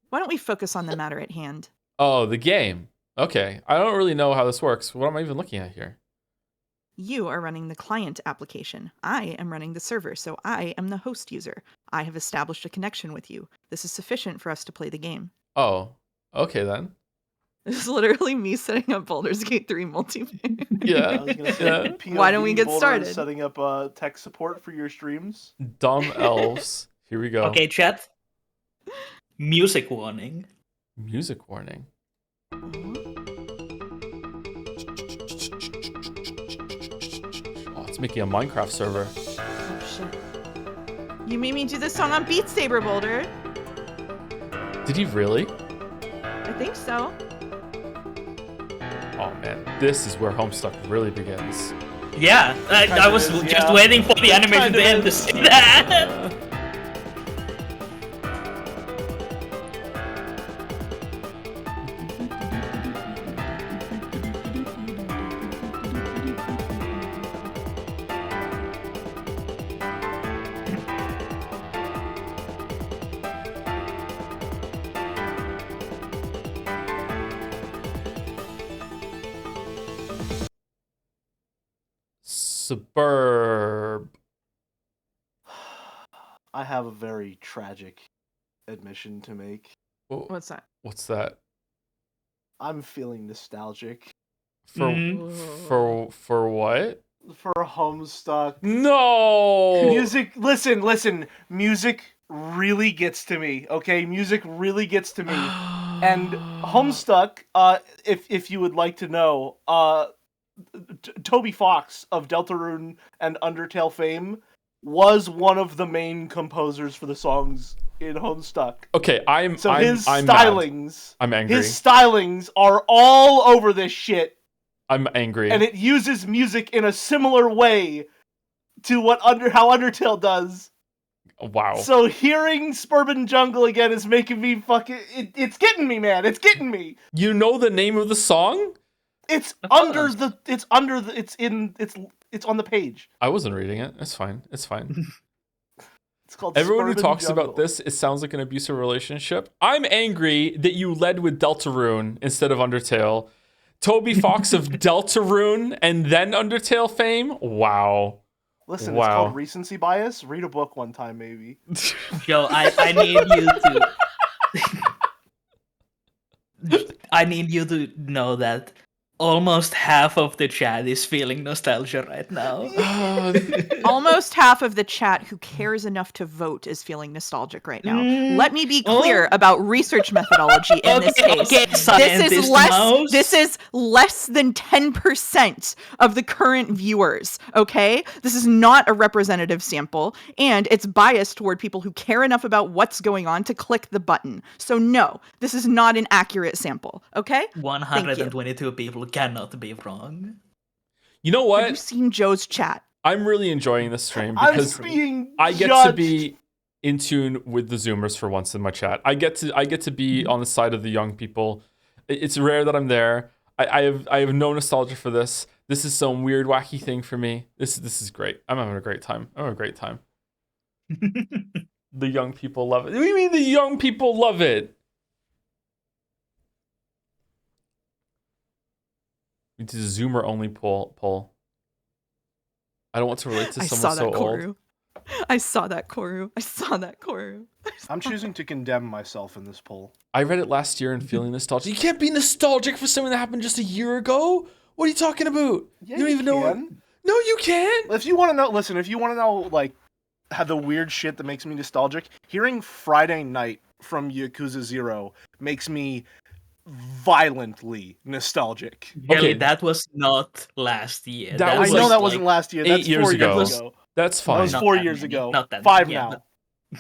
Why don't we focus on the matter at hand? Oh, the game. Okay. I don't really know how this works. What am I even looking at here? You are running the client application. I am running the server, so I am the host user. I have established a connection with you. This is sufficient for us to play the game. Oh, okay then. This is literally me setting up Baldur's Gate 3 multiplayer. Yeah. I was gonna say, Yeah. POV Why don't we get Boulder is started? Setting up tech support for your streams. Dumb elves. Here we go. Okay, chat. Music warning. Music warning. Oh, it's making a Minecraft server. Oh, shit. You made me do this song on Beat Saber, Boulder. Did he really? I think so. Oh man, this is where Homestuck really begins. Yeah, I was is, just yeah. waiting for the animation to end to see that. Suburb. I have a very tragic admission to make. Oh, What's that? what's that? I'm feeling nostalgic For Mhm. for what? for Homestuck. No. Music, listen. Music really gets to me. Okay, music really gets to me. And Homestuck, if you would like to know, Toby Fox of Deltarune and Undertale fame was one of the main composers for the songs in Homestuck. Okay, So I'm his mad. stylings, I'm angry. his stylings are all over this shit. I'm angry. and it uses music in a similar way to how Undertale does. Wow. So hearing Suburban Jungle again is making me fucking. It's getting me, man. It's getting me. You know the name of the song? It's Of under course. the. It's under the. It's on the page. I wasn't reading it. It's fine. It's fine. It's called. Everyone who Suburban talks Jungle. about this, it sounds like an abusive relationship. I'm angry that you led with Deltarune instead of Undertale. Toby Fox of Deltarune and then Undertale fame? Wow. Listen, Wow. it's called recency bias. Read a book one time, maybe. Joe, I need you to. I need you to know that almost half of the chat is feeling nostalgia right now. Almost half of the chat who cares enough to vote is feeling nostalgic right now. Mm, Let me be clear oh. about research methodology in this case. Okay, scientist mouse. This is less than 10% of the current viewers, okay? This is not a representative sample, and it's biased toward people who care enough about what's going on to click the button. So no, this is not an accurate sample, okay? 122 people cannot be wrong. You know Have you what? seen Joe's chat? I'm really enjoying this stream I'm because being I get judged. to be in tune with the Zoomers for once in my chat. I get to be on the side of the young people. It's rare that I'm there. I have no nostalgia for this. This is some weird wacky thing for me. This is great. I'm having a great time. I'm having a great time. The young people love it. What do you mean the young people love it? We did a Zoomer only poll. I don't want to relate to I someone saw so that, old. Koru. I saw that, Koru. I saw that, Koru. I'm choosing to condemn myself in this poll. I read it last year and feeling nostalgic. You can't be nostalgic for something that happened just a year ago. What are you talking about? Yeah, you don't even know. can. No, you can't. If you want to know, listen. If you want to know, like, how the weird shit that makes me nostalgic, hearing Friday Night from Yakuza 0 makes me violently nostalgic. Kelly, Okay. that was not last year. That I was know like that wasn't last year. 8 That's years 4 ago. years ago. That's That fine. was Not 4 that years many, ago. not that 5 many, yeah, now.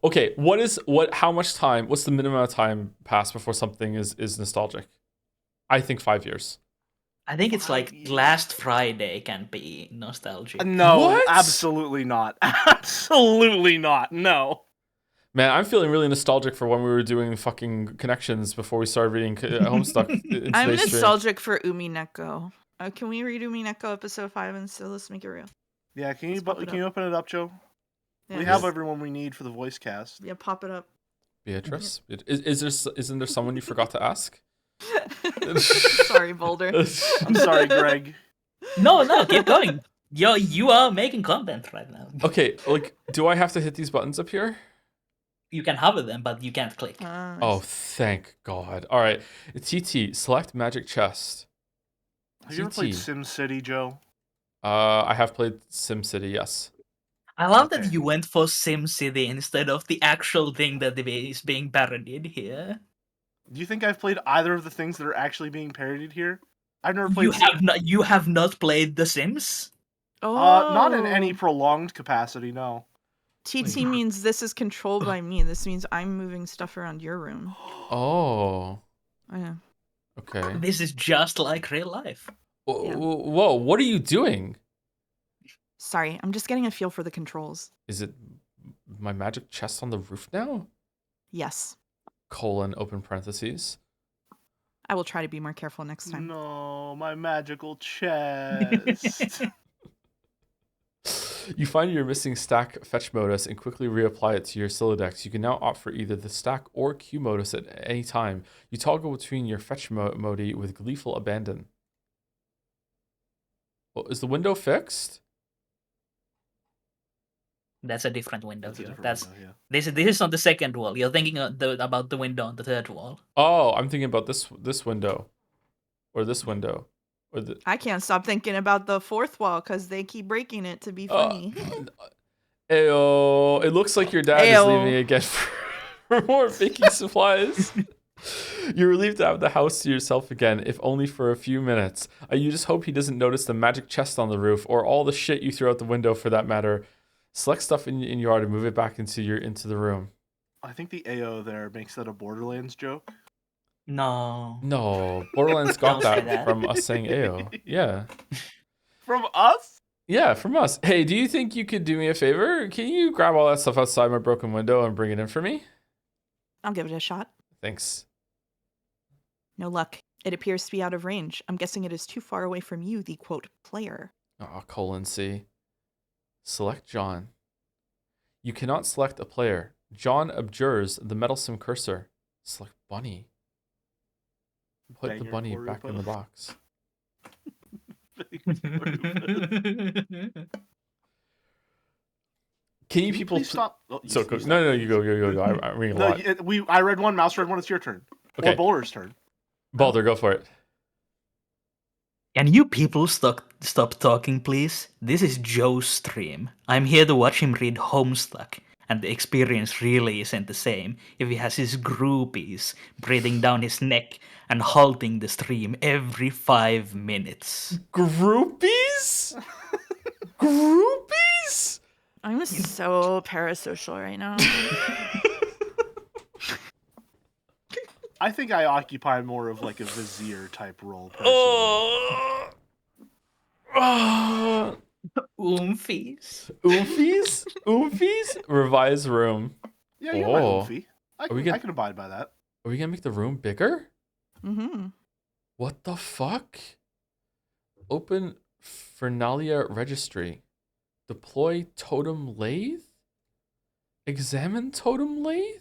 Okay, how much time, what's the minimum amount of time passed before something is nostalgic? I think 5 years. I think it's like 5 years. last Friday can be nostalgic. No, What? absolutely not. Absolutely not. No. Man, I'm feeling really nostalgic for when we were doing fucking connections before we started reading Homestuck in I'm today's stream. nostalgic for Umineko. Can we read Umineko episode 5 and so let's make it real? Yeah, can Let's pop it you open it up, Joe? Yeah, We have everyone we need for the voice cast. yeah, pop it up. Beatrice? Isn't there someone you forgot to ask? Sorry, Boulder. I'm sorry, Greg. No, keep going. Yo, you are making content right now. Okay, like, do I have to hit these buttons up here? You can hover them, but you can't click. Oh, thank God. All right. TT, select Magic Chest. Have you ever played TT. SimCity, Joe? I have played SimCity, yes. I love Okay. that you went for SimCity instead of the actual thing that is being parodied here. Do you think I've played either of the things that are actually being parodied here? I've never played. You have not played The Sims? Oh, Not in any prolonged capacity. No. TT means this is controlled by me. This means I'm moving stuff around your room. Oh, Oh, yeah. okay. This is just like real life. Yeah. Whoa, what are you doing? Sorry, I'm just getting a feel for the controls. Is it my magic chest on the roof now? Yes. Open parentheses. I will try to be more careful next time. No, my magical chest. You find your missing stack fetch modus and quickly reapply it to your Sylladex. You can now opt for either the stack or Q modus at any time. You toggle between your fetch modi with gleeful abandon. Well, is the window fixed? That's a different window. That's a Joe. different That's window, yeah. this is on the second wall. You're thinking about the window on the third wall. Oh, I'm thinking about this window. Or this window. Or the I can't stop thinking about the fourth wall because they keep breaking it to be funny. Ayo, it looks like your dad is Ayo. leaving again for more baking supplies. You're relieved to have the house to yourself again, if only for a few minutes. You just hope he doesn't notice the magic chest on the roof, or all the shit you threw out the window for that matter. Select stuff in your yard and move it back into the room. I think the AO there makes that a Borderlands joke. No. No, Borderlands got Don't say that that. from us saying Ayo. Yeah. From us? Yeah, from us. Hey, do you think you could do me a favor? Can you grab all that stuff outside my broken window and bring it in for me? I'll give it a shot. Thanks. No luck. It appears to be out of range. I'm guessing it is too far away from you, the quote, player. C. Select John. You cannot select a player. John abjures the meddlesome cursor. Select Bunny. Put the Banger bunny for back in the Rupa. box. Can you Can you people please stop? Oh, you, So you go. stop. No, you go. I'm reading a No, lot. I read one. Mouse read one. It's your turn. Okay. Or Bowler's turn. Balder, go for it. Can you people stop talking, please? This is Joe's stream. I'm here to watch him read Homestuck, and the experience really isn't the same if he has his groupies breathing down his neck and halting the stream every 5 minutes. Groupies? Groupies? I'm so parasocial right now. I think I occupy more of like a vizier type role. Personally. Oomfies. Oomfies? Revise room. Yeah, you're my Oh. Oomfie. Are I we gonna- can abide by that. Are we gonna make the room bigger? Mm-hmm. What the fuck? Open Fernalia registry. Deploy totem lathe? Examine totem lathe?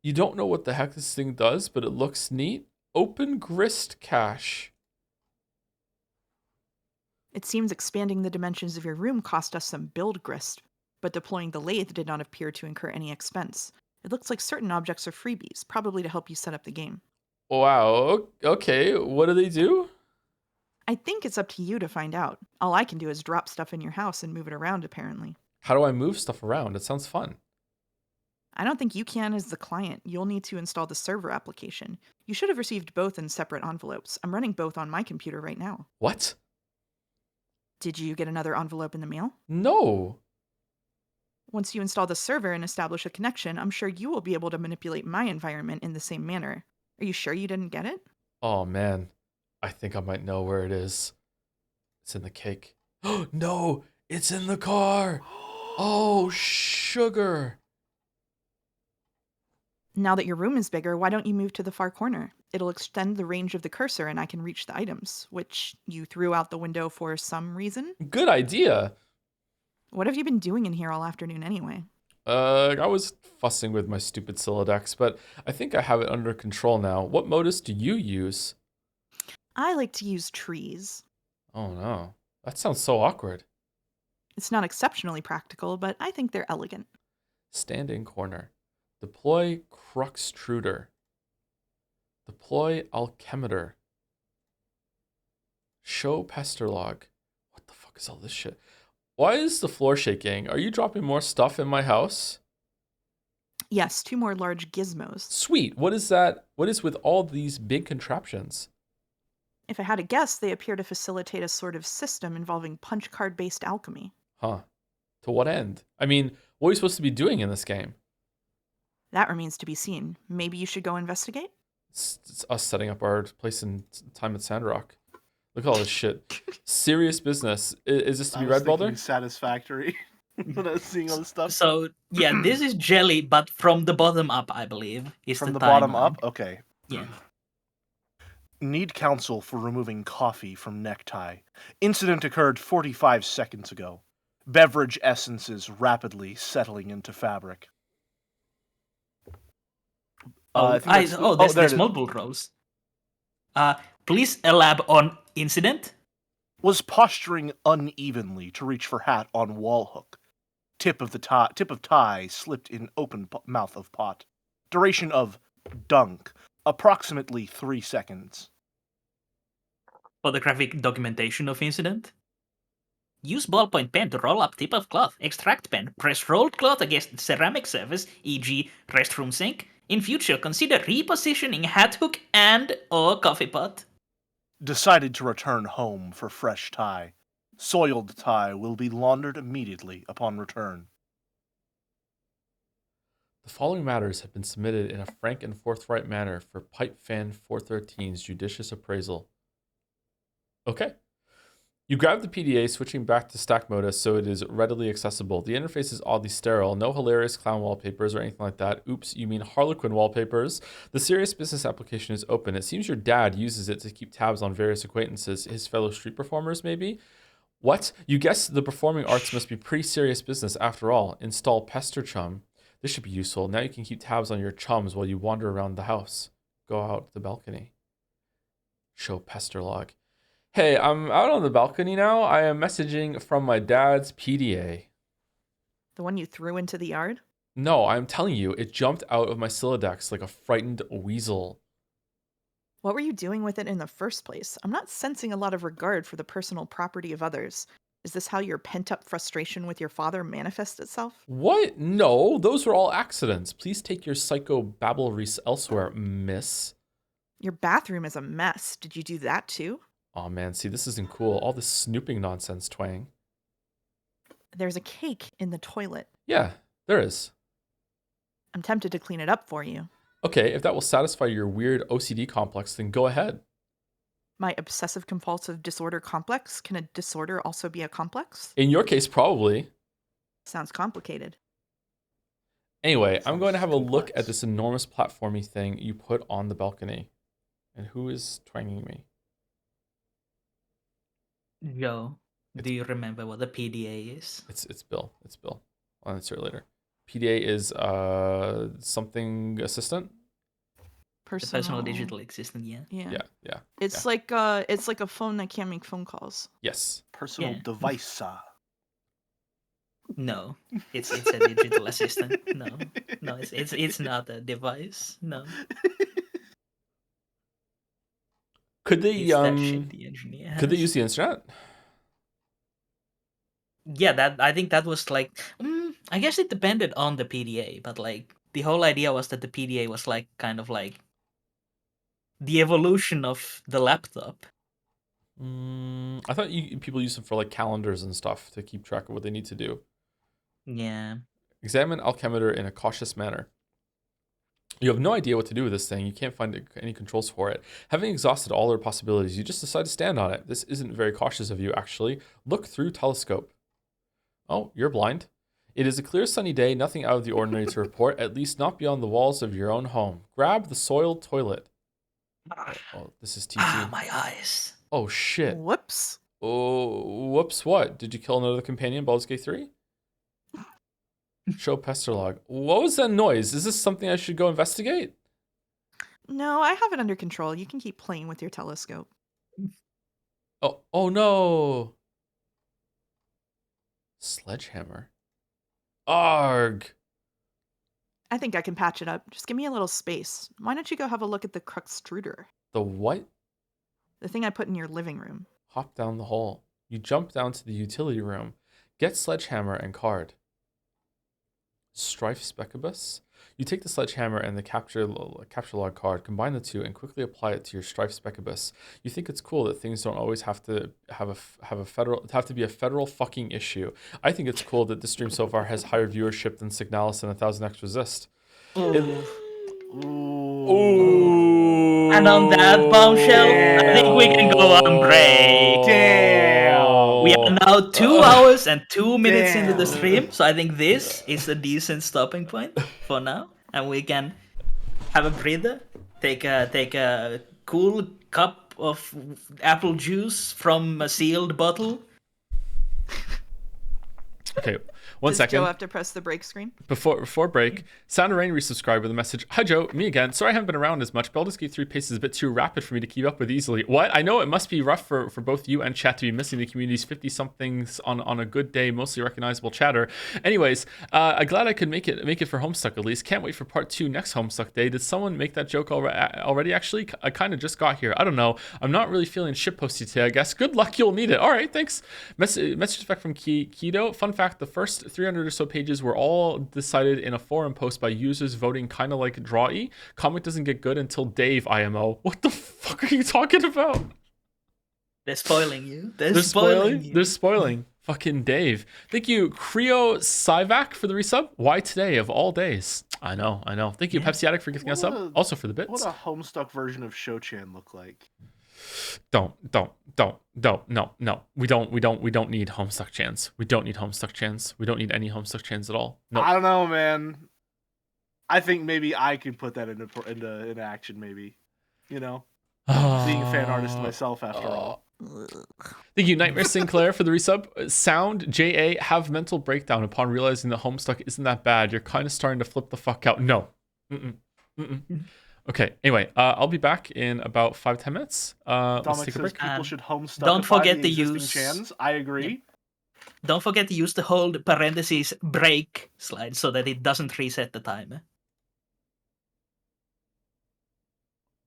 You don't know what the heck this thing does, but it looks neat. Open grist cache. It seems expanding the dimensions of your room cost us some build grist, but deploying the lathe did not appear to incur any expense. It looks like certain objects are freebies, probably to help you set up the game. Wow. Okay. What do they do? I think it's up to you to find out. All I can do is drop stuff in your house and move it around, apparently. How do I move stuff around? It sounds fun. I don't think you can as the client. You'll need to install the server application. You should have received both in separate envelopes. I'm running both on my computer right now. What? Did you get another envelope in the mail? No. Once you install the server and establish a connection, I'm sure you will be able to manipulate my environment in the same manner. Are you sure you didn't get it? Oh man. I think I might know where it is. It's in the cake. No, it's in the car. Oh, sugar. Now that your room is bigger, why don't you move to the far corner? It'll extend the range of the cursor and I can reach the items, which you threw out the window for some reason. Good idea. What have you been doing in here all afternoon anyway? I was fussing with my stupid Silodex, but I think I have it under control now. What modus do you use? I like to use trees. Oh no. That sounds so awkward. It's not exceptionally practical, but I think they're elegant. Standing corner. Deploy Cruxtruder. Deploy Alchemitor. Show Pesterlog. What the fuck is all this shit? Why is the floor shaking? Are you dropping more stuff in my house? Yes, 2 more large gizmos. Sweet. What is that? What is with all these big contraptions? If I had to guess, they appear to facilitate a sort of system involving punch card-based alchemy. Huh. To what end? I mean, what are we supposed to be doing in this game? That remains to be seen. Maybe you should go investigate? It's us setting up our place in time at Sandrock. Look at all this shit. Serious business. Is this to be read, Balder? Satisfactory. When I was seeing all this stuff. So, yeah, this is jelly, but from the bottom up, I believe. Is From the timeline. bottom up? Okay. Yeah. Need counsel for removing coffee from necktie. Incident occurred 45 seconds ago. Beverage essences rapidly settling into fabric. I think that's- There's there it is. multiple rows. Please elab on incident. Was posturing unevenly to reach for hat on wall hook. Tip of tie slipped in open mouth of pot. Duration of dunk, approximately 3 seconds. Photographic documentation of incident. Use ballpoint pen to roll up tip of cloth. Extract pen. Press rolled cloth against ceramic surface, e.g. restroom sink. In future, consider repositioning hat hook and/or coffee pot. Decided to return home for fresh tie. Soiled tie will be laundered immediately upon return. The following matters have been submitted in a frank and forthright manner for Pipe Fan 413's judicious appraisal. Okay. You grab the PDA, switching back to stack mode so it is readily accessible. The interface is oddly sterile. No hilarious clown wallpapers or anything like that. Oops, you mean Harlequin wallpapers. The serious business application is open. It seems your dad uses it to keep tabs on various acquaintances, his fellow street performers maybe? What? You guess the performing arts must be pretty serious business after all. Install Pester Chum. This should be useful. Now you can keep tabs on your chums while you wander around the house. Go out the balcony. Show Pester log. Hey, I'm out on the balcony now. I am messaging from my dad's PDA. The one you threw into the yard? No, I'm telling you, it jumped out of my Silodex like a frightened weasel. What were you doing with it in the first place? I'm not sensing a lot of regard for the personal property of others. Is this how your pent-up frustration with your father manifests itself? What? No, those were all accidents. Please take your psycho-babble-reese elsewhere, miss. Your bathroom is a mess. Did you do that too? Aw, man, see, this isn't cool. All this snooping nonsense, twang. There's a cake in the toilet. Yeah, there is. I'm tempted to clean it up for you. Okay, if that will satisfy your weird OCD complex, then go ahead. My obsessive-compulsive disorder complex? Can a disorder also be a complex? In your case, probably. Sounds complicated. Anyway, I'm going to have a look complex. at this enormous platformy thing you put on the balcony. And who is twanging me? Joe, do you remember what the PDA is? It's Bill. It's Bill. I'll answer it later. PDA is something assistant. The personal digital assistant, yeah. Yeah. Yeah. It's like a phone that can't make phone calls. Yes. Personal Yeah. device. No, it's a digital assistant. No, it's not a device. No, Could they it's that shit the engineer could they has. use the internet? Yeah, I think that was like, I guess it depended on the PDA, but like the whole idea was that the PDA was like kind of like the evolution of the laptop. I thought people use them for like calendars and stuff to keep track of what they need to do. Yeah. Examine alchemeter in a cautious manner. You have no idea what to do with this thing. You can't find any controls for it. Having exhausted all their possibilities, you just decide to stand on it. This isn't very cautious of you, actually. Look through telescope. Oh, you're blind. It is a clear sunny day, nothing out of the ordinary to report, at least not beyond the walls of your own home. Grab the soiled toilet. Oh, this is TT. My eyes. Oh, shit. Whoops. Oh, whoops, what? Did you kill another companion, Baldur's Gate 3? Show pester log. What was that noise? Is this something I should go investigate? No, I have it under control. You can keep playing with your telescope. Oh no. Sledgehammer. Arg. I think I can patch it up. Just give me a little space. Why don't you go have a look at the Cruxtruder? The what? The thing I put in your living room. Hop down the hole. You jump down to the utility room. Get sledgehammer and card. Strife Specibus. You take the sledgehammer and the capture log card, combine the two, and quickly apply it to your Strife Specibus. You think it's cool that things don't always have to be a federal fucking issue. I think it's cool that this stream so far has higher viewership than Signalis and 1000X Resist. Ooh. And on that bombshell, I think we can go on break. Damn. We are now 2 hours and 2 minutes into the stream, so I think this is a decent stopping point for now, and we can have a breather, take a cool cup of apple juice from a sealed bottle. Okay, one Does second. Joe have to press the break screen? Before break, Sound of Rain resubscribed with a message. Hi Joe, me again. Sorry I haven't been around as much. Baldur's Gate 3 pace is a bit too rapid for me to keep up with easily. What? I know it must be rough for both you and chat to be missing the community's 50-somethings on a good day, mostly recognizable chatter. Anyways, I'm glad I could make it for Homestuck at least. Can't wait for part 2 next Homestuck day. Did someone make that joke already? Actually, I kind of just got here. I don't know. I'm not really feeling shitposty today, I guess. Good luck, you'll need it. All right, thanks. Message back from Keto. Fun fact, the first 300 or so pages were all decided in a forum post by users voting kind of like Drawy. Comic doesn't get good until Dave IMO. What the fuck are you talking about? They're spoiling you. They're spoiling? They're spoiling. Fucking Dave. Thank you, Creo Syvac, for the resub. Why today of all days? I know. Thank you, Yeah. Pepsi Addict, for gifting us What up. a- Also for the What bits. a Homestuck version of Shochan look like? Don't. No. We don't need Homestuck chans. We don't need Homestuck chans. We don't need any Homestuck chans at all. No. I don't know, man. I think maybe I can put that into action. Maybe, you know, being a fan artist myself after all. Thank you, Nightmare Sinclair, for the resub. Sound JA have mental breakdown upon realizing that Homestuck isn't that bad. You're kind of starting to flip the fuck out. No. Okay. Anyway, I'll be back in about 5-10 minutes. Let's Dominic take a says break. people And should Homestuck don't forget the to existing use- chans. I agree. Don't forget to use the hold parentheses break slide so that it doesn't reset the timer.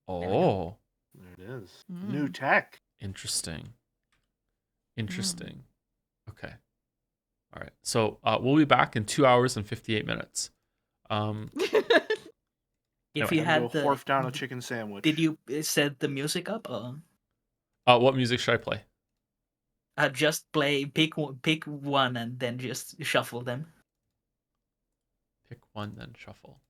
Oh, There it is. New tech. interesting. Okay. All right. So we'll be back in 2 hours and 58 minutes. If Anyway, you I'm had gonna go horf down a chicken sandwich. did you set the music up or What music should I play? just pick one and then just shuffle them? Pick one, then shuffle.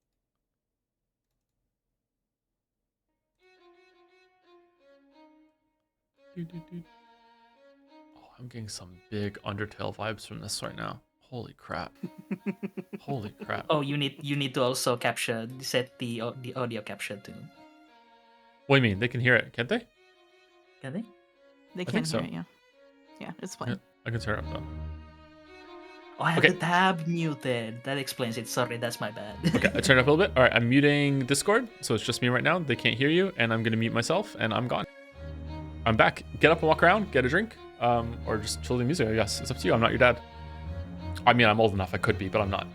Oh, I'm getting some big Undertale vibes from this right now. Holy crap. Holy crap. Oh, you need to also set the audio capture too. What do you mean? They can hear it, can't they? Can they? They think can't so. hear it, yeah. Yeah, it's fine. I can turn it up though. Oh, I have Okay. the tab muted. That explains it. Sorry, that's my bad. Okay, I turned it up a little bit. All right, I'm muting Discord, so it's just me right now. They can't hear you, and I'm gonna mute myself, and I'm gone. I'm back. Get up and walk around, get a drink, or just chill the music. I guess it's up to you. I'm not your dad. I mean, I'm old enough. I could be, but I'm not.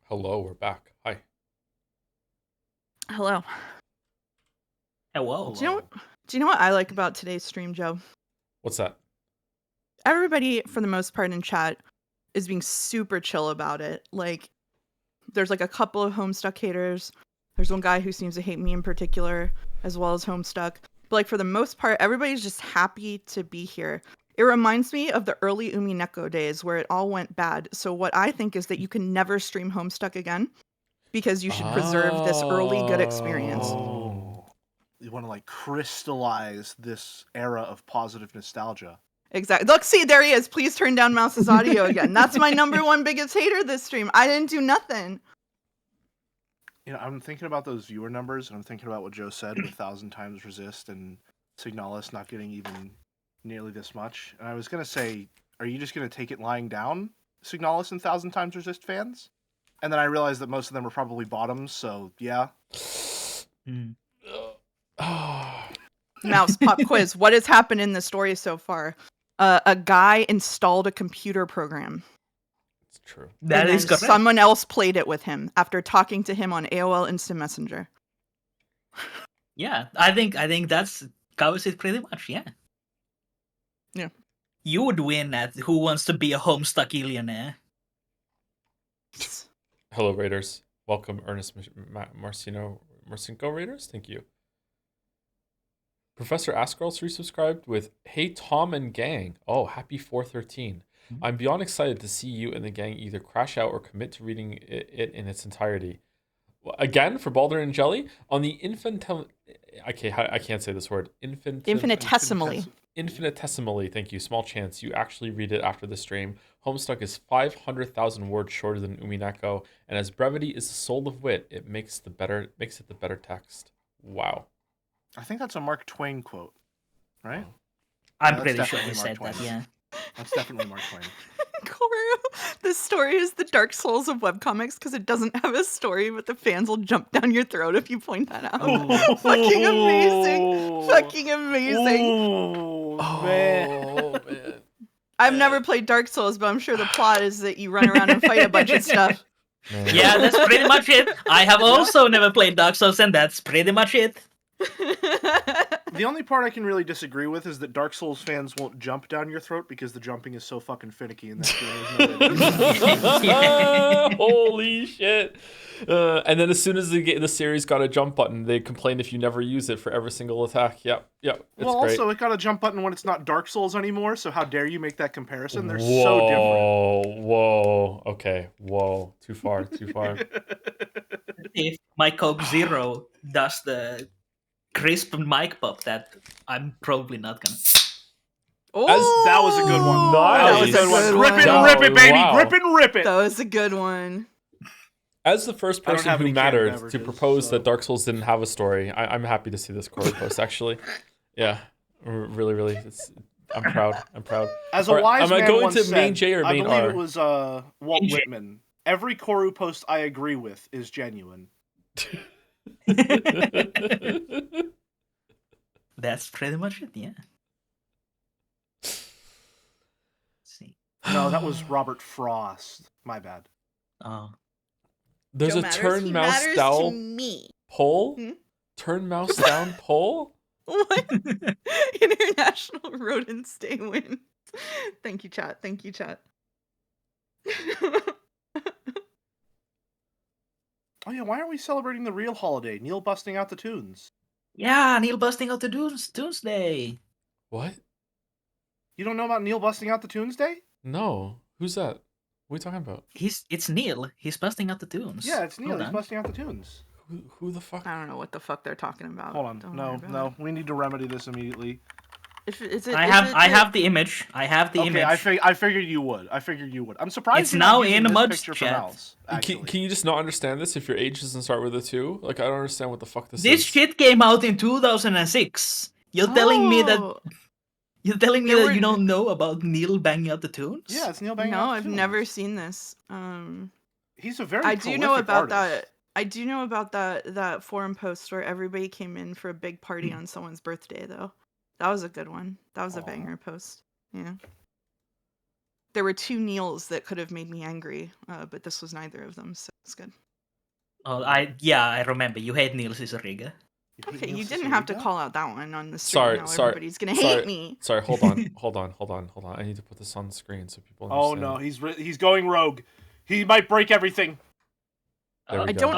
Hello, we're back. Hi. Hello. Hello. Do you know what I like about today's stream, Joe? What's that? Everybody, for the most part in chat, is being super chill about it. Like, there's like a couple of Homestuck haters. There's one guy who seems to hate me in particular, as well as Homestuck. But like for the most part, everybody's just happy to be here. It reminds me of the early Umineko days where it all went bad. So what I think is that you can never stream Homestuck again because you should preserve this early good experience. Oh. You want to like crystallize this era of positive nostalgia. Exactly. Look, see, there he is. Please turn down Mouse's audio again. That's my number one biggest hater this stream. I didn't do nothing. You know, I'm thinking about those viewer numbers, and I'm thinking about what Joe said with 1,000 times resist and Signalis not getting even nearly this much. And I was gonna say, are you just gonna take it lying down, Signalis and 1,000 times resist fans? And then I realized that most of them are probably bottoms, so yeah. Mouse, pop quiz. What has happened in the story so far? A guy installed a computer program. It's true. That and is then correct. someone else played it with him after talking to him on AOL Instant Messenger. Yeah, I think that's covers it pretty much. Yeah. Yeah. You would win at Who Wants to Be a Homestuck Illionaire. Hello, Raiders. Welcome, Ernest Marcinko Raiders. Thank you. Professor Askarls resubscribed with "Hey Tom and gang. Oh, happy 413. I'm beyond excited to see you and the gang either crash out or commit to reading it in its entirety. Again, for Baldur and Jelly on the I can't say this word. Infinitesimally. Infinitesimally. Thank you. Small chance you actually read it after the stream. Homestuck is 500,000 words shorter than Umineko, and as brevity is the soul of wit, it makes it the better text. Wow. I think that's a Mark Twain quote, right? I'm Yeah, that's pretty sure definitely he Mark said Twain. that. Yeah. That's definitely Mark Twain. Koru, this story is the Dark Souls of webcomics because it doesn't have a story, but the fans will jump down your throat if you point that out. Fucking amazing. Fucking amazing. Oh, man. Oh, man. I've never played Dark Souls, but I'm sure the plot is that you run around and fight a bunch of stuff. Man. Yeah, that's pretty much it. I have also never played Dark Souls, and that's pretty much it. The only part I can really disagree with is that Dark Souls fans won't jump down your throat because the jumping is so fucking finicky in that game. There's no way to do that. Holy shit. And then as soon as the series got a jump button, they complained if you never use it for every single attack. Yep. It's Well, great. also, it got a jump button when it's not Dark Souls anymore, so how dare you make that comparison? They're so different. Whoa. Okay. Whoa. Too far. If my Coke Zero does the crisp mic pop, that I'm probably not gonna. Oh, That was a good one. Nice. That was a good one. Good Grip one. and rip it, baby. Wow. Grip and rip it. that was a good one. As the first I don't person have who any canon mattered to beverages, propose so- that Dark Souls didn't have a story, I'm happy to see this Corey post, actually. Yeah. Really. I'm proud. As a All right, wise am I man going once to said, main J or main I believe R? it was Walt Whitman. Every Koru post I agree with is genuine. That's pretty much it. Yeah. Let's see. No, that was Robert Frost. My bad. Oh. There's Joe a matters. turn He mouse matters down to me. poll? Hmm? Turn mouse down poll? What? International Rodents Day wins. Thank you, chat. Oh yeah, why aren't we celebrating the real holiday? Neil busting out the tunes. Yeah, Neil busting out the Tuesday. What? You don't know about Neil busting out the tunes day? No. Who's that? What are you talking about? It's Neil. He's busting out the tunes. Yeah, it's Neil. Hold He's on. busting out the tunes. Who the fuck? I don't know what the fuck they're talking about. Hold on. Don't worry about No. it. We need to remedy this immediately. I have the image. I have the Okay, image. I figured you would. I'm surprised It's you're not now using in this Mud's picture for chat. mouse, actually. Can you just not understand this if your age doesn't start with a 2? Like, I don't understand what the fuck this This is. shit came out in 2006. You're telling me that Oh, you There were- don't know about Neil banging out the tunes? Yeah, it's Neil banging no, out the I've tunes. never seen this. He's a very I do know prolific about artist. that. I do know about that forum post where everybody came in for a big party on someone's birthday, though. That was a good one. That was a Aw. banger post. Yeah. There were two Neils that could have made me angry, but this was neither of them, so it's good. Oh, I remember. You hate Niels Isariga. Okay, you didn't have to call out that one on the stream. Sorry, Now sorry, everybody's gonna sorry, hate me. Sorry, hold on. I need to put this on the screen so people Oh understand. no, he's going rogue. He might break everything. There we I go.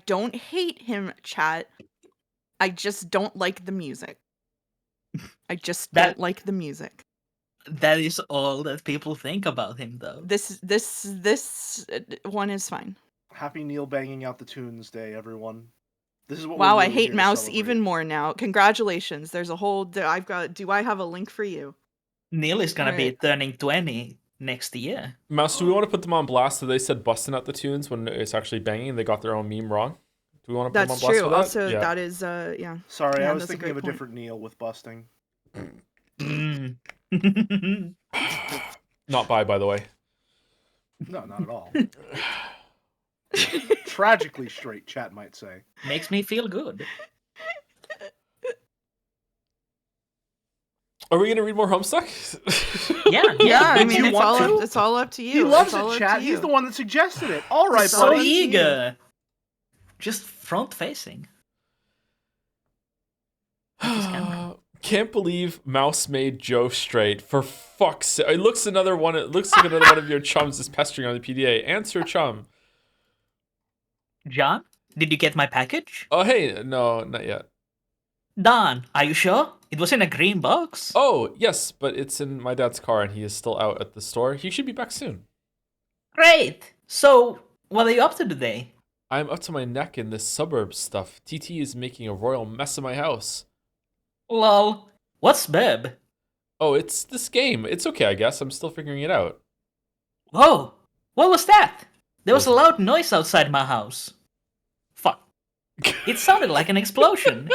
don't hate him, chat. I just don't like the music. I just don't like the music. That is all that people think about him, though. This one is fine. Happy Neil banging out the tunes day, everyone. This is what. Wow, we're I really hate here to Mouse celebrate. even more now. Congratulations. There's a whole. Do I have a link for you? Neil is gonna be Alright. turning 20 next year. Mouse, do we want to put them on blast that they said busting at the tunes when it's actually banging? They got their own meme wrong. Do we want to put That's them on blast true. for that? Also, Yeah. that is yeah. Sorry, Yeah, I was that's a thinking of a great point. different Neil with busting. Mm. Not by the way. No, not at all. Tragically straight, chat might say. Makes me feel good. Are we gonna read more Homestuck? Yeah, I Did mean you want to? it's all up to you. He loves It's all it, up chat. to He's you. the one that suggested it. All right, It's all So up to buddy. you. eager. Just front facing. Can't believe Mouse made Joe straight. For fuck's sake. It looks like another one of your chums is pestering on the PDA. Answer, chum. John, did you get my package? Oh, hey. No, not yet. Don, are you sure? It was in a green box. Oh, yes, but it's in my dad's car and he is still out at the store. He should be back soon. Great. So, what are you up to today? I'm up to my neck in this suburb stuff. TT is making a royal mess of my house. Lol. What's Beb? Oh, it's this game. It's okay, I guess. I'm still figuring it out. Whoa. What was that? There was a loud noise outside my house. Fuck. It sounded like an explosion.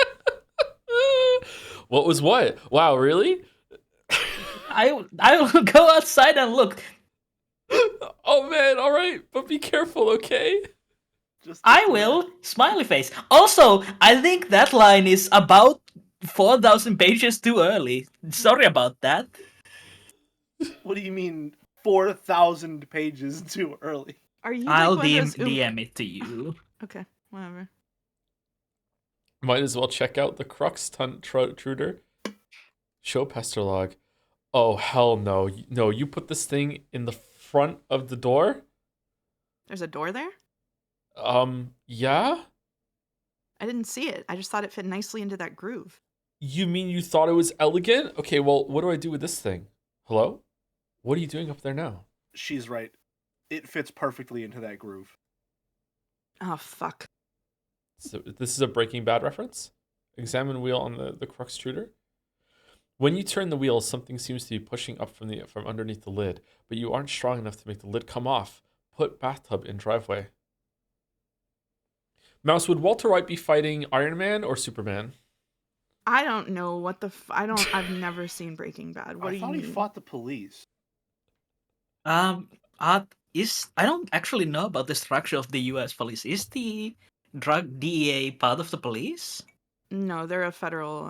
What was what? Wow, really? I will go outside and look. Oh man, all right, but be careful, okay? I will. Smiley face. Also, I think that line is about 4,000 pages too early. Sorry about that. What do you mean 4,000 pages too early? Are you I'll like one of those DM it to you. Okay, whatever. Might as well check out the Crux Truder. Show pester log. Oh hell no. No, you put this thing in the front of the door? There's a door there? Yeah? I didn't see it. I just thought it fit nicely into that groove. You mean you thought it was elegant? Okay, well, what do I do with this thing? Hello? What are you doing up there now? She's right. It fits perfectly into that groove. Oh fuck. So this is a Breaking Bad reference? Examine wheel on the Crux Truder. When you turn the wheel, something seems to be pushing up from underneath the lid, but you aren't strong enough to make the lid come off. Put bathtub in driveway. Mouse, would Walter White be fighting Iron Man or Superman? I don't know what the I've never seen Breaking Bad. What do I you thought he mean? fought the police. I don't actually know about the structure of the U.S. police. Is the drug DEA part of the police? No, they're a federal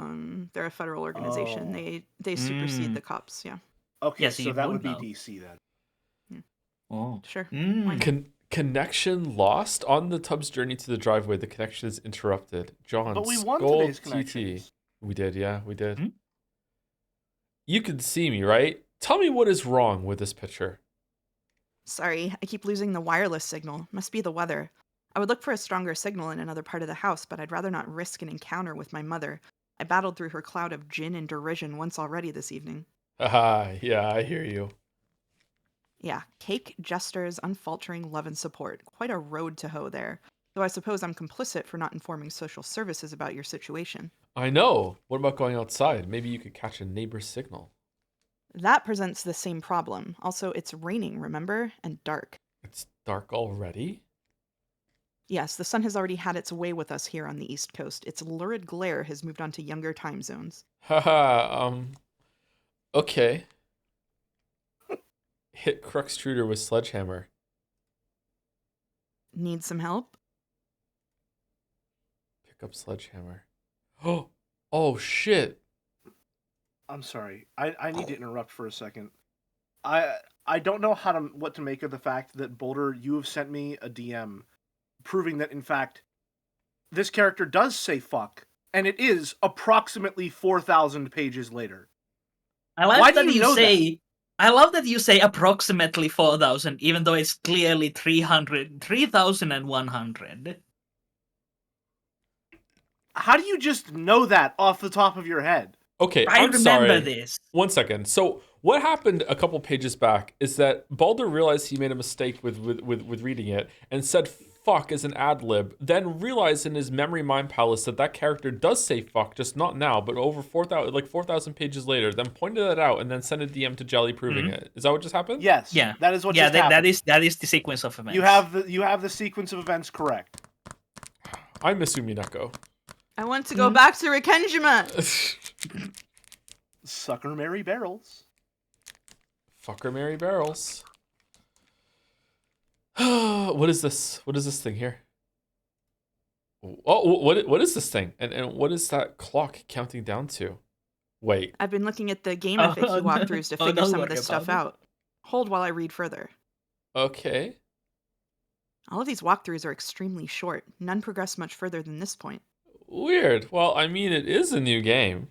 organization. Oh. They supersede the cops, yeah. Okay, Yes, so you that would would be know. DC then. Oh, Sure. Mm. Why not? Connection lost? On the tub's journey to the driveway, the connection is interrupted. John, But we won Skull today's TT. connections. We did, yeah, we did. Hmm? You can see me, right? Tell me what is wrong with this picture. Sorry, I keep losing the wireless signal. Must be the weather. I would look for a stronger signal in another part of the house, but I'd rather not risk an encounter with my mother. I battled through her cloud of gin and derision once already this evening. Haha, yeah, I hear you. Yeah, cake, jesters, unfaltering love and support. Quite a road to hoe there. Though I suppose I'm complicit for not informing social services about your situation. I know. What about going outside? Maybe you could catch a neighbor's signal. That presents the same problem. Also, it's raining, remember? And dark. It's dark already? Yes, the sun has already had its way with us here on the East Coast. Its lurid glare has moved on to younger time zones. Haha, okay. Hit Crux Truder with sledgehammer. Need some help? Pick up sledgehammer. Oh shit. I'm sorry. I need to interrupt for a second. I don't know what to make of the fact that Boulder, you have sent me a DM proving that in fact this character does say fuck, and it is approximately 4,000 pages later. I love Why that do you you know say. I love that you say approximately 4,000, even though it's clearly 3,100. How do you just know that off the top of your head? Okay, I I'm remember sorry. this. 1 second. So what happened a couple pages back is that Baldur realized he made a mistake with reading it and said fuck as an ad lib, then realized in his memory mind palace that character does say fuck, just not now, but over 4,000 pages later, then pointed that out and then sent a DM to Jelly proving it. Is that what just happened? Yes. Yeah, That is what yeah. just happened. That is the sequence of events. You have the sequence of events correct. I miss Umineko. I want to go back to Rikenjima. Sucker Mary Barrels. Fucker Mary Barrels. What is this? What is this thing here? Oh, what is this thing? And what is that clock counting down to? Wait. I've been looking at the game FAQ walkthroughs to figure don't some of worry this stuff about it. out. Hold while I read further. Okay. All of these walkthroughs are extremely short. None progress much further than this point. Weird. Well, I mean, it is a new game.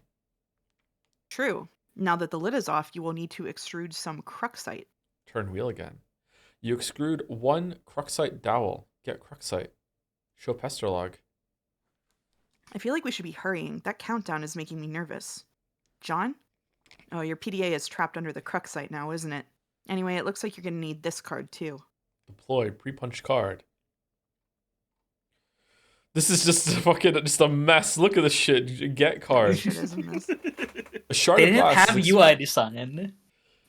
True. Now that the lid is off, you will need to extrude some cruxite. Turn wheel again. You extrude 1 cruxite dowel. Get cruxite. Show pester log. I feel like we should be hurrying. That countdown is making me nervous. John? Oh, your PDA is trapped under the cruxite now, isn't it? Anyway, it looks like you're going to need this card too. Deploy pre-punch card. This is just a mess. Look at this shit. Get card. Shit is a mess. A shard They of didn't glass. have UI design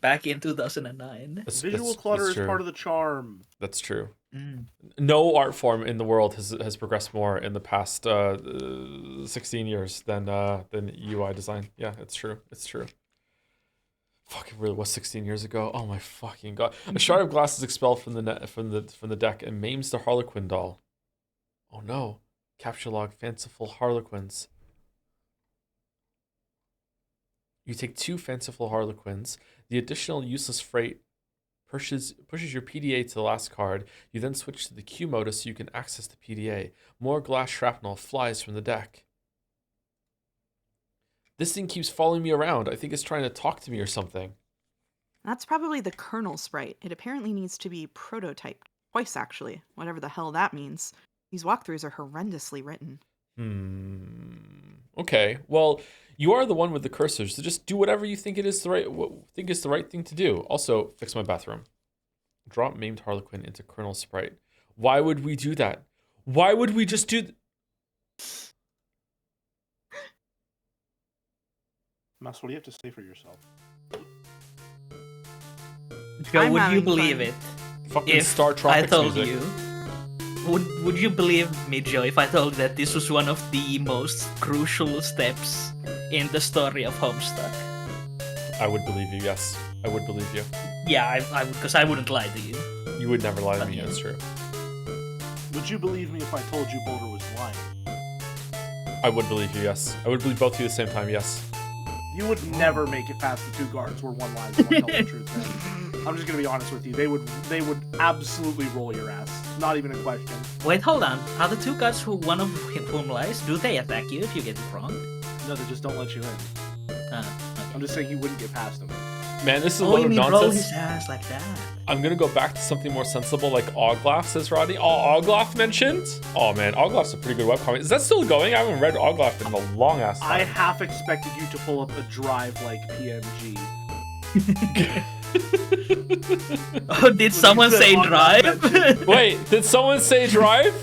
back in 2009. Visual clutter is true. part of the charm. That's true. Mm. No art form in the world has progressed more in the past 16 years than UI design. Yeah, it's true. It's true. Fuck, it really was 16 years ago. Oh my fucking god! A shard of glass is expelled from the deck and maims the Harlequin doll. Oh no! Capture log: fanciful Harlequins. You take 2 fanciful Harlequins. The additional useless freight pushes your PDA to the last card. You then switch to the Q modus so you can access the PDA. More glass shrapnel flies from the deck. This thing keeps following me around. I think it's trying to talk to me or something. That's probably the kernel sprite. It apparently needs to be prototyped. Twice, actually. Whatever the hell that means. These walkthroughs are horrendously written. Okay. Well, you are the one with the cursors, so just do whatever you think is the right thing to do. Also, fix my bathroom. Drop maimed Harlequin into kernel sprite. Why would we do that? Why would we just do? Mouse, what do you have to say for yourself? Joe, I'm would you having believe fun. it Fucking if Star I Tropics told music. you? Would you believe me, Joe, if I told that this was one of the most crucial steps in the story of Homestuck? I would believe you. Yes, I would believe you. Yeah, I would, because I wouldn't lie to you. You would never lie to me. Yeah. That's true. Would you believe me if I told you Boulder was lying? I would believe you. Yes, I would believe both of you at the same time. Yes. You would never make it past the 2 guards where one lies and one tells the truth. Man. I'm just gonna be honest with you. They would absolutely roll your ass. Not even a question. Wait, hold on. Are the 2 guards one of whom lies? Do they attack you if you get it wrong? No, they just don't let you in. Okay. I'm just saying you wouldn't get past them. Man, this is a Oh, load you of mean roll nonsense. his ass like that? I'm gonna go back to something more sensible, like Oglaf, says Rodney. Oh, Oglaf mentioned? Oh man, Oglaf's a pretty good webcomic. Is that still going? I haven't read Oglaf in a long ass I time. half expected you to pull up a drive like PNG. Oh, did someone said say on drive? that Wait, did someone say Drive?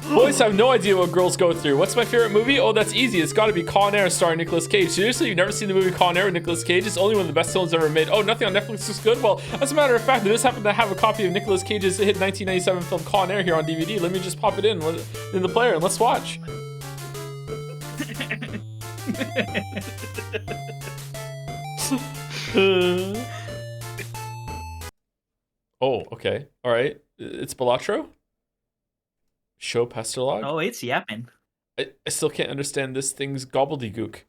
Boys have no idea what girls go through. What's my favorite movie? Oh, that's easy. It's got to be Con Air starring Nicolas Cage. Seriously, you've never seen the movie Con Air with Nicolas Cage? It's only one of the best films ever made. Oh, nothing on Netflix is good? Well, as a matter of fact, I just happen to have a copy of Nicolas Cage's hit 1997 film Con Air here on DVD. Let me just pop it in the player and let's watch. Oh, okay. All right. It's Balatro? Show Pestalog? Oh, it's yapping. I still can't understand this thing's gobbledygook.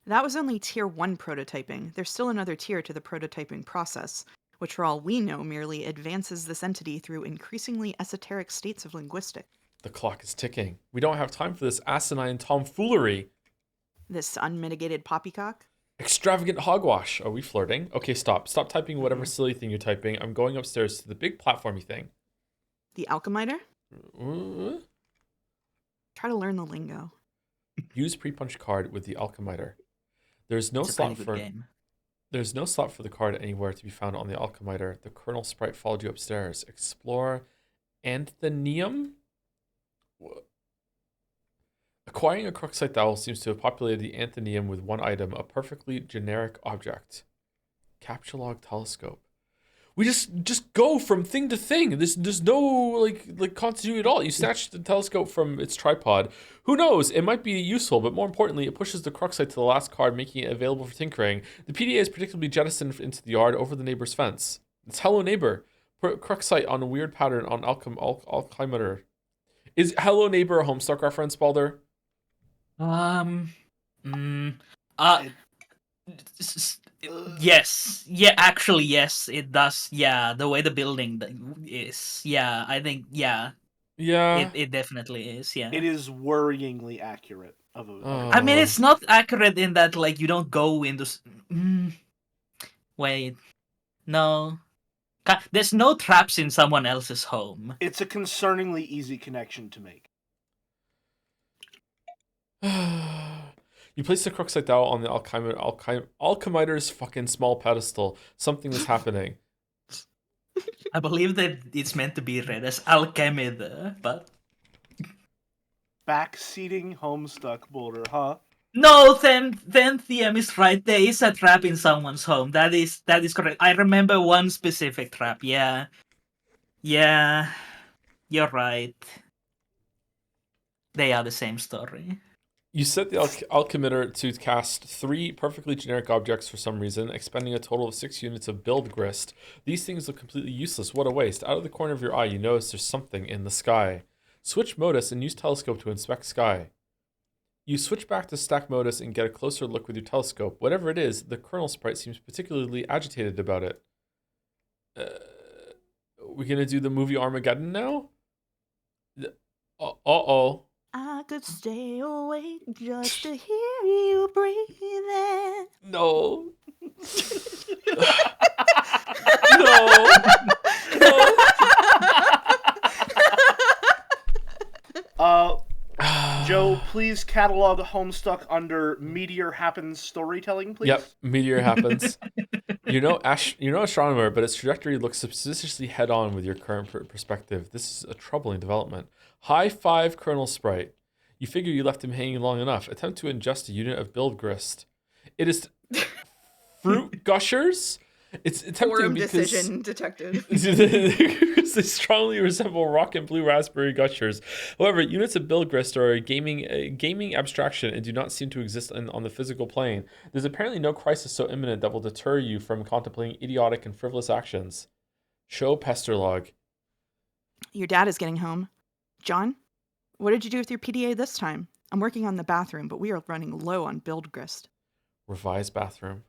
That was only Tier 1 prototyping. There's still another tier to the prototyping process, which for all we know merely advances this entity through increasingly esoteric states of linguistics. The clock is ticking. We don't have time for this asinine tomfoolery. This unmitigated poppycock? Extravagant hogwash. Are we flirting? Okay, stop. Stop typing whatever silly thing you're typing. I'm going upstairs to the big platformy thing. The alchemiter? Uh, Try to learn the lingo. Use pre-punch card with the alchemiter. There's no It's a slot pretty good for game. There's no slot for the card anywhere to be found on the alchemiter. The Colonel Sprite followed you upstairs. Explore Anthenium? What? Acquiring a Cruxite Dowel seems to have populated the Anthenium with one item, a perfectly generic object. Capture log telescope. We just go from thing to thing. There's no like continuity at all. You snatch the telescope from its tripod. Who knows? It might be useful, but more importantly, it pushes the Cruxite to the last card, making it available for tinkering. The PDA is predictably jettisoned into the yard over the neighbor's fence. It's Hello Neighbor. Put Cruxite on a weird pattern on alchemitter. Is Hello Neighbor a Homestuck reference, Balder? Yes. Yeah, actually, yes, it does. Yeah, the way the building is. Yeah, I think, yeah, Yeah. it definitely is. Yeah. It is worryingly accurate. I mean, it's not accurate in that, like, you don't go into. Wait. No. There's no traps in someone else's home. It's a concerningly easy connection to make. You place the Cruxite Dowel on the alchemiter's fucking small pedestal. Something is happening. I believe that it's meant to be read as alchemider, but Backseating Homestuck Boulder, huh? no, then Thiem is right. There is a trap in someone's home. That is correct. I remember one specific trap. Yeah, you're right. They are the same story. You set the alchemitter to cast 3 perfectly generic objects for some reason, expending a total of 6 units of build grist. These things look completely useless. What a waste. Out of the corner of your eye, you notice there's something in the sky. Switch modus and use telescope to inspect sky. You switch back to stack modus and get a closer look with your telescope. Whatever it is, the Colonel Sprite seems particularly agitated about it. We gonna do the movie Armageddon now? Uh-oh. I could stay awake just to hear you breathing. No. No. Joe, please catalog Homestuck under Meteor Happens storytelling, please. Yep, meteor happens. You know astronomer, but its trajectory looks suspiciously head-on with your current perspective. This is a troubling development. High 5, Colonel Sprite. You figure you left him hanging long enough. Attempt to ingest a unit of build grist. It is fruit gushers. It's tempting Forum because decision detected. they strongly resemble rock and blue raspberry gushers. However, units of build grist are a gaming abstraction and do not seem to exist on the physical plane. There's apparently no crisis so imminent that will deter you from contemplating idiotic and frivolous actions. Show pester log. Your dad is getting home. John, what did you do with your PDA this time? I'm working on the bathroom, but we are running low on build grist. Revise bathroom.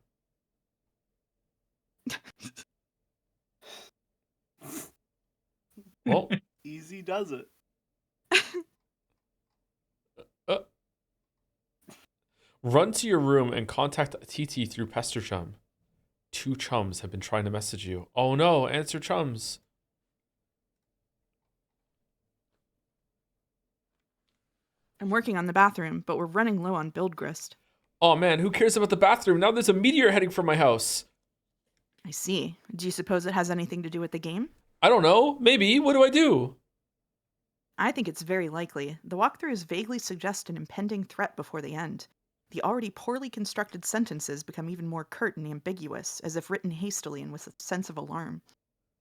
Well, Easy does it. Run to your room and contact TT through Pester Chum. 2 chums have been trying to message you. Oh no, answer chums. I'm working on the bathroom, but we're running low on build grist. Oh man, who cares about the bathroom? Now there's a meteor heading for my house. I see. Do you suppose it has anything to do with the game? I don't know. Maybe. What do I do? I think it's very likely. The walkthroughs vaguely suggest an impending threat before the end. The already poorly constructed sentences become even more curt and ambiguous, as if written hastily and with a sense of alarm.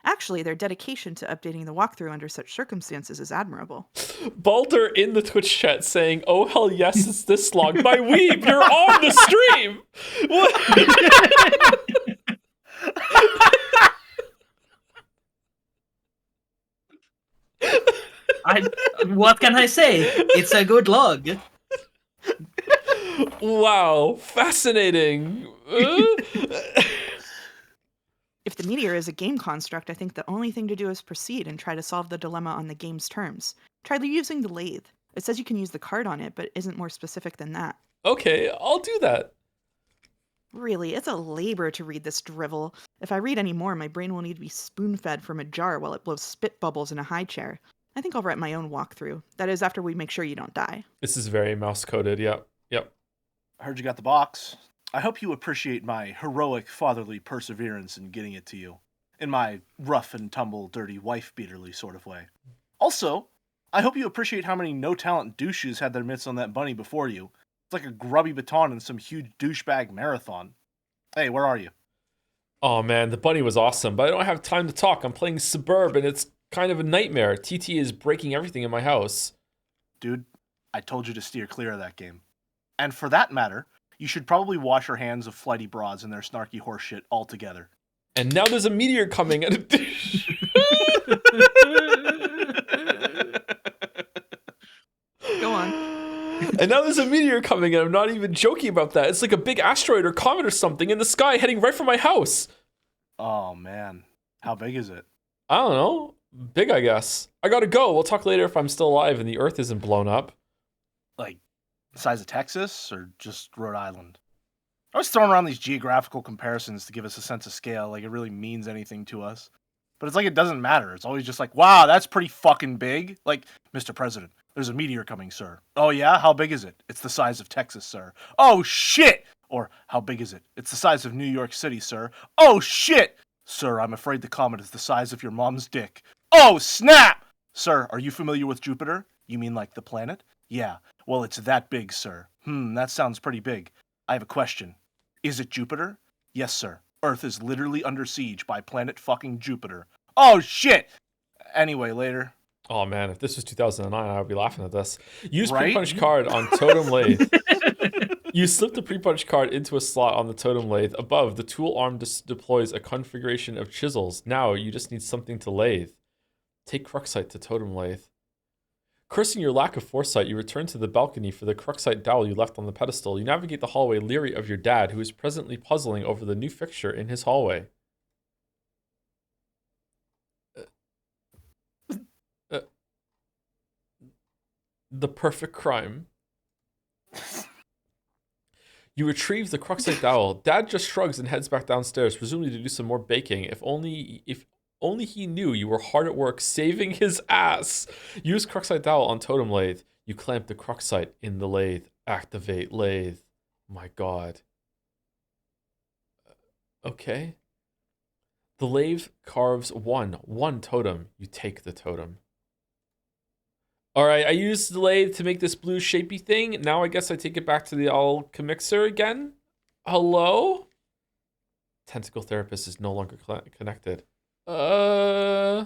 Actually, their dedication to updating the walkthrough under such circumstances is admirable. Balder in the Twitch chat saying, "Oh hell yes, it's this long." My weeb, you're on the stream. What? What can I say? It's a good log. Wow, fascinating. If the meteor is a game construct, I think the only thing to do is proceed and try to solve the dilemma on the game's terms. Try using the lathe. It says you can use the card on it, but isn't more specific than that. Okay, I'll do that. Really, it's a labor to read this drivel. If I read any more, my brain will need to be spoon-fed from a jar while it blows spit bubbles in a high chair. I think I'll write my own walkthrough. That is, after we make sure you don't die. This is very mouse-coded, yep. I heard you got the box. I hope you appreciate my heroic fatherly perseverance in getting it to you. In my rough and tumble, dirty, wife-beaterly sort of way. Also, I hope you appreciate how many no-talent douches had their mitts on that bunny before you. It's like a grubby baton in some huge douchebag marathon. Hey, where are you? Oh man, the bunny was awesome, but I don't have time to talk. I'm playing Suburb and it's kind of a nightmare. TT is breaking everything in my house. Dude, I told you to steer clear of that game. And for that matter, you should probably wash your hands of flighty broads and their snarky horseshit altogether. And now there's a meteor coming. Go on. And now there's a meteor coming, and I'm not even joking about that. It's like a big asteroid or comet or something in the sky heading right for my house. Oh, man. How big is it? I don't know. Big, I guess. I gotta go. We'll talk later if I'm still alive and the Earth isn't blown up. Like, the size of Texas or just Rhode Island? I was throwing around these geographical comparisons to give us a sense of scale, like it really means anything to us. But it's like it doesn't matter. It's always just like, wow, that's pretty fucking big. Like, Mr. President, there's a meteor coming, sir. Oh yeah? How big is it? It's the size of Texas, sir. Oh shit! Or, how big is it? It's the size of New York City, sir. Oh shit! Sir, I'm afraid the comet is the size of your mom's dick. Oh snap! Sir, are you familiar with Jupiter? You mean like the planet? Yeah. Well, it's that big, sir. That sounds pretty big. I have a question. Is it Jupiter? Yes, sir. Earth is literally under siege by planet fucking Jupiter. Oh, shit! Anyway, later. Oh man, if this was 2009, I would be laughing at this. Use Right? pre-punch card on totem lathe. You slip the pre-punch card into a slot on the totem lathe. Above, the tool arm deploys a configuration of chisels. Now, you just need something to lathe. Take Cruxite to totem lathe. Cursing your lack of foresight, you return to the balcony for the Cruxite dowel you left on the pedestal. You navigate the hallway leery of your dad, who is presently puzzling over the new fixture in his hallway. The perfect crime. You retrieve the Cruxite dowel. Dad just shrugs and heads back downstairs, presumably to do some more baking. If only he knew you were hard at work saving his ass. Use Cruxite dowel on totem lathe. You clamp the Cruxite in the lathe. Activate lathe. My god. Okay. The lathe carves one totem. You take the totem. Alright, I used the lathe to make this blue shapey thing. Now I guess I take it back to the alchemixer again? Hello? Tentacle therapist is no longer connected. Oh,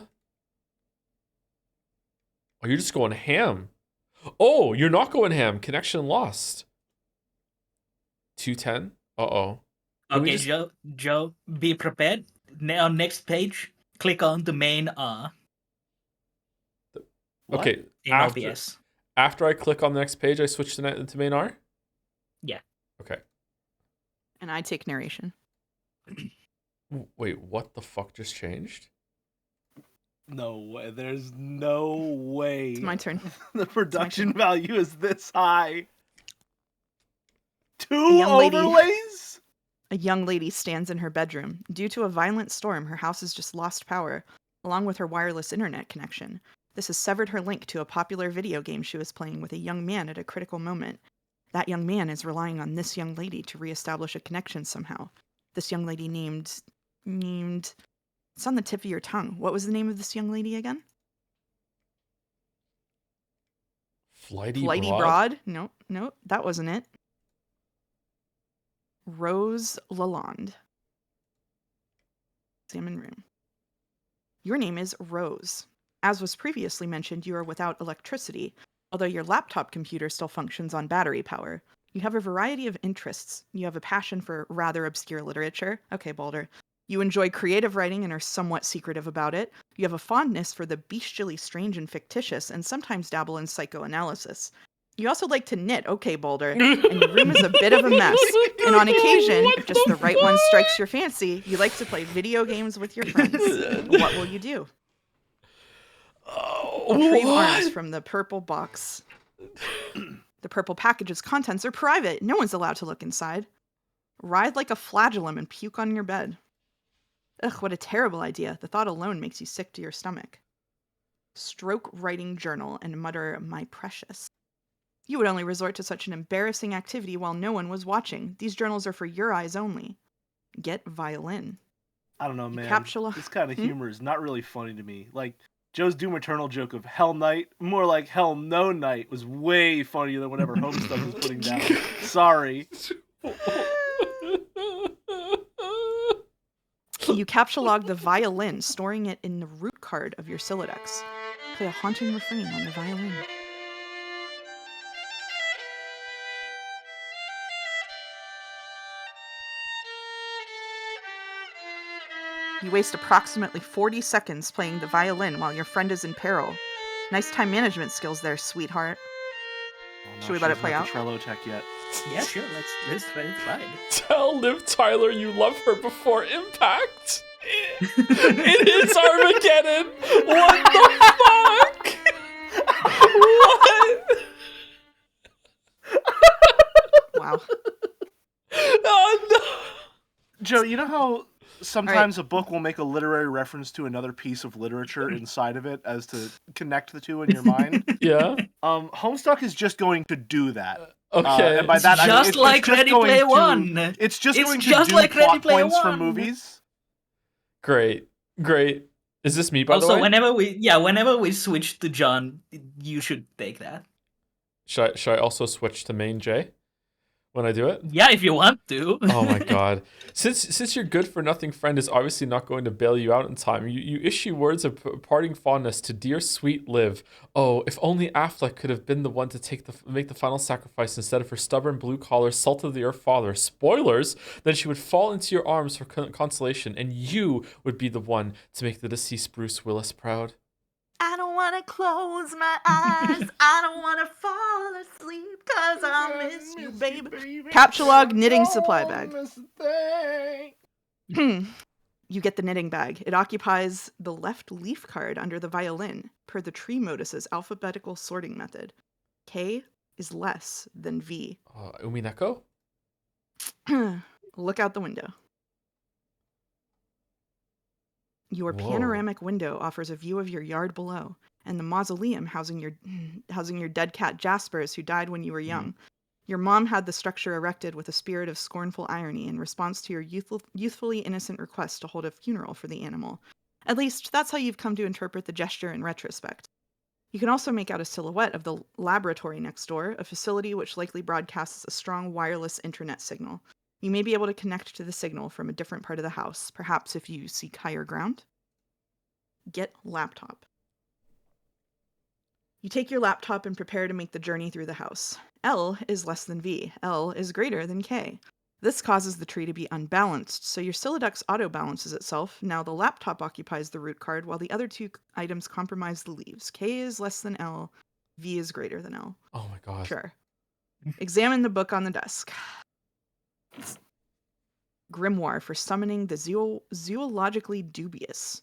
you're just going ham. Oh, you're not going ham. Connection lost. 210. Uh-oh. Okay, Joe, be prepared. On next page, click on the main R. What? Okay. In OBS. After I click on the next page, I switch to main R? Yeah. Okay. And I take narration. Wait, what the fuck just changed? No way. There's no way. It's my turn. The production value is this high. A 2 young lady. overlays? A young lady stands in her bedroom. Due to a violent storm, her house has just lost power, along with her wireless internet connection. This has severed her link to a popular video game she was playing with a young man at a critical moment. That young man is relying on this young lady to reestablish a connection somehow. This young lady named... It's on the tip of your tongue. What was the name of this young lady again? Flighty Broad? No, that wasn't it. Rose Lalonde. Salmon Room. Your name is Rose. As was previously mentioned, you are without electricity, although your laptop computer still functions on battery power. You have a variety of interests. You have a passion for rather obscure literature. Okay, Balder. You enjoy creative writing and are somewhat secretive about it. You have a fondness for the bestially strange and fictitious, and sometimes dabble in psychoanalysis. You also like to knit, okay, Boulder, and your room is a bit of a mess. And on occasion, if just the right one strikes your fancy, you like to play video games with your friends. What will you do? Retrieve arms from the purple box. The purple package's contents are private. No one's allowed to look inside. Ride like a flagellum and puke on your bed. Ugh, what a terrible idea. The thought alone makes you sick to your stomach. Stroke writing journal and mutter, my precious. You would only resort to such an embarrassing activity while no one was watching. These journals are for your eyes only. Get violin. I don't know, man. Capsula- This kind of humor is not really funny to me. Like, Joe's Doom Eternal joke of Hell Night, more like Hell No Night, was way funnier than whatever Homestuck was putting down. Sorry. You captcha-log the violin, storing it in the root card of your Silodex. Play a haunting refrain on the violin. You waste approximately 40 seconds playing the violin while your friend is in peril. Nice time management skills there, sweetheart. Should we let it play out? Trello tech yet? Yeah, sure. Let's let it ride. Tell Liv Tyler you love her before impact. It is Armageddon. What the fuck? What? Wow. Oh no. Joe, you know how sometimes a book will make a literary reference to another piece of literature inside of it as to connect the two in your mind? Yeah. Homestuck is just going to do that. Okay. And by that, I mean, Just like just Ready going Player to- One. It's just It's going just to do like Ready plot Player points from One. movies. Great. Is this me, by the Also, way? whenever we switch to John, you should take that. Should I also switch to main J when I do it? Yeah, if you want to. Oh my god. Since your good for nothing friend is obviously not going to bail you out in time, you issue words of parting fondness to dear sweet Liv. Oh, if only Affleck could have been the one to make the final sacrifice instead of her stubborn blue collar salt of the earth father. Spoilers, then she would fall into your arms for consolation, and you would be the one to make the deceased Bruce Willis proud. I don't want to close my eyes. I don't want to fall asleep because I miss you, baby. Captcha-log knitting supply bag. You get the knitting bag. It occupies the left leaf card under the violin, per the tree modus's alphabetical sorting method. K is less than V. Umineko? Look out the window. Your Whoa. panoramic window offers a view of your yard below, and the mausoleum housing your dead cat Jaspers, who died when you were young. Your mom had the structure erected with a spirit of scornful irony in response to your youthfully innocent request to hold a funeral for the animal. At least, that's how you've come to interpret the gesture in retrospect. You can also make out a silhouette of the laboratory next door, a facility which likely broadcasts a strong wireless internet signal. You may be able to connect to the signal from a different part of the house, perhaps if you seek higher ground. Get laptop. You take your laptop and prepare to make the journey through the house. L is less than V. L is greater than K. This causes the tree to be unbalanced, so your Silodex auto-balances itself. Now the laptop occupies the root card, while the other two items compromise the leaves. K is less than L. V is greater than L. Oh my god. Sure. Examine the book on the desk. Grimoire for summoning the zoologically dubious.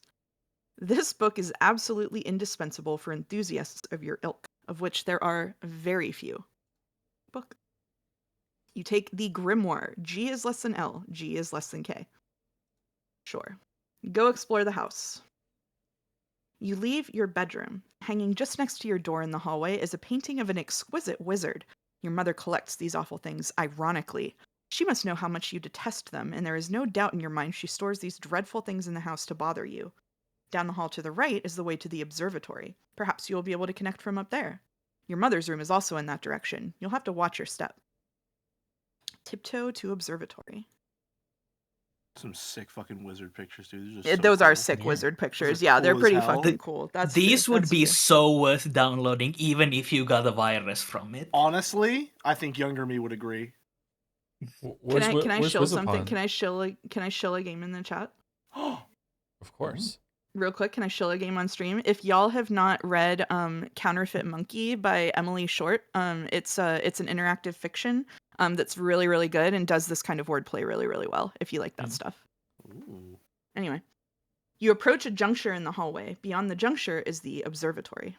This book is absolutely indispensable for enthusiasts of your ilk, of which there are very few. Book. You take the Grimoire. G is less than L. G is less than K. Sure. Go explore the house. You leave your bedroom. Hanging just next to your door in the hallway is a painting of an exquisite wizard. Your mother collects these awful things, ironically. She must know how much you detest them, and there is no doubt in your mind she stores these dreadful things in the house to bother you. Down the hall to the right is the way to the observatory. Perhaps you will be able to connect from up there. Your mother's room is also in that direction. You'll have to watch your step. Tiptoe to observatory. Some sick fucking wizard pictures, dude. These are so Those are cool. sick Yeah. wizard pictures. are Yeah, they're cool as pretty hell. fucking cool. That's These true. would That's be true. so worth downloading, even if you got a virus from it. Honestly, I think younger me would agree. Can I Where's shill something? Wizapon? Can I shill a game in the chat? Of course. real quick, can I show a game on stream? If y'all have not read Counterfeit Monkey by Emily Short, it's an interactive fiction that's really, really good and does this kind of wordplay really, really well, if you like that stuff. Ooh. Anyway, you approach a juncture in the hallway. Beyond the juncture is the observatory.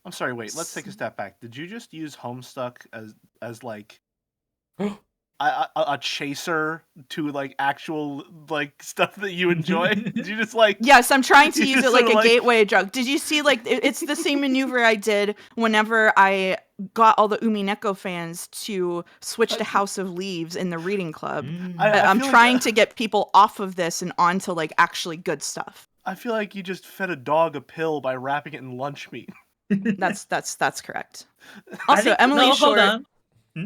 I'm sorry, wait, let's take a step back. Did you just use Homestuck as like a chaser to like actual like stuff that you enjoy? Did you just like Yes, I'm trying to You use it just like sorta a like- gateway drug. Did you see, like, it's the same maneuver I did whenever I got all the Umineko fans to switch to House of Leaves in the reading club. I'm feel like trying to get people off of this and onto like actually good stuff. I feel like you just fed a dog a pill by wrapping it in lunch meat. That's correct. I Also, think- Emily no, hold Short. on.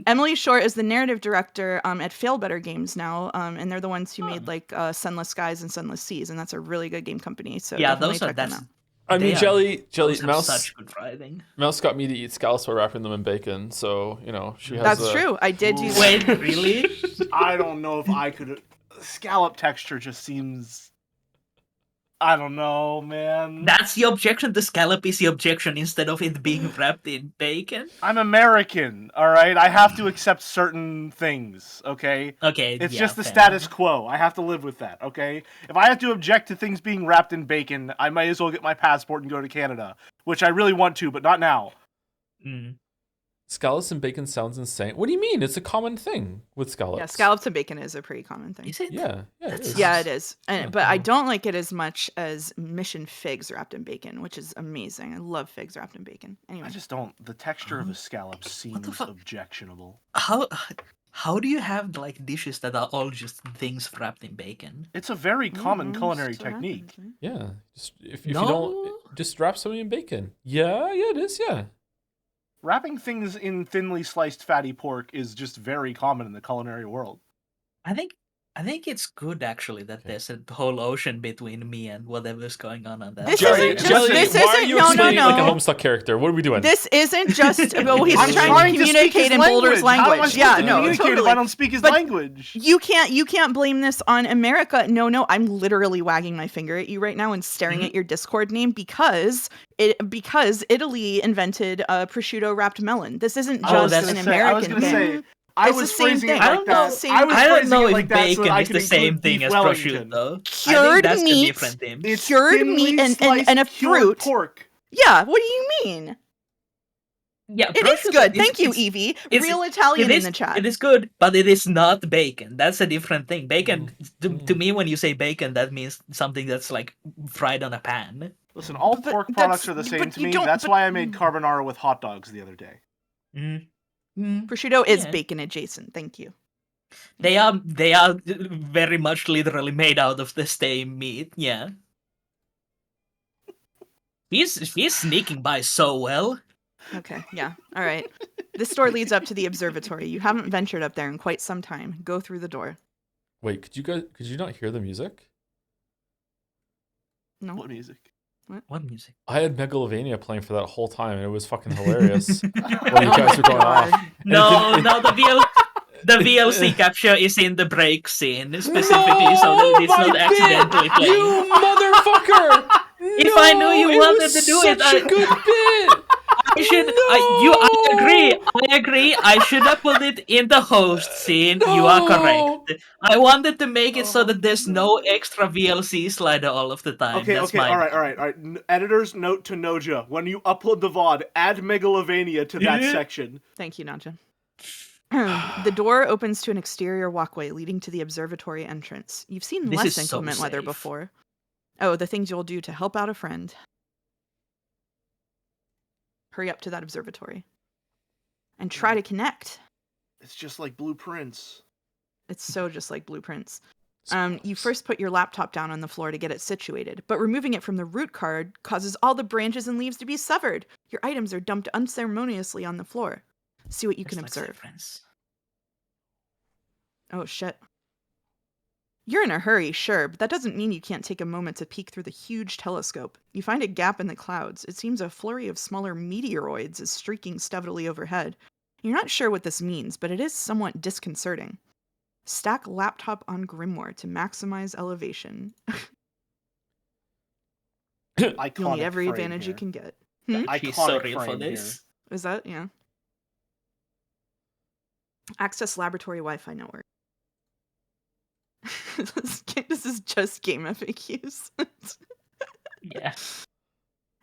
Emily Short is the narrative director at Fail Better Games now, and they're the ones who made Oh. like Sunless Skies and Sunless Seas, and that's a really good game company. So Yeah, definitely those are check them that's. out. I mean, they are- Jelly, those have Mouse, such good writing. Mouse got me to eat scallops while wrapping them in bacon, so you know she has. That's true. I did do that. Wait, really? I don't know if I could. Scallop texture just seems. I don't know, man. That's the objection. The scallop is the objection instead of it being wrapped in bacon. I'm American, all right. I have to accept certain things. Okay. Okay, It's yeah, just the fair status enough. quo. I have to live with that, okay? If I have to object to things being wrapped in bacon, I might as well get my passport and go to Canada, which I really want to, but not now. Mm. Scallops and bacon sounds insane. What do you mean? It's a common thing with scallops. Yeah, scallops and bacon is a pretty common thing. Is it? Yeah, it That's- is. Yeah, it is. But I Oh. don't like it as much as Mission figs wrapped in bacon, which is amazing. I love figs wrapped in bacon. Anyway, I just don't. The texture of a scallop seems fuck? objectionable. How do you have like dishes that are all just things wrapped in bacon? It's a very common culinary just what technique. happens, right? Yeah, just if you No. don't, just wrap something in bacon. Yeah, it is. Yeah. Wrapping things in thinly sliced fatty pork is just very common in the culinary world. I think it's good actually that there's a whole ocean between me and whatever's going on that. This side. isn't just- Jelly, this why are isn't- you no, no, explaining like a no. Homestuck character? What are we doing? This isn't just. Well, he's I'm trying to speak communicate his in Boulder's How am I language. supposed Yeah, to no, communicate totally. if I don't speak his But language? You can't blame this on America. No, I'm literally wagging my finger at you right now and staring at your Discord name because Italy invented prosciutto wrapped melon. This isn't Oh, just that's an the thing. I was American gonna thing. say, I It's the was same phrasing thing. it I like don't know- that. same- I was I don't phrasing know it if like that so bacon that I is could the same include thing beef as Wellington. prosciutto. I Cured think that's meat. the different thing. It's Cured thinly meat and sliced a cured fruit. pork. Yeah, what do you mean? Yeah, It is prosciutto good. is- Thank you, it's- Evie. it's- Real Italian It in is, the chat. it is good, but it is not bacon. That's a different thing. Bacon, Mm. to me, when you say bacon, that means something that's like fried on a pan. Listen, all But pork that's- products are the same but to you me. don't- That's but- why I made carbonara with hot dogs the other day. Mm. Mm. Prosciutto is Yeah. bacon adjacent. Thank you. They are very much literally made out of the same meat. Yeah. He's sneaking by so well. Okay, yeah. All right. This door leads up to the observatory. You haven't ventured up there in quite some time. Go through the door. Wait, could you not hear the music? No. What music? What music? I had Megalovania playing for that whole time, and it was fucking hilarious. While you guys were going off. No, the VLC capture is in the break scene specifically, so that it's not accidentally playing. You motherfucker! If I knew you it wanted was to do it, such a good bit. I agree. I should have put it in the host scene. You are No. correct. I wanted to make it so that there's no extra VLC slider all of the time. Okay, That's okay, my all right. Editors, note to Noja: when you upload the VOD, add Megalovania to that Yeah. section. Thank you, Naja. The door opens to an exterior walkway leading to the observatory entrance. You've seen This less is so inclement weather safe. before. Oh, the things you'll do to help out a friend. Hurry up to that observatory. And try to connect. It's just like blueprints. It's so just like blueprints. You first put your laptop down on the floor to get it situated, but removing it from the root card causes all the branches and leaves to be severed. Your items are dumped unceremoniously on the floor. See what you can That's like observe. Severance. Oh, shit. You're in a hurry, sure, but that doesn't mean you can't take a moment to peek through the huge telescope. You find a gap in the clouds. It seems a flurry of smaller meteoroids is streaking steadily overhead. You're not sure what this means, but it is somewhat disconcerting. Stack laptop on Grimoire to maximize elevation. Iconic You'll need every frame advantage you here. can get. She's so Iconic real for frame here. this. Is that? Yeah. Access laboratory Wi-Fi network. This is just game FAQs. Yeah.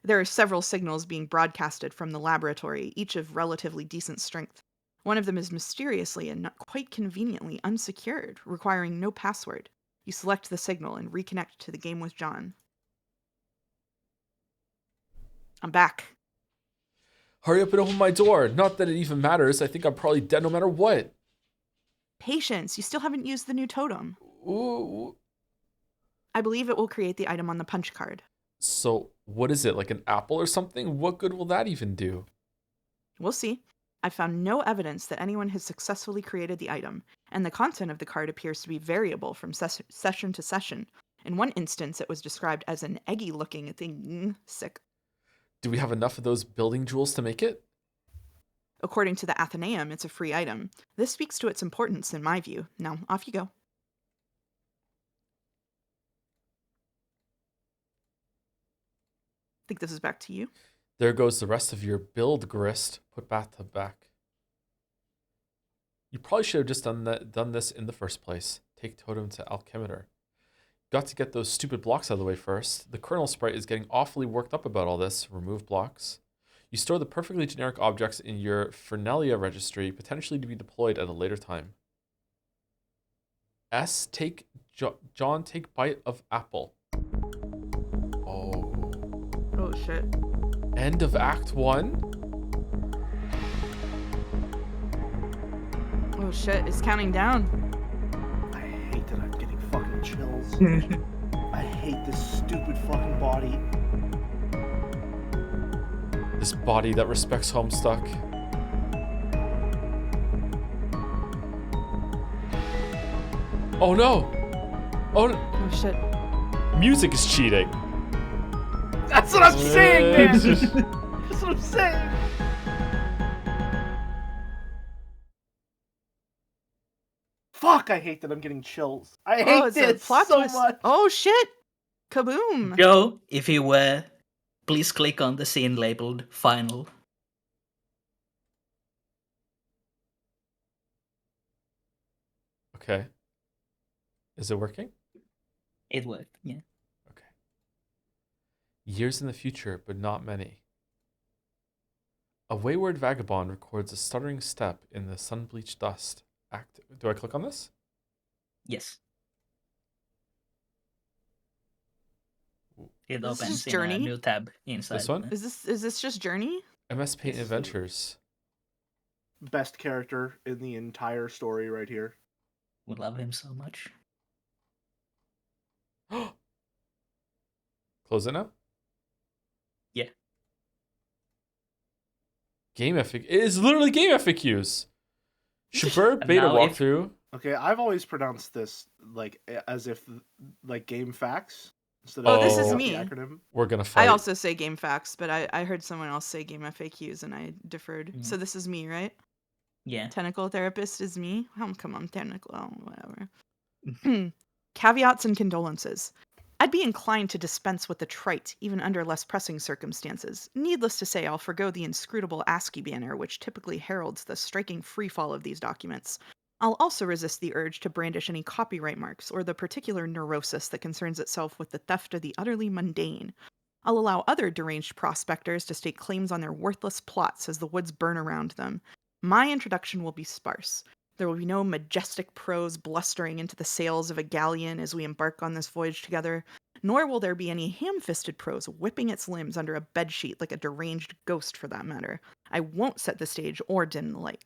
There are several signals being broadcasted from the laboratory, each of relatively decent strength. One of them is mysteriously and not quite conveniently unsecured, requiring no password. You select the signal and reconnect to the game with John. I'm back. Hurry up and open my door. Not that it even matters. I think I'm probably dead no matter what. Patience, you still haven't used the new totem. Ooh. I believe it will create the item on the punch card. So, what is it? Like an apple or something? What good will that even do? We'll see. I found no evidence that anyone has successfully created the item, and the content of the card appears to be variable from session to session. In one instance, it was described as an eggy-looking thing. Sick. Do we have enough of those building jewels to make it? According to the Athenaeum, it's a free item. This speaks to its importance in my view. Now, off you go. Think this is back to you. There goes the rest of your build, Grist. Put bathtub back. You probably should have just done this in the first place. Take totem to alchemitor. Got to get those stupid blocks out of the way first. The kernel sprite is getting awfully worked up about all this. Remove blocks. You store the perfectly generic objects in your Fernelia registry, potentially to be deployed at a later time. S, take John, take bite of apple. Oh. Oh, shit. End of Act 1? Oh, shit. It's counting down. I hate that I'm getting fucking chills. I hate this stupid fucking body. This body that respects Homestuck. Oh no! Oh no! Oh, shit. Music is cheating. That's what I'm saying, man! That's what I'm saying! Fuck, I hate that I'm getting chills. I hate It's a this plot so twist. much. Oh, shit. Kaboom. Joe, if you were, please click on the scene labeled Final. Okay. Is it working? It worked, yeah. Okay. Years in the future, but not many. A wayward vagabond records a stuttering step in the sun-bleached dust. Do I click on this? Yes. It This is opens just in Journey? a new tab inside. This one? Is this just Journey? MS Paint Yes. Adventures. Best character in the entire story right here. We love him so much. Close it now? Yeah. Game FAQ. It is literally game FAQs. Shabir And beta now if- walkthrough. Okay, I've always pronounced this like as if like game facts instead Oh, of this is the me. acronym. We're gonna fight. I also say game facts, but I heard someone else say game FAQs and I deferred. Mhm. So this is me, right? Yeah. Tentacle therapist is me. Oh, come on, tentacle, whatever. Caveats and condolences. I'd be inclined to dispense with the trite, even under less pressing circumstances. Needless to say, I'll forgo the inscrutable ASCII banner, which typically heralds the striking freefall of these documents. I'll also resist the urge to brandish any copyright marks or the particular neurosis that concerns itself with the theft of the utterly mundane. I'll allow other deranged prospectors to stake claims on their worthless plots as the woods burn around them. My introduction will be sparse. There will be no majestic prose blustering into the sails of a galleon as we embark on this voyage together, nor will there be any ham-fisted prose whipping its limbs under a bedsheet like a deranged ghost for that matter. I won't set the stage or dim the light.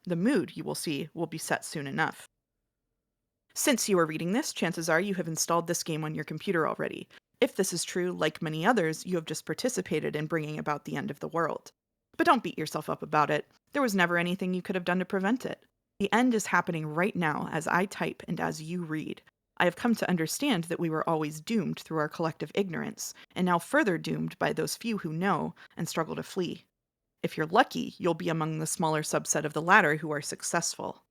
The mood, you will see, will be set soon enough. Since you are reading this, chances are you have installed this game on your computer already. If this is true, like many others, you have just participated in bringing about the end of the world. But don't beat yourself up about it. There was never anything you could have done to prevent it. The end is happening right now as I type and as you read. I have come to understand that we were always doomed through our collective ignorance, and now further doomed by those few who know and struggle to flee. If you're lucky, you'll be among the smaller subset of the latter who are successful.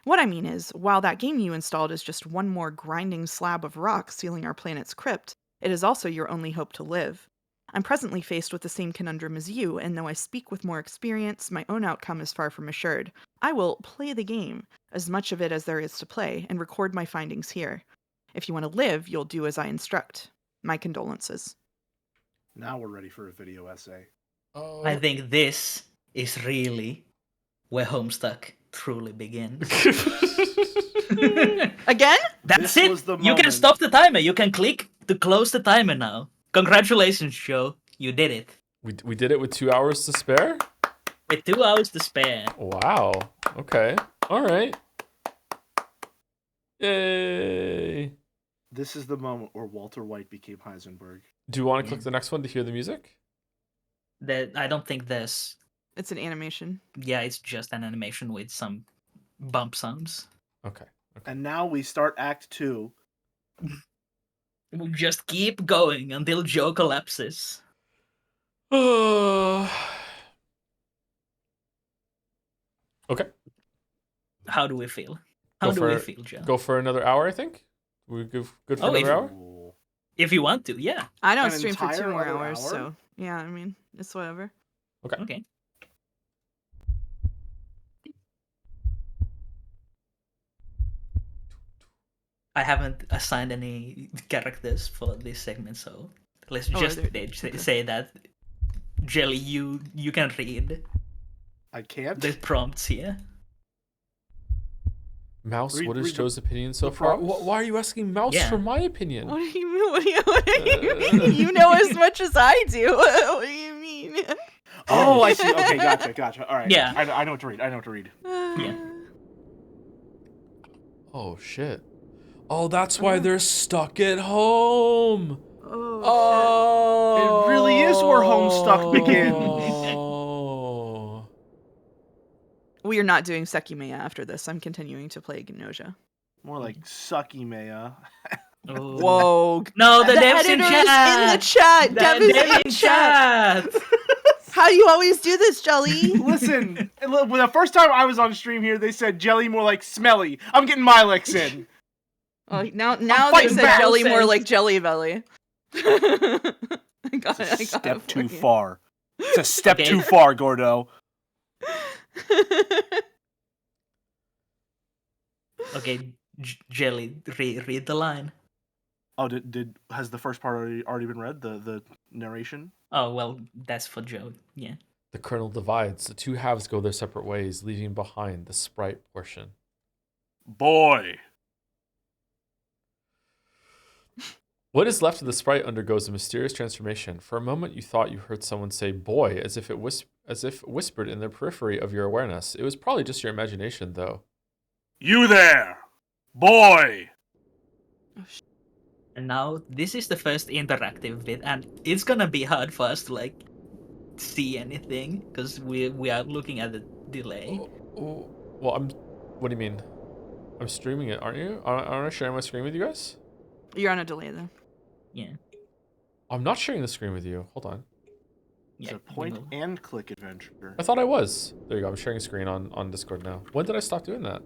What I mean is, while that game you installed is just one more grinding slab of rock sealing our planet's crypt, it is also your only hope to live. I'm presently faced with the same conundrum as you, and though I speak with more experience, my own outcome is far from assured. I will play the game, as much of it as there is to play, and record my findings here. If you want to live, you'll do as I instruct. My condolences. Now we're ready for a video essay. Oh. I think this is really where Homestuck truly begins. Again? That's This it. was the You can moment. stop the timer. You can click to close the timer now. Congratulations, Joe. You did it. We did it with 2 hours to spare? With 2 hours to spare. Wow. Okay. All right. Yay. This is the moment where Walter White became Heisenberg. Do you want to click the next one to hear the music? I don't think there's. It's an animation. Yeah, it's just an animation with some bump sounds. Okay. And now we start Act 2. We'll just keep going until Joe collapses. Okay. How do we feel? How do we feel, Joe? Go for another hour, I think. We good for Oh, another hour? Ooh. If you want to, yeah. I don't An stream for 2 entire more other hours, hour? so yeah, I mean, it's whatever. Okay. I haven't assigned any characters for this segment, so let's just say that Jelly, you can read I can't. the prompts here. Mouse, what is read Joe's opinion so the far? prompts. Why are you asking Mouse Yeah. for my opinion? What do you mean? What do you mean? You know as much as I do. What do you mean? Oh, I see. Okay, gotcha. All right. Yeah. I know what to read. Yeah. Oh, shit. Oh, that's why they're stuck at home. Oh. It really is where Homestuck begins. Oh. We are not doing Sekimeya after this. I'm continuing to play Gnosia. More like Sucky Maya. Oh. Whoa. No, the devs in editor's chat. in the chat. Dev is Dev in chat. How do you always do this, Jelly? Listen, when the first time I was on stream here, they said Jelly more like smelly. I'm getting my licks in. Well, now they fighting said back. Jelly more Says- like Jelly Belly. I got it. I got it Step for too you. far. It's a step Okay. too far, Gordo. Okay, Jelly, read the line. Oh, has the first part already been read? The narration? Oh, well, that's for Joe. Yeah. The kernel divides. The two halves go their separate ways, leaving behind the sprite portion. Boy. What is left of the sprite undergoes a mysterious transformation. For a moment, you thought you heard someone say "boy" as if whispered in the periphery of your awareness. It was probably just your imagination, though. You there. Boy. And now this is the first interactive bit, and it's gonna be hard for us to like see anything because we are looking at the delay. Oh, well, What do you mean? I'm streaming it, aren't you? Aren't I sharing my screen with you guys? You're on a delay though. Yeah. I'm not sharing the screen with you. Hold on. It's Yeah. a point and click adventure. I thought I was. There you go. I'm sharing a screen on Discord now. When did I stop doing that?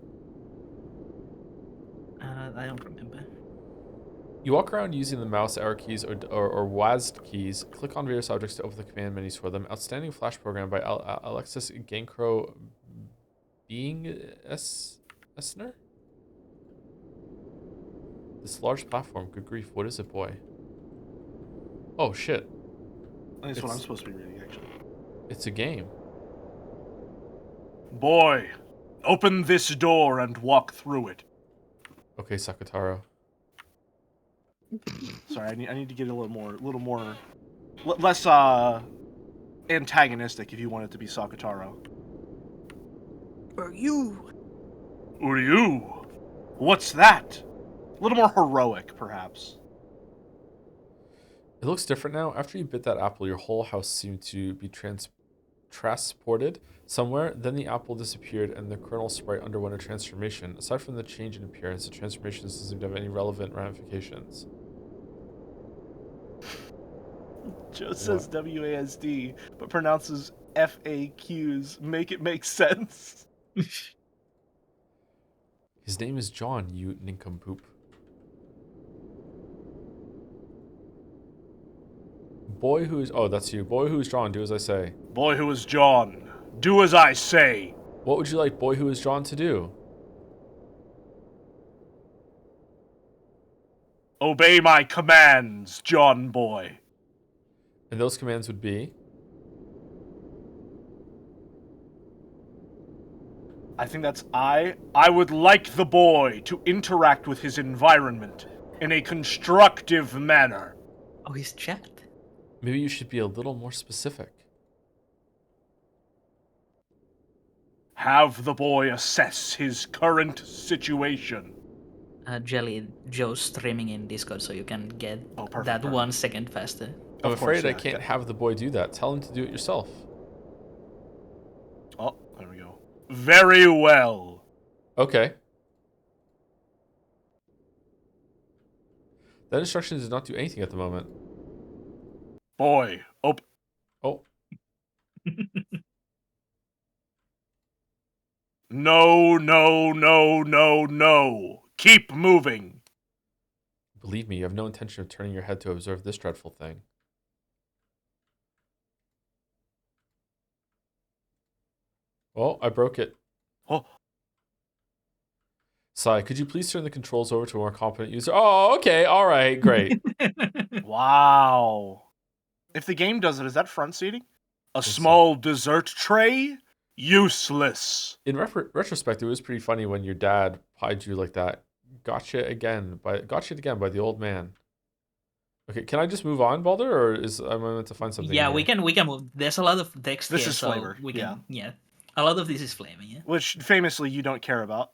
I don't remember. You walk around using the mouse, arrow keys, or WASD keys. Click on various objects to open the command menus for them. Outstanding Flash program by Alexis Gankro Esner? This large platform. Good grief. What is it, boy? Oh, shit. That's what I'm supposed to be reading, actually. It's a game. Boy. Open this door and walk through it. Okay, Sakutaro. Sorry, I need to get a little more, less antagonistic if you want it to be Sakutaro. Or you. Who are you? What's that? A little more heroic, perhaps. It looks different now. After you bit that apple, your whole house seemed to be transported somewhere. Then the apple disappeared and the kernel sprite underwent a transformation. Aside from the change in appearance, the transformation doesn't seem to have any relevant ramifications. Joe says WASD, but pronounces FAQs. Make it make sense. His name is John, you nincompoop. Boy who's... Oh, that's you. Boy who's drawn, do as I say. Boy who is John, do as I say. What would you like boy who is drawn to do? Obey my commands, John boy. And those commands would be... I think that's I would like the boy to interact with his environment in a constructive manner. Oh, he's chat. Maybe you should be a little more specific. Have the boy assess his current situation. Jelly, Joe's streaming in Discord, so you can get Perfect, that perfect. 1 second faster. I'm Of course, afraid I yeah, can't yeah. have the boy do that. Tell him to do it yourself. Oh, there we go. Very well. Okay. That instruction does not do anything at the moment. Boy, Oh, no, no, no, no, no. Keep moving. believe me, you have no intention of turning your head to observe this dreadful thing. Oh, I broke it. Oh, Sai, could you please turn the controls over to a more competent user? Oh, okay, alright, great. wow. If the game does it, is that front seating? a see. small dessert tray? Useless. In retrospect, it was pretty funny when your dad pied you like that. Gotcha again by the old man. Okay, can I just move on, Balder, or am I meant to find something? Yeah, here? we can move. There's a lot of text This here, is so flavor, we can yeah. A lot of this is flaming, yeah. Which famously you don't care about.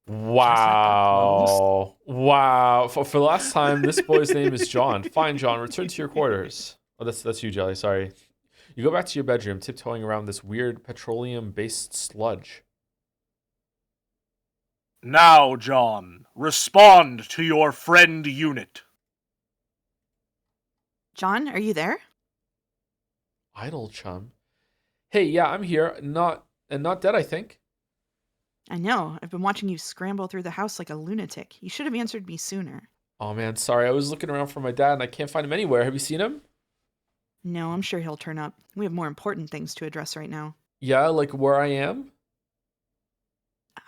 Wow. Wow. For the last time, this boy's name is John. Fine, John, return to your quarters. Oh, that's you, Jelly, sorry. You go back to your bedroom, tiptoeing around this weird petroleum-based sludge. Now, John, respond to your friend unit. John, are you there? Idle chum. Hey, yeah, I'm here. Not dead, I think. I know. I've been watching you scramble through the house like a lunatic. You should have answered me sooner. Oh man, sorry. I was looking around for my dad and I can't find him anywhere. Have you seen him? No, I'm sure he'll turn up. We have more important things to address right now. Yeah, like where I am?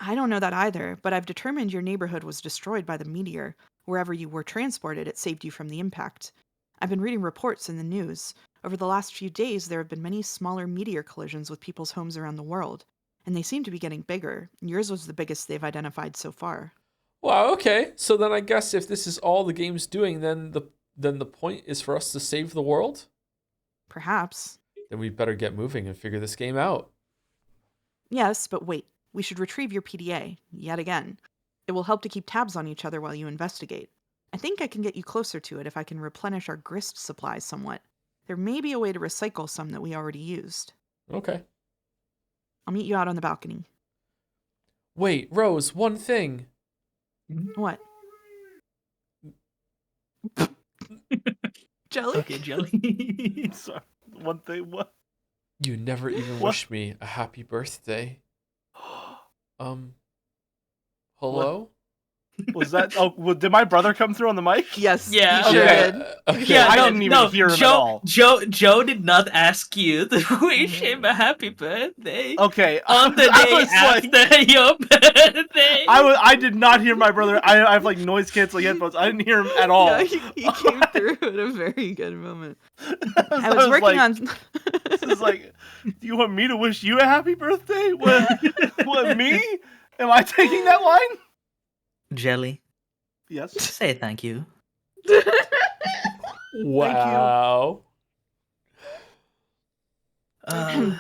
I don't know that either, but I've determined your neighborhood was destroyed by the meteor. Wherever you were transported, it saved you from the impact. I've been reading reports in the news. Over the last few days, there have been many smaller meteor collisions with people's homes around the world, and they seem to be getting bigger. Yours was the biggest they've identified so far. Wow, okay. So then I guess if this is all the game's doing, then the point is for us to save the world? Perhaps. Then we better get moving and figure this game out. Yes, but wait. We should retrieve your PDA, yet again. It will help to keep tabs on each other while you investigate. I think I can get you closer to it if I can replenish our grist supplies somewhat. There may be a way to recycle some that we already used. Okay. I'll meet you out on the balcony. Wait, Rose, one thing. What? Jelly? Okay, Jelly. Sorry, one thing, what? You never even What? wished me a happy birthday. Hello? Was that? Oh, did my brother come through on the mic? Yes, Yeah, you sure okay. did. Okay. I didn't even hear him at all. Joe did not ask you to wish him a happy birthday Okay. on the I day was like, after your birthday. I did not hear my brother. I have like noise canceling headphones. I didn't hear him at all. Yeah, he came through at a very good moment. I I was working like, on. This is like, do you want me to wish you a happy birthday? What me? Am I taking that line? Jelly, Yes. say thank you. Wow. Uh,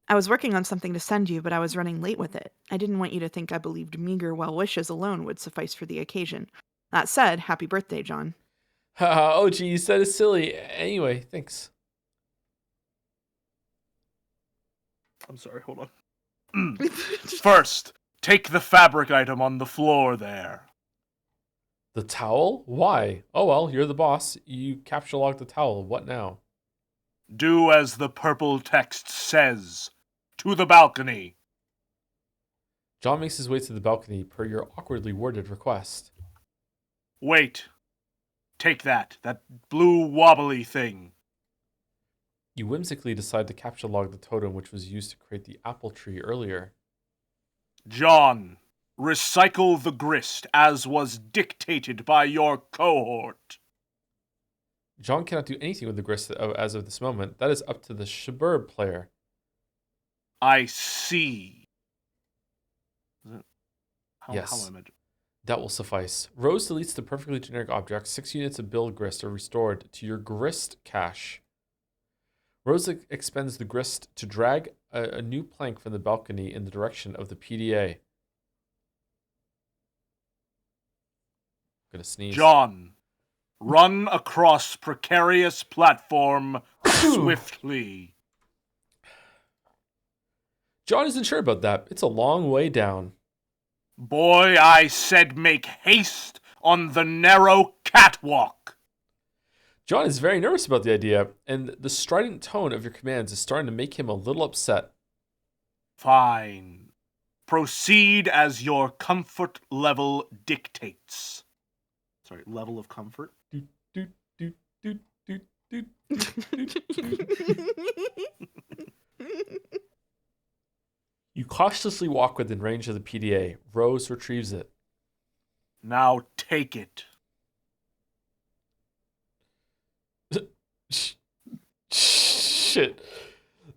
I was working on something to send you, but I was running late with it. I didn't want you to think I believed meager well wishes alone would suffice for the occasion. That said, happy birthday, John. Oh, geez, that is silly. Anyway, thanks. I'm sorry. Hold on. First, take the fabric item on the floor there. The towel? Why? Oh well, you're the boss. You capture logged the towel. What now? Do as the purple text says. To the balcony. John makes his way to the balcony per your awkwardly worded request. Wait. take that blue wobbly thing. You whimsically decide to capture log the totem which was used to create the apple tree earlier. John, recycle the grist as was dictated by your cohort. John cannot do anything with the grist as of this moment. That is up to the Shabirb player. I see. Yes. How am I? That will suffice. Rose deletes the perfectly generic object. 6 units of build grist are restored to your grist cache. Rose expends the grist to drag a new plank from the balcony in the direction of the PDA. I'm gonna sneeze. John, run across precarious platform swiftly. John isn't sure about that. It's a long way down. Boy, I said make haste on the narrow catwalk. John is very nervous about the idea, and the strident tone of your commands is starting to make him a little upset. Fine. Proceed as your comfort level dictates. Sorry, level of comfort? Doot, doot, doot, doot, doot, doot, doot, doot. You cautiously walk within range of the PDA. Rose retrieves it. Now take it. Shit.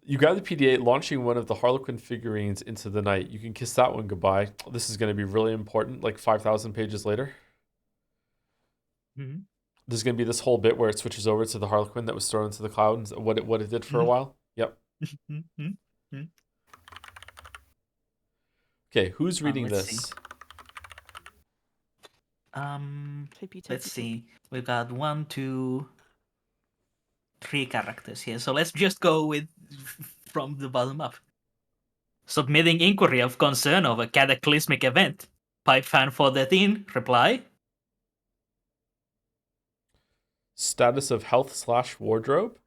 You grab the PDA, launching one of the Harlequin figurines into the night. You can kiss that one goodbye. This is going to be really important, like 5,000 pages later. Mm-hmm. There's going to be this whole bit where it switches over to the Harlequin that was thrown into the cloud and what it did for a while. Yep. Okay, who's reading let's this? see. Let's see. We've got 1, 2, 3 characters here. So let's just go with from the bottom up. Submitting inquiry of concern of a cataclysmic event. Pipe fan 413, reply. Status of health/wardrobe?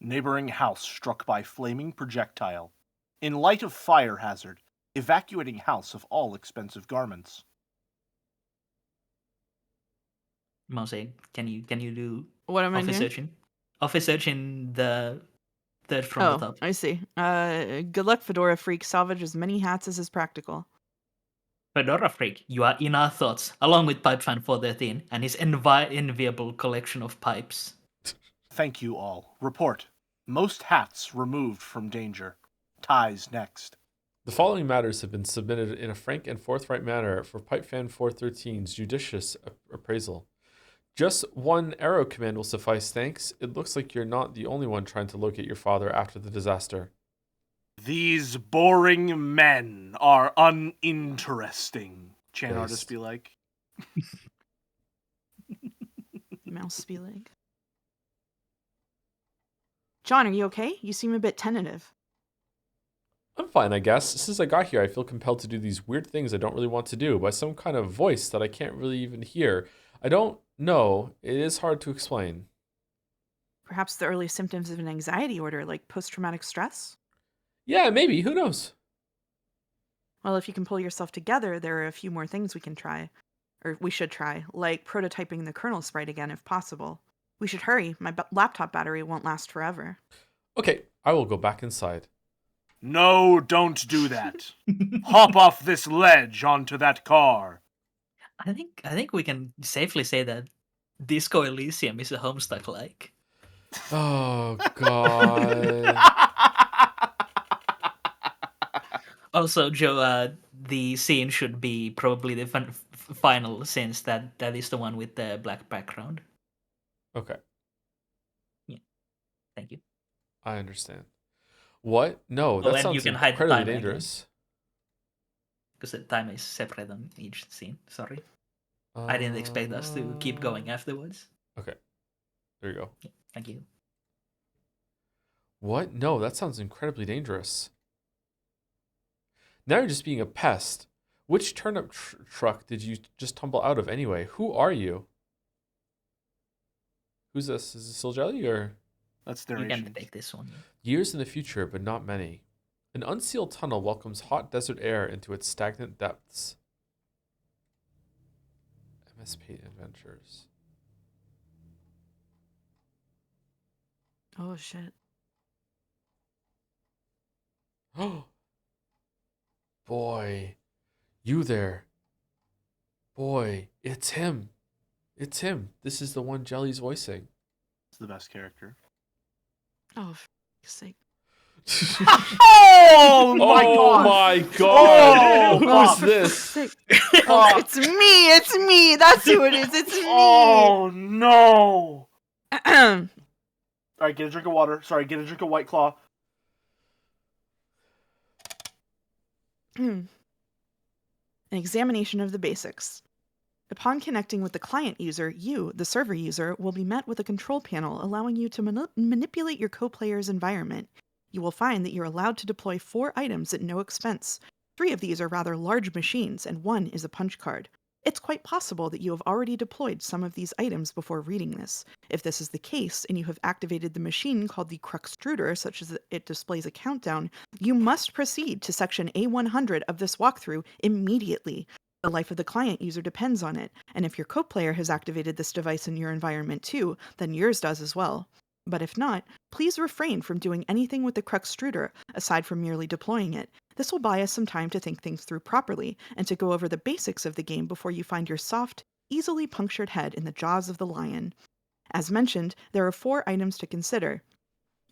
Neighboring house struck by flaming projectile. In light of fire hazard, evacuating house of all expensive garments. Mose, can you do What am I office doing? searching? Office searching the third from the top. I see. Good luck, Fedora Freak. Salvage as many hats as is practical. Fedora Freak, you are in our thoughts, along with Pipe Fan 413 and his enviable collection of pipes. Thank you all. Report. Most hats removed from danger. Ties next. The following matters have been submitted in a frank and forthright manner for Pipefan 413's judicious appraisal. Just one arrow command will suffice, thanks. It looks like you're not the only one trying to locate your father after the disaster. These boring men are uninteresting. Chan Based. artist be like. Mouse be like. John, are you okay? You seem a bit tentative. I'm fine, I guess. Since I got here, I feel compelled to do these weird things I don't really want to do by some kind of voice that I can't really even hear. I don't know. It is hard to explain. Perhaps the early symptoms of an anxiety order, like post-traumatic stress? Yeah, maybe. Who knows? Well, if you can pull yourself together, there are a few more things we can try. Or we should try, like prototyping the kernel sprite again if possible. We should hurry. My laptop battery won't last forever. Okay, I will go back inside. No, don't do that. Hop off this ledge onto that car. I think we can safely say that Disco Elysium is a Homestuck like. Oh, God. Also, Joe, the scene should be probably the final, since that is the one with the black background. Okay, Thank you. I understand. What? No, Oh, that and sounds you can hide the incredibly timer again. dangerous. Because the time is separate on each scene. Sorry. I didn't expect us to keep going afterwards. Okay, there you go. Yeah, thank you. What? No, that sounds incredibly dangerous. Now you're just being a pest. Which turnip truck did you just tumble out of anyway? Who are you? Who's this? Is this still Jelly or? That's You narration. can take this one. Years in the future, but not many. An unsealed tunnel welcomes hot desert air into its stagnant depths. Best paid adventures. Oh shit. Oh, boy, you there? Boy, it's him. It's him. This is the one Jelly's voicing. It's the best character. Oh, for fuck's sake. Oh my Oh god! my god! Oh, Who's fuck. this? Sick. Oh, it's me. It's me. That's who it is. It's me. Oh no! Alright, get a drink of water. Sorry, get a drink of White Claw. An examination of the basics. Upon connecting with the client user, you, the server user, will be met with a control panel allowing you to manipulate your co-player's environment. You will find that you're allowed to deploy 4 items at no expense. 3 of these are rather large machines, and 1 is a punch card. It's quite possible that you have already deployed some of these items before reading this. If this is the case, and you have activated the machine called the Cruxtruder, such as it displays a countdown, you must proceed to section A100 of this walkthrough immediately. The life of the client user depends on it, and if your co-player has activated this device in your environment too, then yours does as well. But if not, please refrain from doing anything with the Cruxtruder aside from merely deploying it. This will buy us some time to think things through properly and to go over the basics of the game before you find your soft, easily punctured head in the jaws of the lion. As mentioned, there are 4 items to consider,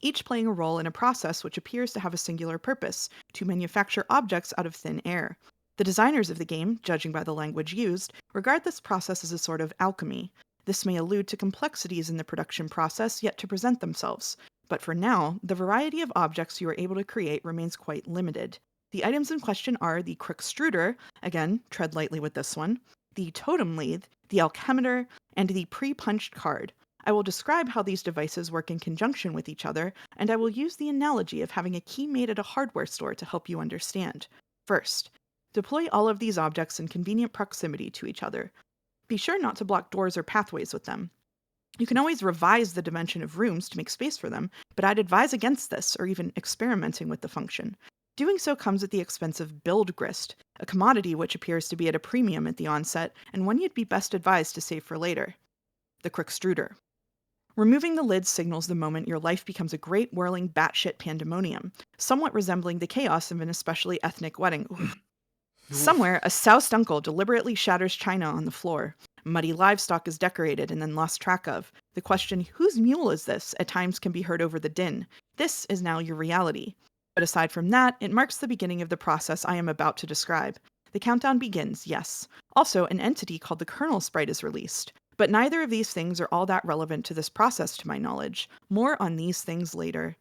each playing a role in a process which appears to have a singular purpose: to manufacture objects out of thin air. The designers of the game, judging by the language used, regard this process as a sort of alchemy. This may allude to complexities in the production process yet to present themselves, but for now, the variety of objects you are able to create remains quite limited. The items in question are the Cruxtruder, again, tread lightly with this one, the Totem Lathe, the Alchemeter, and the Pre-Punched Card. I will describe how these devices work in conjunction with each other, and I will use the analogy of having a key made at a hardware store to help you understand. First, deploy all of these objects in convenient proximity to each other. Be sure not to block doors or pathways with them. You can always revise the dimension of rooms to make space for them, but I'd advise against this or even experimenting with the function. Doing so comes at the expense of build grist, a commodity which appears to be at a premium at the onset and one you'd be best advised to save for later. The Cruxtruder. Removing the lid signals the moment your life becomes a great whirling batshit pandemonium, somewhat resembling the chaos of an especially ethnic wedding. Oof. Somewhere, a soused uncle deliberately shatters china on the floor. Muddy livestock is decorated and then lost track of. The question, whose mule is this, at times can be heard over the din. This is now your reality. But aside from that, it marks the beginning of the process I am about to describe. The countdown begins, yes. Also, an entity called the kernel sprite is released. But neither of these things are all that relevant to this process to my knowledge. More on these things later.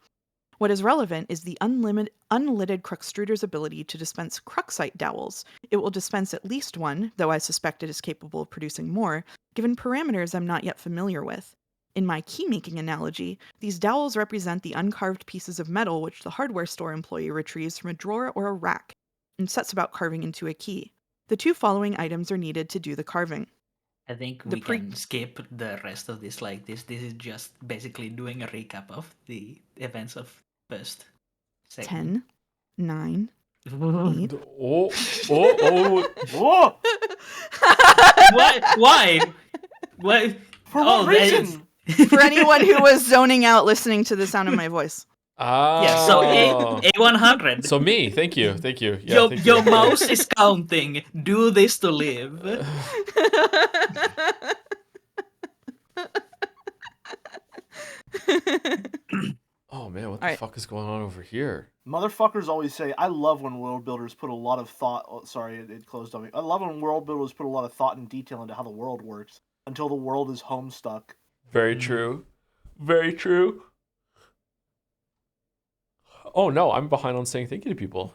What is relevant is the unlidded Cruxtruder's ability to dispense Cruxite dowels. It will dispense at least one, though I suspect it is capable of producing more, given parameters I'm not yet familiar with. In my key-making analogy, these dowels represent the uncarved pieces of metal which the hardware store employee retrieves from a drawer or a rack, and sets about carving into a key. The 2 following items are needed to do the carving. I think The we can skip the rest of this like this. This is just basically doing a recap of the events of first segment. 10, 9, 8. Oh, oh, Whoa! Why? Why? For what reason? For anyone who was zoning out listening to the sound of my voice. Ah. Yeah, so A100. So me, thank you. Yeah, your thank your you. mouse is counting. Do this to live. Oh man, what the Alright. fuck is going on over here? Motherfuckers always say, I love when world builders put a lot of thought. Oh, sorry, it closed on me. I love when world builders put a lot of thought and detail into how the world works until the world is Homestuck. Very true. Very true. Oh no, I'm behind on saying thank you to people.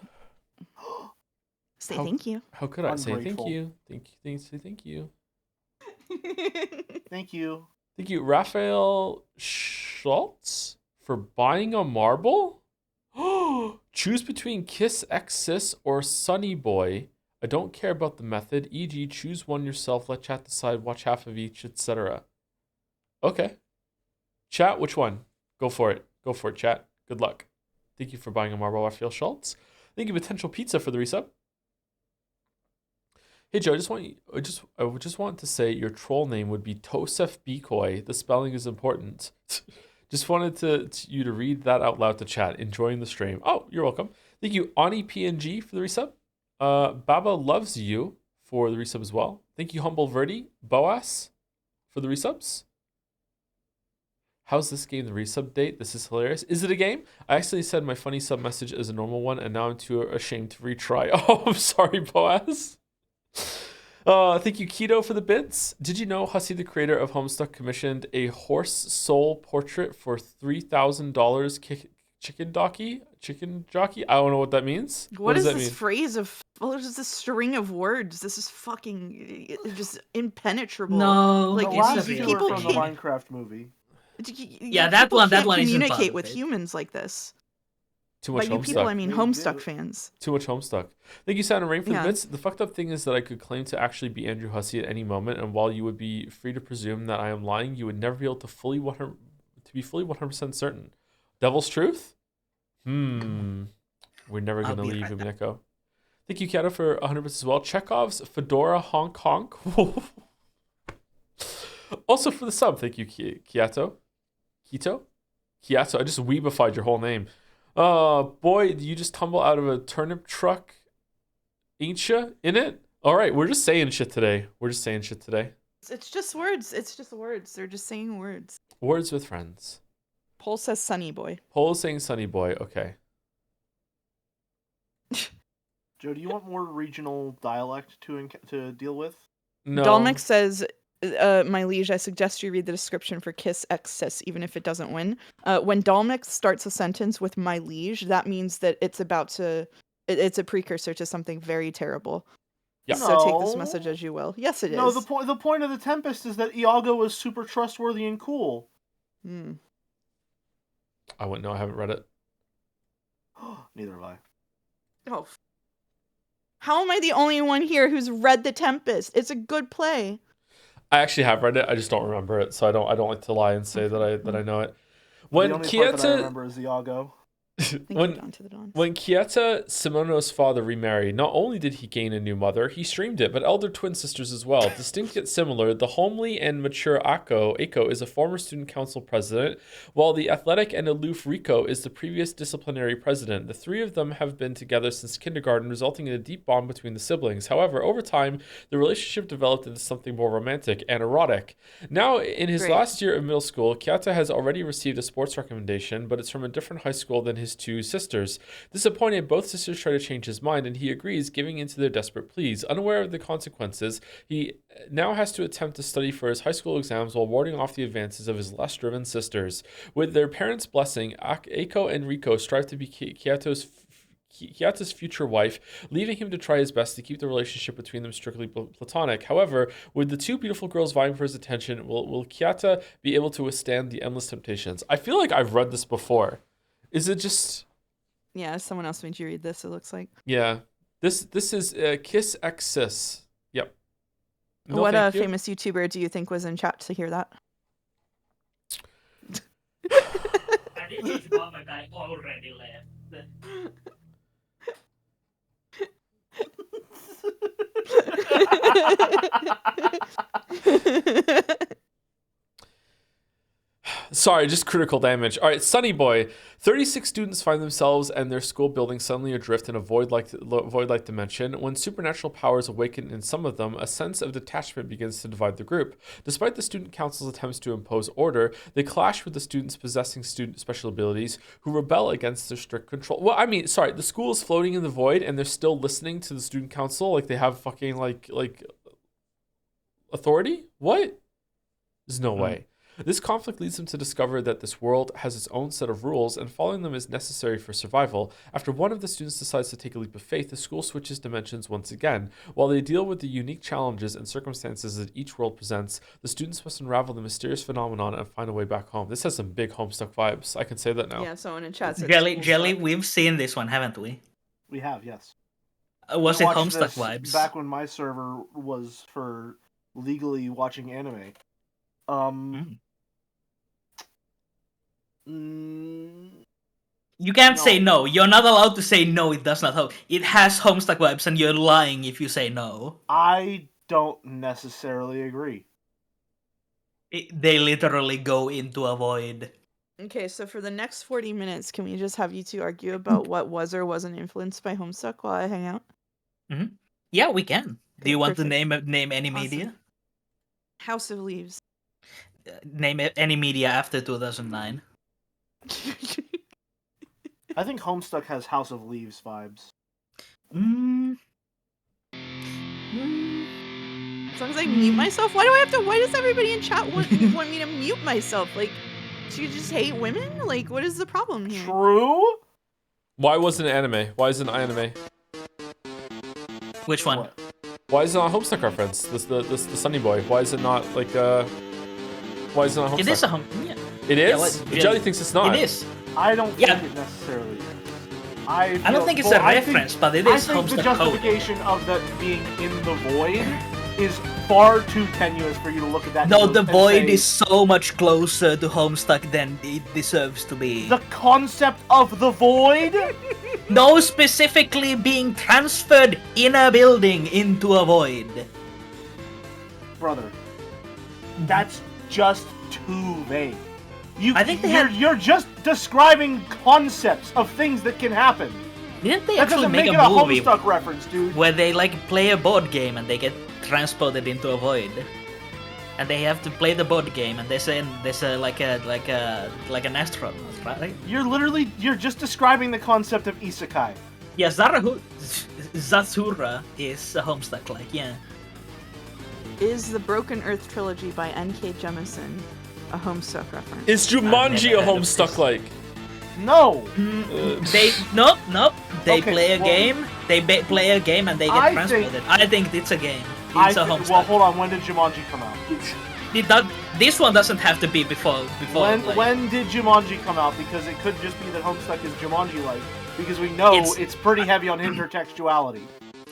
Say How- thank you. How could I say thank Ungrateful. you? Say thank you. Thank you. Thank you, Raphael Schultz, for buying a marble. Choose between Kiss X Sis or Sunny Boy. I don't care about the method, e.g., choose one yourself, let chat decide, watch half of each, etc. Okay. Chat, which one? Go for it. Go for it, chat. Good luck. Thank you for buying a marble, Raphael Schultz. Thank you, Potential Pizza, for the resub. Hey Joe, I would just want to say your troll name would be Tosef Bikoi. The spelling is important. Just wanted you to read that out loud to chat. Enjoying the stream. Oh, you're welcome. Thank you, Ani PNG for the resub. Baba loves you for the resub as well. Thank you, Humble Verdi, Boas for the resubs. How's this game the resub date? This is hilarious. Is it a game? I actually said my funny sub message is a normal one, and now I'm too ashamed to retry. Oh, I'm sorry, Boaz. Thank you, Keto, for the bits. Did you know Hussey, the creator of Homestuck, commissioned a horse soul portrait for $3,000 chicken jockey? I don't know what that means. What does is that this mean? phrase of? Well, there's this string of words. This is fucking just impenetrable. No, Like, The it's last a two real are people from the can't- Minecraft movie. Yeah, that people one- that can't one isn't part communicate of with it. humans like this. Too By much you people, I Homestuck. mean They Homestuck do. fans. Too much Homestuck. Thank you, Sound and Rain, for Yeah. the bits. The fucked up thing is that I could claim to actually be Andrew Hussey at any moment, and while you would be free to presume that I am lying, you would never be able to be fully 100% certain. Devil's truth? We're never I'll gonna be leave right Umineko. Thank you, Kato, for 100 bits as well. Chekhov's Fedora Honk Honk. Also for the sub, thank you, Kiato. Kito? Kiato, I just weebified your whole name. Boy, you just tumble out of a turnip truck, ain't ya? In it? All right, we're just saying shit today. It's just words. It's just words. They're just saying words. Words with friends. Pole says Sunny Boy. Pole is saying sunny boy. Okay. Joe, do you want more regional dialect to deal with? No. Dolmix says, my liege, I suggest you read the description for Kiss X Sis, even if it doesn't win. When Dolmix starts a sentence with my liege, that means that it's about to... It's a precursor to something very terrible. Yeah. So take this No. message as you will. Yes, it is. No, the point of the Tempest is that Iago is super trustworthy and cool. Hmm. I wouldn't know. I haven't read it. Neither have I. Oh. How am I the only one here who's read The Tempest? It's a good play. I actually have read it. I just don't remember it, so I don't like to lie and say that I know it. When The only part that I Kieta remember is Iago. Thank you, Dawn to the Dawns. When Kieta Simono's father remarried, not only did he gain a new mother, he streamed it, but elder twin sisters as well. Distinct yet similar, the homely and mature Ako is a former student council president, while the athletic and aloof Riko is the previous disciplinary president. The three of them have been together since kindergarten, resulting in a deep bond between the siblings. However, over time, the relationship developed into something more romantic and erotic. Now, in his Great. last year of middle school, Kieta has already received a sports recommendation, but it's from a different high school than his two sisters. Disappointed, both sisters try to change his mind, and he agrees, giving in to their desperate pleas. Unaware of the consequences, he now has to attempt to study for his high school exams while warding off the advances of his less driven sisters. With their parents' blessing, Eiko and Riko strive to be Kieto's future wife, leaving him to try his best to keep the relationship between them strictly platonic. However, with the two beautiful girls vying for his attention, will Kieta be able to withstand the endless temptations? I feel like I've read this before. Is it just... Yeah, someone else made you read this, it looks like. Yeah. This is Kiss X Sis. Yep. No, What thank you. famous YouTuber do you think was in chat to hear that? I think his mama guy already left. Sorry, just critical damage. All right, Sunny Boy. 36 students find themselves and their school building suddenly adrift in a void-like dimension. When supernatural powers awaken in some of them, a sense of detachment begins to divide the group. Despite the student council's attempts to impose order, they clash with the students possessing student special abilities who rebel against their strict control. Well, I mean, sorry, the school is floating in the void and they're still listening to the student council like they have fucking like authority? What? There's no way. This conflict leads them to discover that this world has its own set of rules, and following them is necessary for survival. After one of the students decides to take a leap of faith, the school switches dimensions once again. While they deal with the unique challenges and circumstances that each world presents, the students must unravel the mysterious phenomenon and find a way back home. This has some big Homestuck vibes. I can say that now. Yeah, someone in chat said Jelly, school Jelly, stuff. we've seen this one, haven't we? We have, yes. Was I it watched Homestuck this vibes? Back when my server was for legally watching anime. You can't No. say no. You're not allowed to say no. It does not help. It has Homestuck vibes, and you're lying if you say no. I don't necessarily agree. They literally go into a void. Okay, so for the next 40 minutes, can we just have you two argue about what was or wasn't influenced by Homestuck while I hang out? Yeah, we can. Do you want perfect. to name any Awesome. media? House of Leaves. Name any media after 2009. I think Homestuck has House of Leaves vibes. As long as I mute myself, why does everybody in chat want me to mute myself? Like, do you just hate women? Like, what is the problem here? True? Why wasn't it anime? Why isn't it anime? Which one? What? Why is it not a Homestuck reference? The Sunny Boy. Why is it not like Why is it not Homestuck? It is a home. Yeah. It Yeah, is. what- Jelly thinks it's not. It is. I don't Yeah. think it necessarily is. I don't think it's a reference, but it is I think the Homestuck code. justification of that being in the void is far too tenuous for you to look at that. No, and the void say, is so much closer to Homestuck than it deserves to be. the concept of the void. No, specifically being transferred in a building into a void. Brother, that's just too vague. I think they you're just describing concepts of things that can happen. Didn't they That actually doesn't make make it a a movie Homestuck reference, dude. where they like play a board game and they get transported into a void? And they have to play the board game, and there's an astronaut, right? You're just describing the concept of isekai. Yeah, Zathura is a Homestuck, like, yeah. Is the Broken Earth trilogy by N.K. Jemisin a Homestuck reference? Is Jumanji never a heard of this. Homestuck like? No. Nope. They Okay, play a well, game. They play a game and they get I transported. I think it's a game. I It's a thi- Homestuck. well, hold on. When did Jumanji come out? This one doesn't have to be before. When did Jumanji come out? Because it could just be that Homestuck is Jumanji-like. Because we know it's pretty heavy on intertextuality.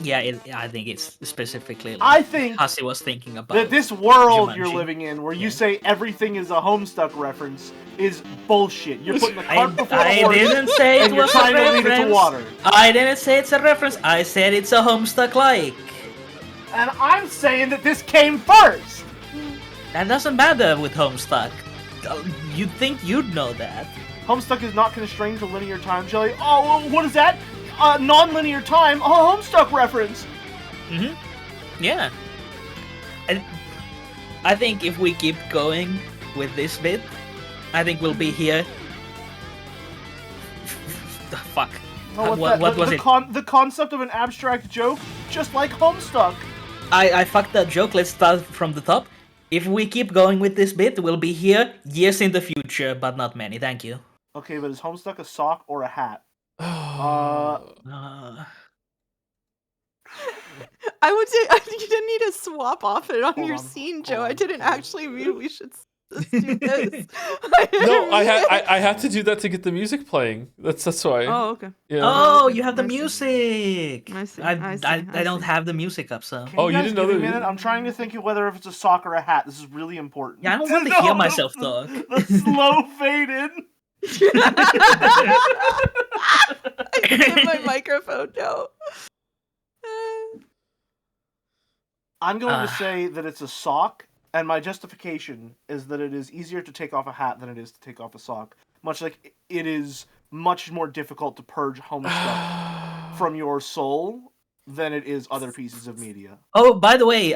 Yeah, I think it's specifically. Like, I think Hasi was thinking about that this world Jumanji. you're living in, where you say everything is a Homestuck reference, is bullshit. You're putting the cart before the I horse, didn't say it and you're was a trying to lead it to reference. water. I didn't say it's a reference. I said it's a Homestuck like. And I'm saying that this came first. That doesn't matter with Homestuck. You'd think you'd know that. Homestuck is not constrained to linear time, Jelly. Oh, well, what is that? Non-linear time? Oh, Homestuck reference. Yeah. And I think if we keep going with this bit, I think we'll be here. The fuck. No, What was it? The concept of an abstract joke, just like Homestuck. I fucked that joke. Let's start from the top. If we keep going with this bit, we'll be here years in the future, but not many. Thank you. Okay, but is Homestuck a sock or a hat? I would say you didn't need to swap off it on Hold your on, scene, hold Joe. I on, didn't hold on. actually mean we should do this. No, I had to do that to get the music playing. That's why. Oh, okay. Yeah. Oh, okay, you have the I see. music. I see, I I don't see. have the music up, so. Can Oh, you guys didn't know give me that- a minute? I'm trying to think of whether if it's a sock or a hat. This is really important. Yeah, I don't want to hear myself talk. The slow fade in. I hit my microphone. No. I'm going to say that it's a sock, and my justification is that it is easier to take off a hat than it is to take off a sock. Much like it is much more difficult to purge Homestuck from your soul than it is other pieces of media. Oh, by the way,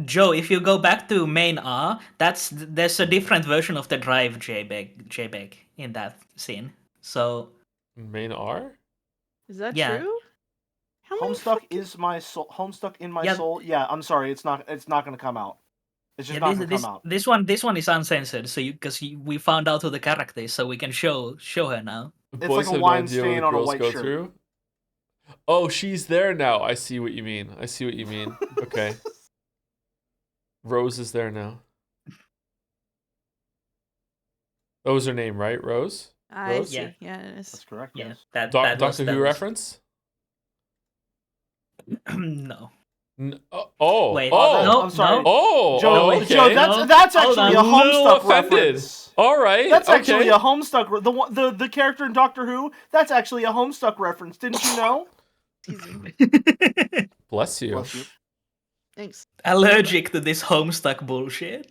Joe, if you go back to main R, there's a different version of the drive JPEG in that scene. So Main R? Is that Yeah. true? How many Homestuck fucking- is my soul. Homestuck in my Yeah. soul. Yeah, I'm sorry. It's not going to come out. It's just yeah, not going to come out. this one is uncensored. So we found out who the character is, so we can show her now. It's Boys like a have no wine idea what stain on a girls white go shirt. through. Oh, she's there now. I see what you mean. Okay. Rose is there now. That was her name, right? Rose? I Rose? see. Yeah. Yeah, it is. That's correct. Yeah, Yes. that was Doctor that Who was- reference? No. Oh. Wait, Oh. no, I'm sorry. no. Oh. Joe, oh, okay. Joe, that's Hold that's on. actually a I'm a little Homestuck offended. reference. All right. That's okay. actually a Homestuck. The character in Doctor Who. That's actually a Homestuck reference. Didn't you know? Bless you. Bless you. Thanks. Allergic to this Homestuck bullshit.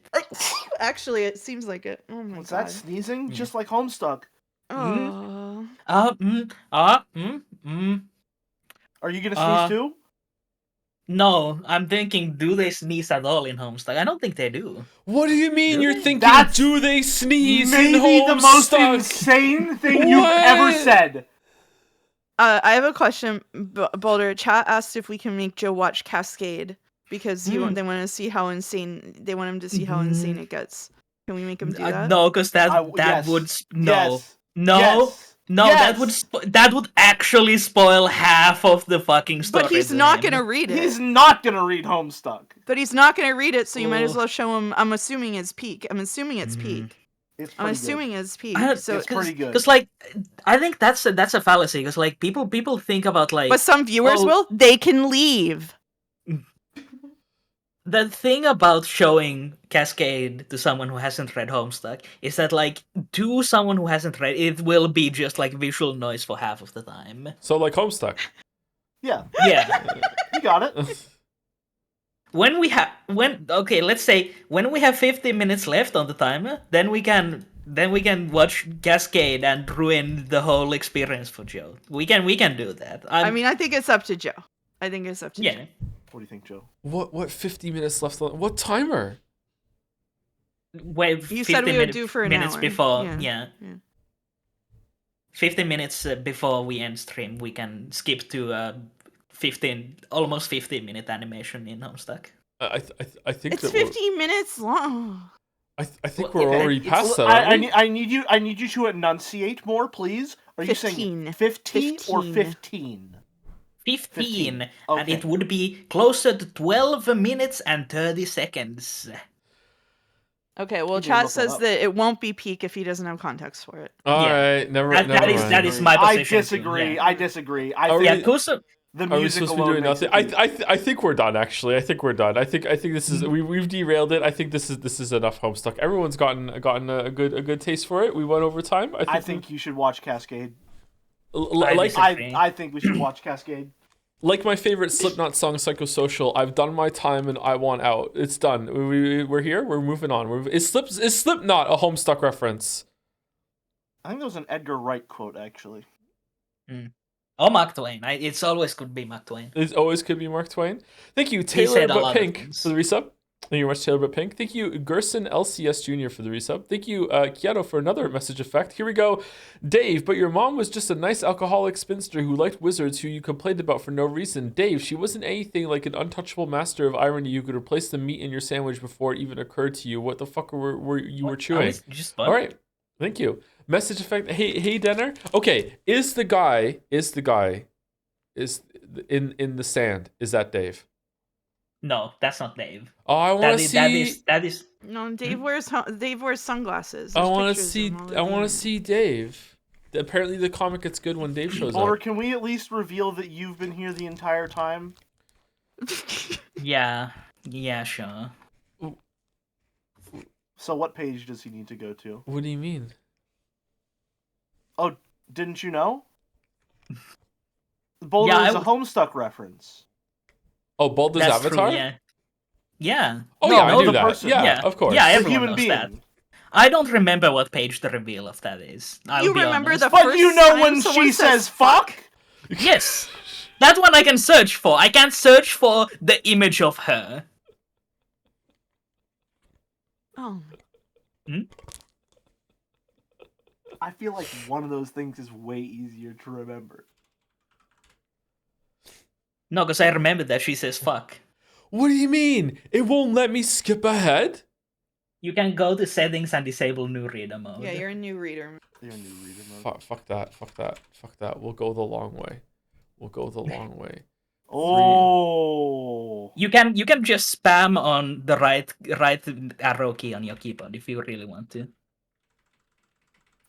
Actually, it seems like it. Oh my What's god. that? Sneezing? Just like Homestuck. Oh. Are you gonna sneeze too? No, I'm thinking, do they sneeze at all in Homestuck? I don't think they do. What do you mean? Do You're they? thinking, That's do they sneeze in Maybe the most Homestuck? insane thing you've ever What? said. I have a question, Boulder. Chat asked if we can make Joe watch Cascade because they want to see how insane. They want him to see how insane it gets. Can we make him do that? No, because that yes. would Yes. no. Yes. No, Yes. that would actually spoil half of the fucking story. But he's not gonna read it. He's not gonna read Homestuck. But he's not gonna read it, so you might as well show him. I'm assuming it's peak. I'm assuming it's peak. It's I'm pretty assuming it's peak. So it's pretty good. Because like, I think that's a fallacy. Because like people think about like. But some viewers will. They can leave. The thing about showing Cascade to someone who hasn't read Homestuck is that, like, to someone who hasn't read it, will be just like visual noise for half of the time. So like Homestuck. Yeah. Yeah. You got it. Let's say when we have 15 minutes left on the timer, then we can watch Cascade and ruin the whole experience for Joe. We can do that. I mean, I think it's up to Joe. I think it's up to Joe. What do you think, Joe? What 50 minutes left on what timer? Wait, You said we would do for an minutes hour. before. Yeah. 15 minutes before we end stream, we can skip to almost 15-minute animation in Homestuck. I think It's that 15 minutes long. I think Well, we're okay, already past that. I aren't we? need you to enunciate more, please. Are you saying 15 or 15? 15, and Okay. it would be closer to 12 minutes and 30 seconds. Okay, well, You can chat look that says up. that it won't be peak if he doesn't have context for it. All Yeah. right, never That mind. is my I position. disagree. Too, yeah. I disagree. I Are think we- Kuso, the Are we music supposed to be alone doing makes nothing? it peak. I think we're done. Actually, I think we're done. I think this is we've derailed it. I think this is enough Homestuck. Everyone's gotten a good taste for it. We went over time. I think you should watch Cascade. like disagree. I think we should watch Cascade. like my favorite Slipknot song, "Psychosocial." I've done my time and I want out. It's done. We're here. We're moving on. Is Slipknot a Homestuck reference? I think there was an Edgar Wright quote, actually. or Mark Twain. It's always could be Mark Twain. It always could be Mark Twain. Thank you, said Taylor a but lot of Pink things. for the resub. Thank you very much, Taylor but Pink. Thank you, Gerson LCS Jr. for the resub. Thank you, Kiato, for another message effect. Here we go. Dave, but your mom was just a nice alcoholic spinster who liked wizards who you complained about for no reason. Dave, she wasn't anything like an untouchable master of irony. You could replace the meat in your sandwich before it even occurred to you. What the fuck were you chewing? All right. Thank you. Message effect. Hey, Denner. Okay, is the guy in the sand? Is that Dave? No, that's not Dave. Oh, I want to see. That is. No, Dave wears sunglasses. I There's want to pictures see. of him all I want over. to see Dave. Apparently, the comic gets good when Dave shows Or up. can we at least reveal that you've been here the entire time? Yeah, sure. So what page does he need to go to? What do you mean? Oh, didn't you know? Boulder Yeah, is a Homestuck reference. Oh, Balder's That's Avatar. true, yeah. Oh No, yeah, I no, knew the that. person. Yeah, of course. Yeah, The everyone human knows being. that. I don't remember what page the reveal of that is. You remember the But first you know time when someone she says fuck? Yes, that one I can search for. I can't search for the image of her. Oh, I feel like one of those things is way easier to remember. No, because I remember that she says fuck. What do you mean? It won't let me skip ahead? You can go to settings and disable new reader mode. yeah, you're a new reader. You're a new reader mode. Fuck that. We'll go the long way. Oh. You can just spam on the right arrow key on your keyboard if you really want to.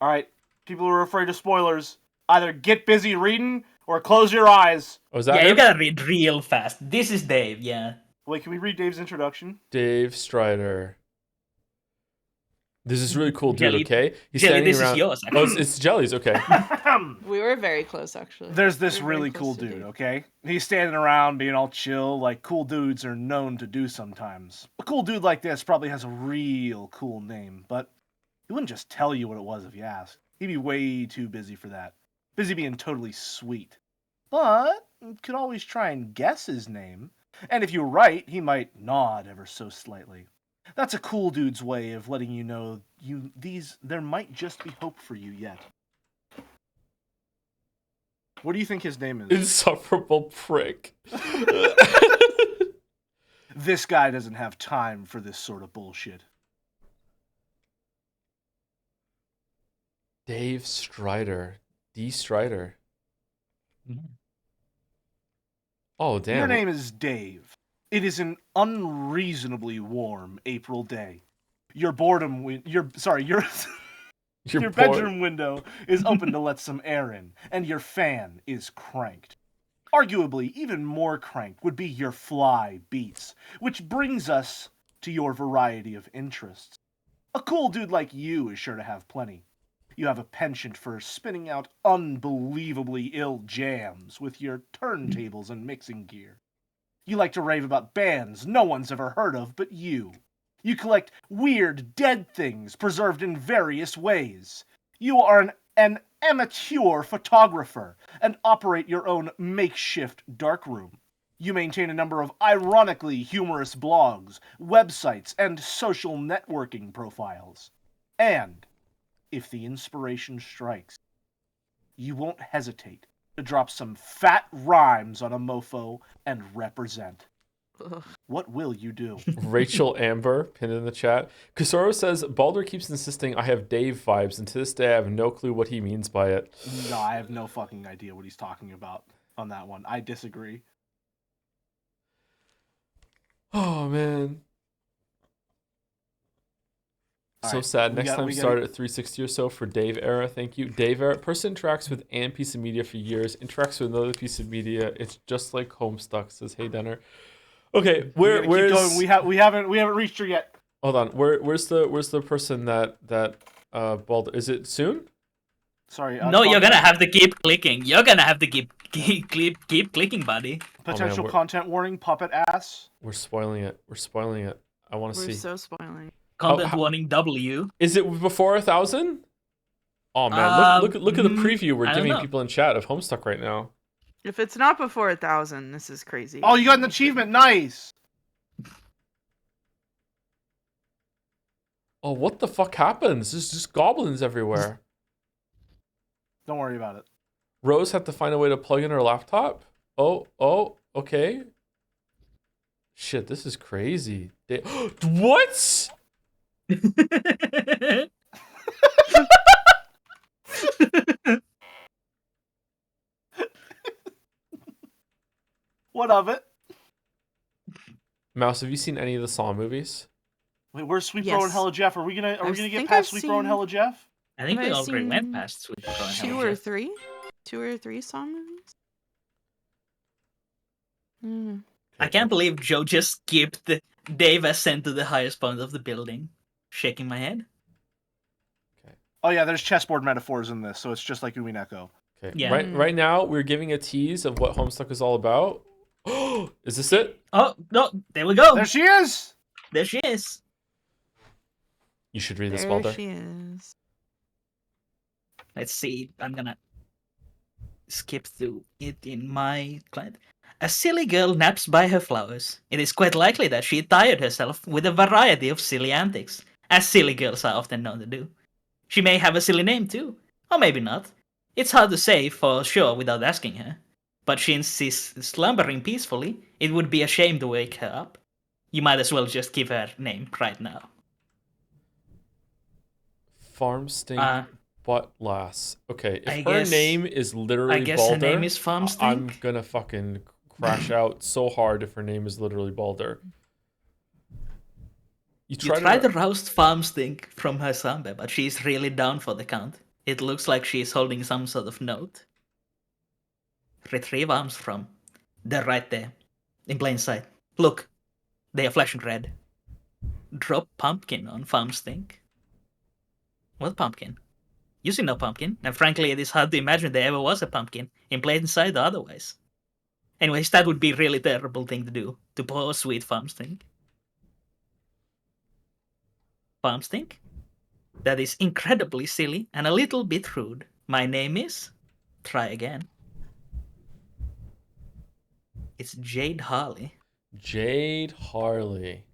All right, people who are afraid of spoilers, either get busy reading or close your eyes. Oh, is that Yeah, him? you gotta read real fast. This is Dave, yeah. Wait, can we read Dave's introduction? Dave Strider. There's this really cool dude, Jelly- okay? He's Jelly, standing this around. is yours, Oh, actually. it's Jelly's, okay. We were very close, actually. There's this We were very really close cool to dude, Dave. okay? He's standing around being all chill, like cool dudes are known to do sometimes. A cool dude like this probably has a real cool name, but he wouldn't just tell you what it was if you asked. He'd be way too busy for that. Busy being totally sweet. But you could always try and guess his name. And if you're right, he might nod ever so slightly. That's a cool dude's way of letting you know there might just be hope for you yet. What do you think his name is? Insufferable prick. This guy doesn't have time for this sort of bullshit. Dave Strider. D. Strider. Oh, damn. Your name is Dave. It is an unreasonably warm April day. Your your You're bedroom window is open to let some air in, and your fan is cranked. Arguably, even more cranked would be your fly beats, which brings us to your variety of interests. A cool dude like you is sure to have plenty. You have a penchant for spinning out unbelievably ill jams with your turntables and mixing gear. You like to rave about bands no one's ever heard of but you. You collect weird, dead things preserved in various ways. You are an amateur photographer and operate your own makeshift darkroom. You maintain a number of ironically humorous blogs, websites, and social networking profiles. And, if the inspiration strikes, you won't hesitate to drop some fat rhymes on a mofo and represent. Ugh. What will you do? Rachel Amber, pinned in the chat. Kusoro says, Baldur keeps insisting I have Dave vibes, and to this day I have no clue what he means by it. No, I have no fucking idea what he's talking about on that one. I disagree. Oh, man. All So right, sad. we Next got- time we got- start at 360 or so for Dave era. Thank you. Dave era. Person interacts with an piece of media for years, interacts with another piece of media. It's just like Homestuck, says Hey Denner. Okay, We gotta keep where's going. We haven't reached her yet. hold on. Where's the person that Baldur, is it soon? Sorry. No, you're gonna have to keep clicking. You're gonna have to keep clicking, buddy. Potential we're- content warning, puppet ass. We're spoiling it. We're spoiling it. I want to We're see. so spoiling. Content how- warning W. Is it before 1,000? Oh man, look at the preview we're I don't giving know. people in chat of Homestuck right now. If it's not before 1,000, this is crazy. Oh, you got an achievement. Nice. Oh, what the fuck happens? There's just goblins everywhere. Don't worry about it. Rose had to find a way to plug in her laptop. Oh, okay. Shit, this is crazy. What? What of it? Mouse, have you seen any of the Saw movies? Wait, where's Sweet Bro and Yes. Hella Jeff? Are we gonna get think past I've Sweet Bro and seen- Hella Jeff? I think Have we I already went seen past Sweet Bro and Two Hell or Jeff. three? 2 or 3 song movies? Mm. I can't believe Joe just skipped the Dave ascent to the highest point of the building. Shaking my head. Oh yeah, there's chessboard metaphors in this, so it's just like Umineko. Okay. Yeah. Right now we're giving a tease of what Homestuck is all about. Is this it? Oh no! There we go. There she is. There she is. You should read this, There Baldur. she is. Let's see. I'm gonna skip through it in my client. A silly girl naps by her flowers. It is quite likely that she tired herself with a variety of silly antics, as silly girls are often known to do. She may have a silly name too, or maybe not. It's hard to say for sure without asking her. But since she's slumbering peacefully, it would be a shame to wake her up. You might as well just give her a name right now. Farm stink butt lass. Okay, if I her guess- name is literally I guess Baldur, her name is Farm Stink. I'm gonna fucking crash out so hard if her name is literally Baldur. You You tried try to roust Farm Stink from her sambe, but she's really down for the count. It looks like she's holding some sort of note. Retrieve arms from. They're right there. In plain sight. Look. They are flashing red. Drop pumpkin on Farm Stink. What pumpkin? You see no pumpkin, and frankly, it is hard to imagine there ever was a pumpkin in plain sight or otherwise. Anyways, that would be a really terrible thing to do, to pour sweet farm stink. Farm stink? That is incredibly silly and a little bit rude. My name is... Try again. It's Jade Harley. Jade Harley.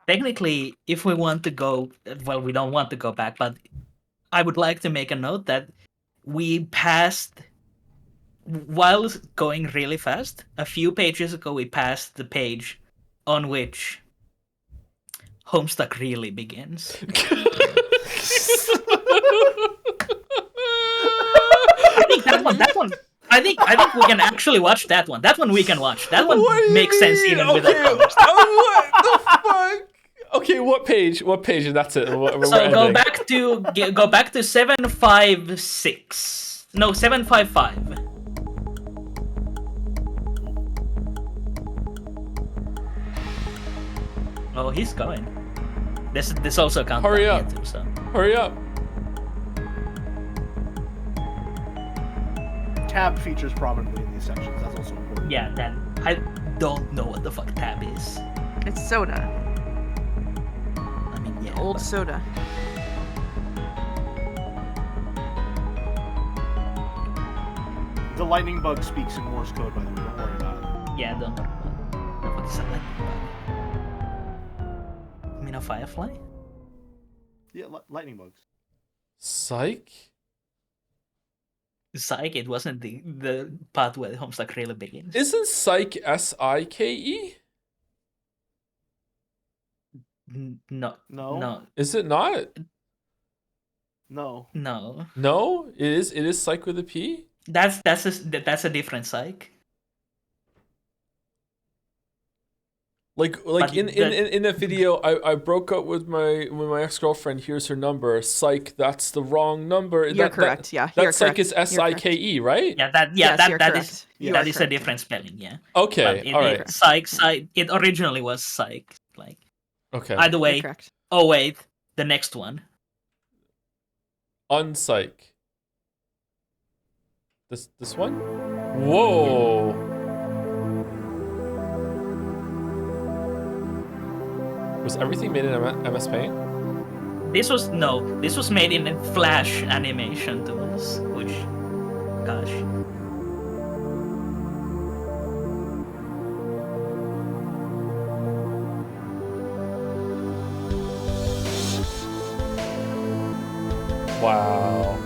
Technically, if we want to go... Well, we don't want to go back, but I would like to make a note that we passed... While going really fast, a few pages ago we passed the page on which Homestuck really begins. I think that one. I think we can actually watch that one. That one we can watch. That one makes sense even without context. What the fuck? Okay, what page? What page? And that's it. So go back to 756. No, 755. Oh, he's going. This also counts. Hurry up! Too, so. Hurry up! Tab features prominently in these sections. That's also important. Yeah, that I don't know what the fuck tab is. It's soda. I mean, yeah, Old but- soda. The lightning bug speaks in Morse code, by the way. Don't worry about it. Yeah, don't worry about it. The fuck is a lightning bug? You mean a firefly? Yeah, lightning bugs. Psych? Psych, it wasn't the part where Homestuck really begins. Isn't Psych S-I-K-E? No. No. No. Is it not? No. No. No? It is Psych with a P? That's a different Psych. Like But in a video, I broke up with my ex-girlfriend. Here's her number. Psych, that's the wrong number. You're correct. Yeah, That you're Psych correct. is S-I-K-E, right? Yeah, Yes, you're that correct. is You that are is a correct. different spelling, yeah. Okay, But all right. Psych, it originally was Psych. Like Okay. either You're way. correct. Oh wait, the next one. Unpsych. This one? Whoa. Was everything made in MS Paint? This was made in Flash animation tools, which, gosh. Wow.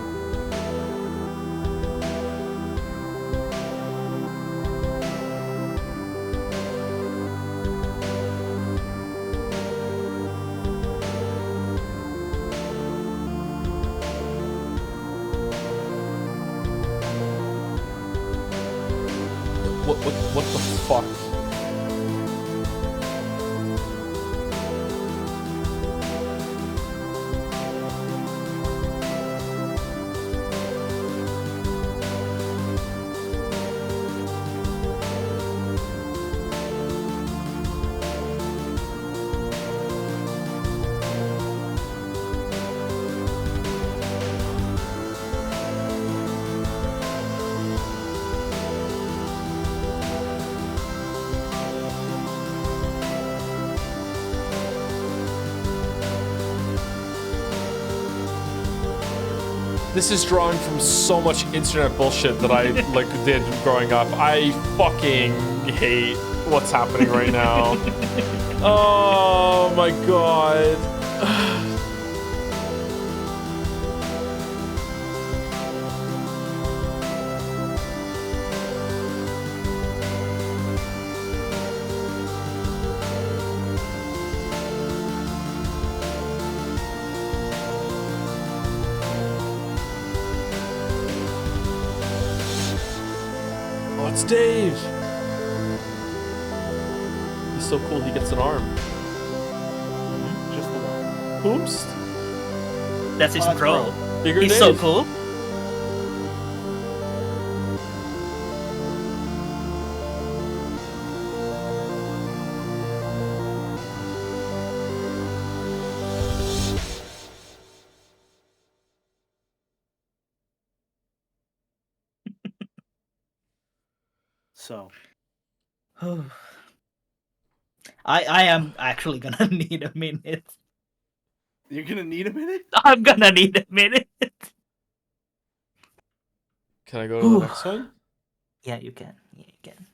What the fuck? This is drawing from so much internet bullshit that I did growing up. I fucking hate what's happening right now. Oh my god. Oh, it's Dave. He's so cool. He gets an arm. Just the one. Oops. That's his That's bro. bro. Bigger He's Dave. so cool. So I am actually gonna need a minute. You're gonna need a minute. I'm gonna need a minute. Can I go to the next one? Yeah, you can. Yeah, you can.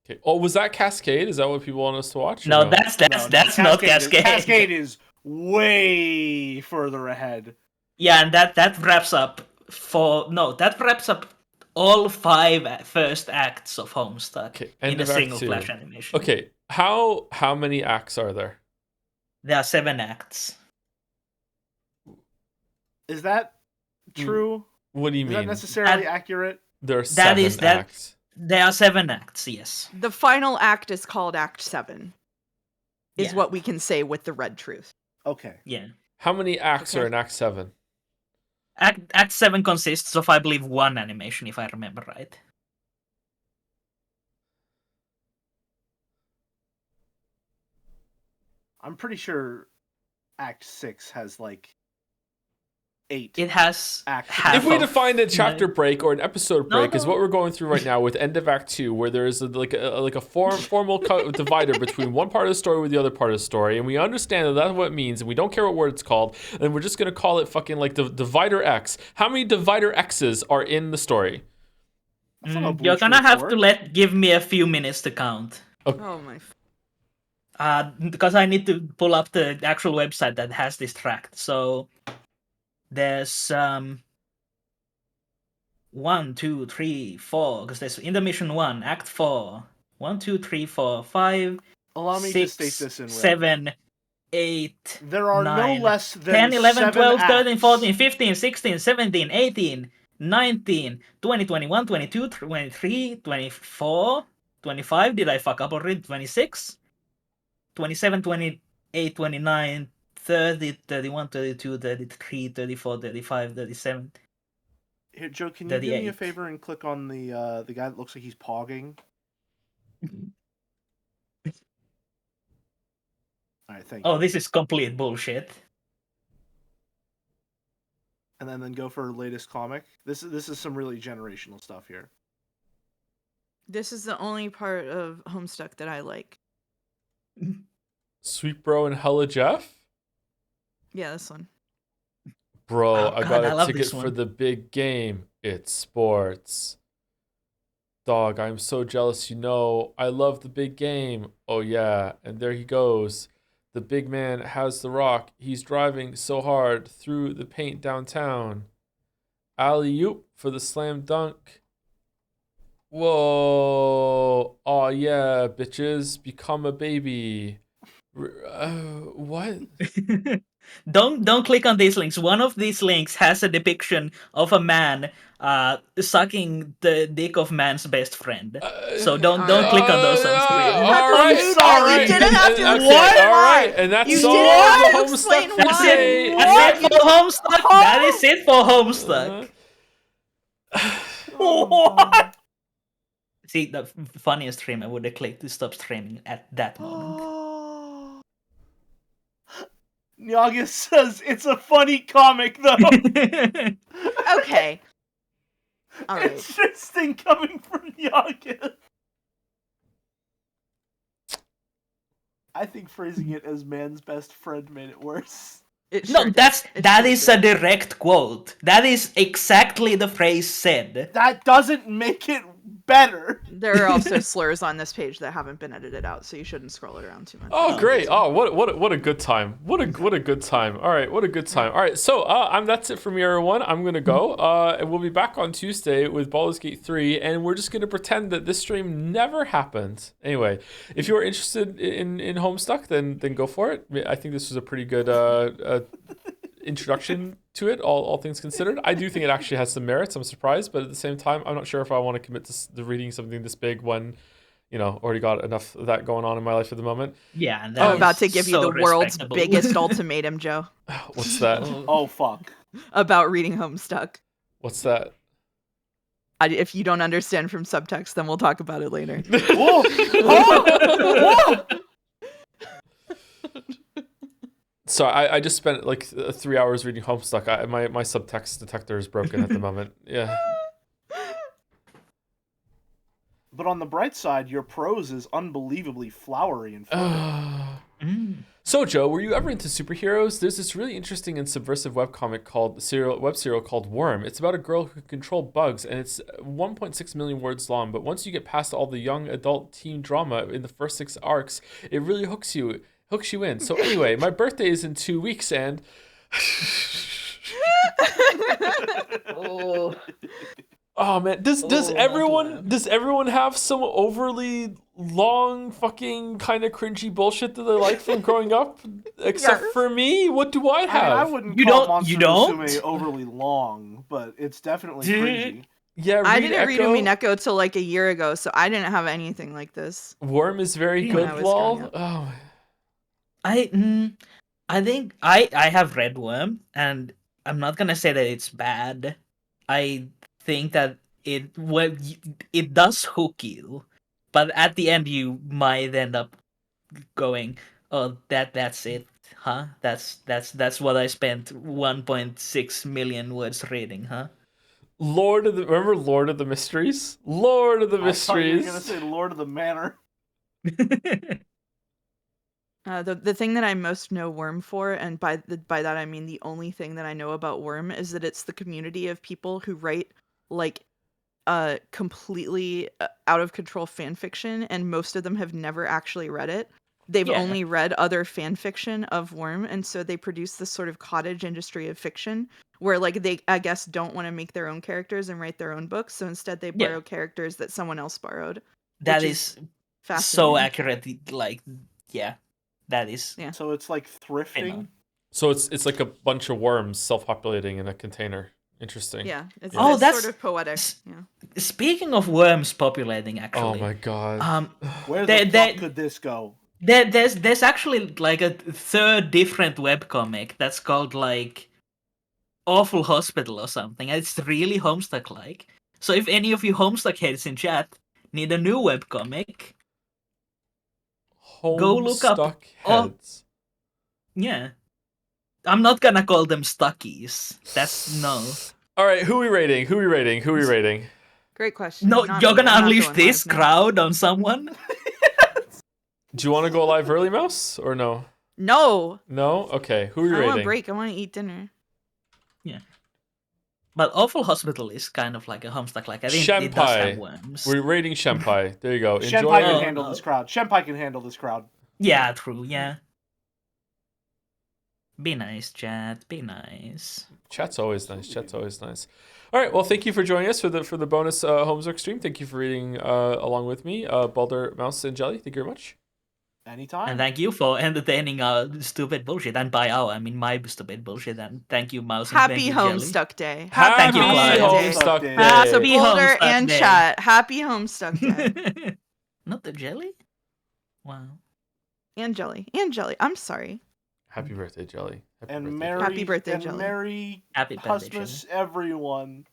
Okay. Oh, was that Cascade? Is that what people want us to watch? or No, that's not Cascade. Cascade is way further ahead. Yeah, and that wraps up all 5 first acts of Homestuck Okay, in end a of Act single 2. flash animation. Okay, how many acts are there? There are 7 acts. Is that true? What do you Is that mean? necessarily accurate? There are 7 acts. There are 7 acts, yes. The final act is called Act 7. Is Yeah. what we can say with the red truth. Okay. Yeah. How many acts Okay. are in Act 7? Act 7 consists of, I believe, 1 animation, if I remember right. I'm pretty sure Act 6 has like 8. It has Acts. half If we of- defined a chapter break or an episode No, break is no. what we're going through right now with end of Act 2, where there is a formal divider between one part of the story with the other part of the story, and we understand that that's what it means, and we don't care what word it's called, and we're just gonna call it fucking like the divider X. How many divider X's are in the story? That's not how blue You're gonna truths have work. to give me a few minutes to count. Oh my. Because I need to pull up the actual website that has this tracked. So there's 1, 2, 3, 4. Because there's Intermission 1, Act 4. 1, 2, 3, 4, 5. Allow me 6, to state this in red. 7, 8. There are 9, no less than 10, 11, 7 12, 13, acts. 14, 15, 16, 17, 18, 19, 20, 21, 22, 23, 24, 25. Did I fuck up already? 26, 27, 28, 29, 30, 31, 32, 33, 34, 35, 37. Here, Joe, can you do me a 38. favor and click on the guy that looks like he's pogging? All right, thank you. Oh, this is complete bullshit. And then go for latest comic. This is some really generational stuff here. This is the only part of Homestuck that I like. Sweet Bro and Hella Jeff? Yeah, this one. Bro, Oh, I God, got I a love ticket this for one. the big game. It's sports. Dog, I'm so jealous, you know. I love the big game. Oh, yeah. And there he goes. The big man has the rock. He's driving so hard through the paint downtown. Alley-oop for the slam dunk. Whoa. Oh, yeah, bitches. Become a baby. What? Don't click on these links. One of these links has a depiction of a man sucking the dick of man's best friend. So don't click on those on screen. All right, all right. You didn't have to Okay, explain all why. right, and that's You all didn't have to the explain Homestuck why. we say. That's it for Homestuck. That is it for Homestuck. What? See, the funniest stream, I would have clicked to stop streaming at that moment. Nyaga says it's a funny comic though. Okay. All right. Interesting coming from Nyaga. I think phrasing it as man's best friend made it worse. It No, sure that did. is a direct quote. That is exactly the phrase said. That doesn't make it better. There are also slurs on this page that haven't been edited out, so you shouldn't scroll it around too much. Oh, great! Oh, what a good time! What a good time! All right, what a good time! All right, so that's it for me, everyone. I'm gonna go. And we'll be back on Tuesday with Baldur's Gate 3, and we're just gonna pretend that this stream never happened. Anyway, if you are interested in Homestuck, then go for it. I think this was a pretty good introduction to it, all things considered. I do think it actually has some merits. I'm surprised, but at the same time, I'm not sure if I want to commit to reading something this big when, already got enough of that going on in my life at the moment. Yeah, and I'm about to give you so the world's respectable. biggest ultimatum, Joe, What's that? Oh fuck. about reading Homestuck. What's that? If you don't understand from subtext, then we'll talk about it later. Whoa! Whoa! So I just spent like 3 hours reading Homestuck. My subtext detector is broken at the moment. Yeah. But on on the bright side, your prose is unbelievably flowery and fun. So, Joe, were you ever into superheroes? There's this really interesting and subversive webcomic web serial called Worm. It's about a girl who can control bugs, and it's 1.6 million words long. But once you get past all the young adult teen drama in the first 6 arcs, it really hooks you in. So anyway, my birthday is in 2 weeks, and oh man, does everyone have some overly long fucking kind of cringy bullshit that they like from growing up? Except Yes. for me, what do I have? I wouldn't You call don't- Monster you don't? Musume overly long, but it's definitely Dude. cringy. Yeah, I didn't read Echo. Umineko till like a year ago, so I didn't have anything like this. Worm is very When good, I was lol. growing up. Oh, I think I have read Worm, and I'm not gonna say that it's bad. I think that it does hook you, but at the end you might end up going, "Oh, that's it, huh? That's what I spent 1.6 million words reading, huh?" remember Lord of the Mysteries? Lord of the I thought you were gonna Mysteries. say Lord of the Manor. The thing that I most know Worm for, and by that I mean the only thing that I know about Worm, is that it's the community of people who write like completely out of control fan fiction, and most of them have never actually read it. They've Yeah. only read other fan fiction of Worm, and so they produce this sort of cottage industry of fiction where like they I guess don't want to make their own characters and write their own books, so instead they borrow characters that someone else borrowed. That Which is is so fascinating. accurate. Like, yeah, that is. Yeah. So it's like thrifting. So it's like a bunch of worms self-populating in a container. Interesting. Yeah, it's, Oh, it's that's- sort of poetic. s- Yeah. Speaking of worms populating, Oh actually, my god. Where They- the they- fuck could this go? there's actually like a third different webcomic that's called like Awful Hospital or something. It's really Homestuck like. So if any of you Homestuck heads in chat need a new webcomic, go look up- Homestuck oh. heads. yeah. I'm not gonna call them Stuckies. That's no. All right, who we rating? Who we rating? Great question. No, Not you're me. gonna I'm not unleash going this live now. crowd on someone? Do you want to go live early, Mouse, or no? No, No? Okay, who are you I want a rating? break. I want to eat dinner. But Awful Hospital is kind of like a Homestuck like. I think it does have Shenpai. worms. We're rating Shenpai. There you go. Enjoy Shenpai can it. handle this crowd. Shenpai can handle this crowd. Yeah, true, yeah. Be nice, chat. Be nice. Chat's always nice. All right, well, thank you for joining us for the bonus Homestuck stream. Thank you for reading along with me, Balder, Mouse, and Jelly. Thank you very much. Anytime. And thank you for entertaining our stupid bullshit. And by our, I mean my stupid bullshit. And thank you, Mouse. and Happy thank you, Jelly. Homestuck Day. Thank you, Homestuck Clyde. Day. Homestuck Day. Day. Happy Boulder Homestuck and Day. chat. Happy Homestuck Day. Not the jelly? Wow. and Jelly. And Jelly. I'm sorry. Happy birthday, Jelly. And birthday. Merry Happy birthday, and Jelly. Merry Happy birthday, Christmas, everyone.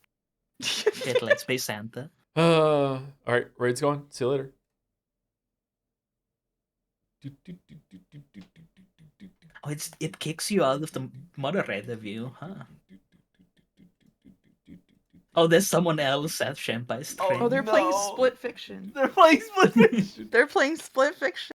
Shit, let's be Santa. All right, raid's going. See you later. Oh, it kicks you out of the moderator view, huh? Oh, there's someone else at Shenpai stream. Oh, they're playing No. Split Fiction. They're playing Split Fiction. They're playing Split Fiction.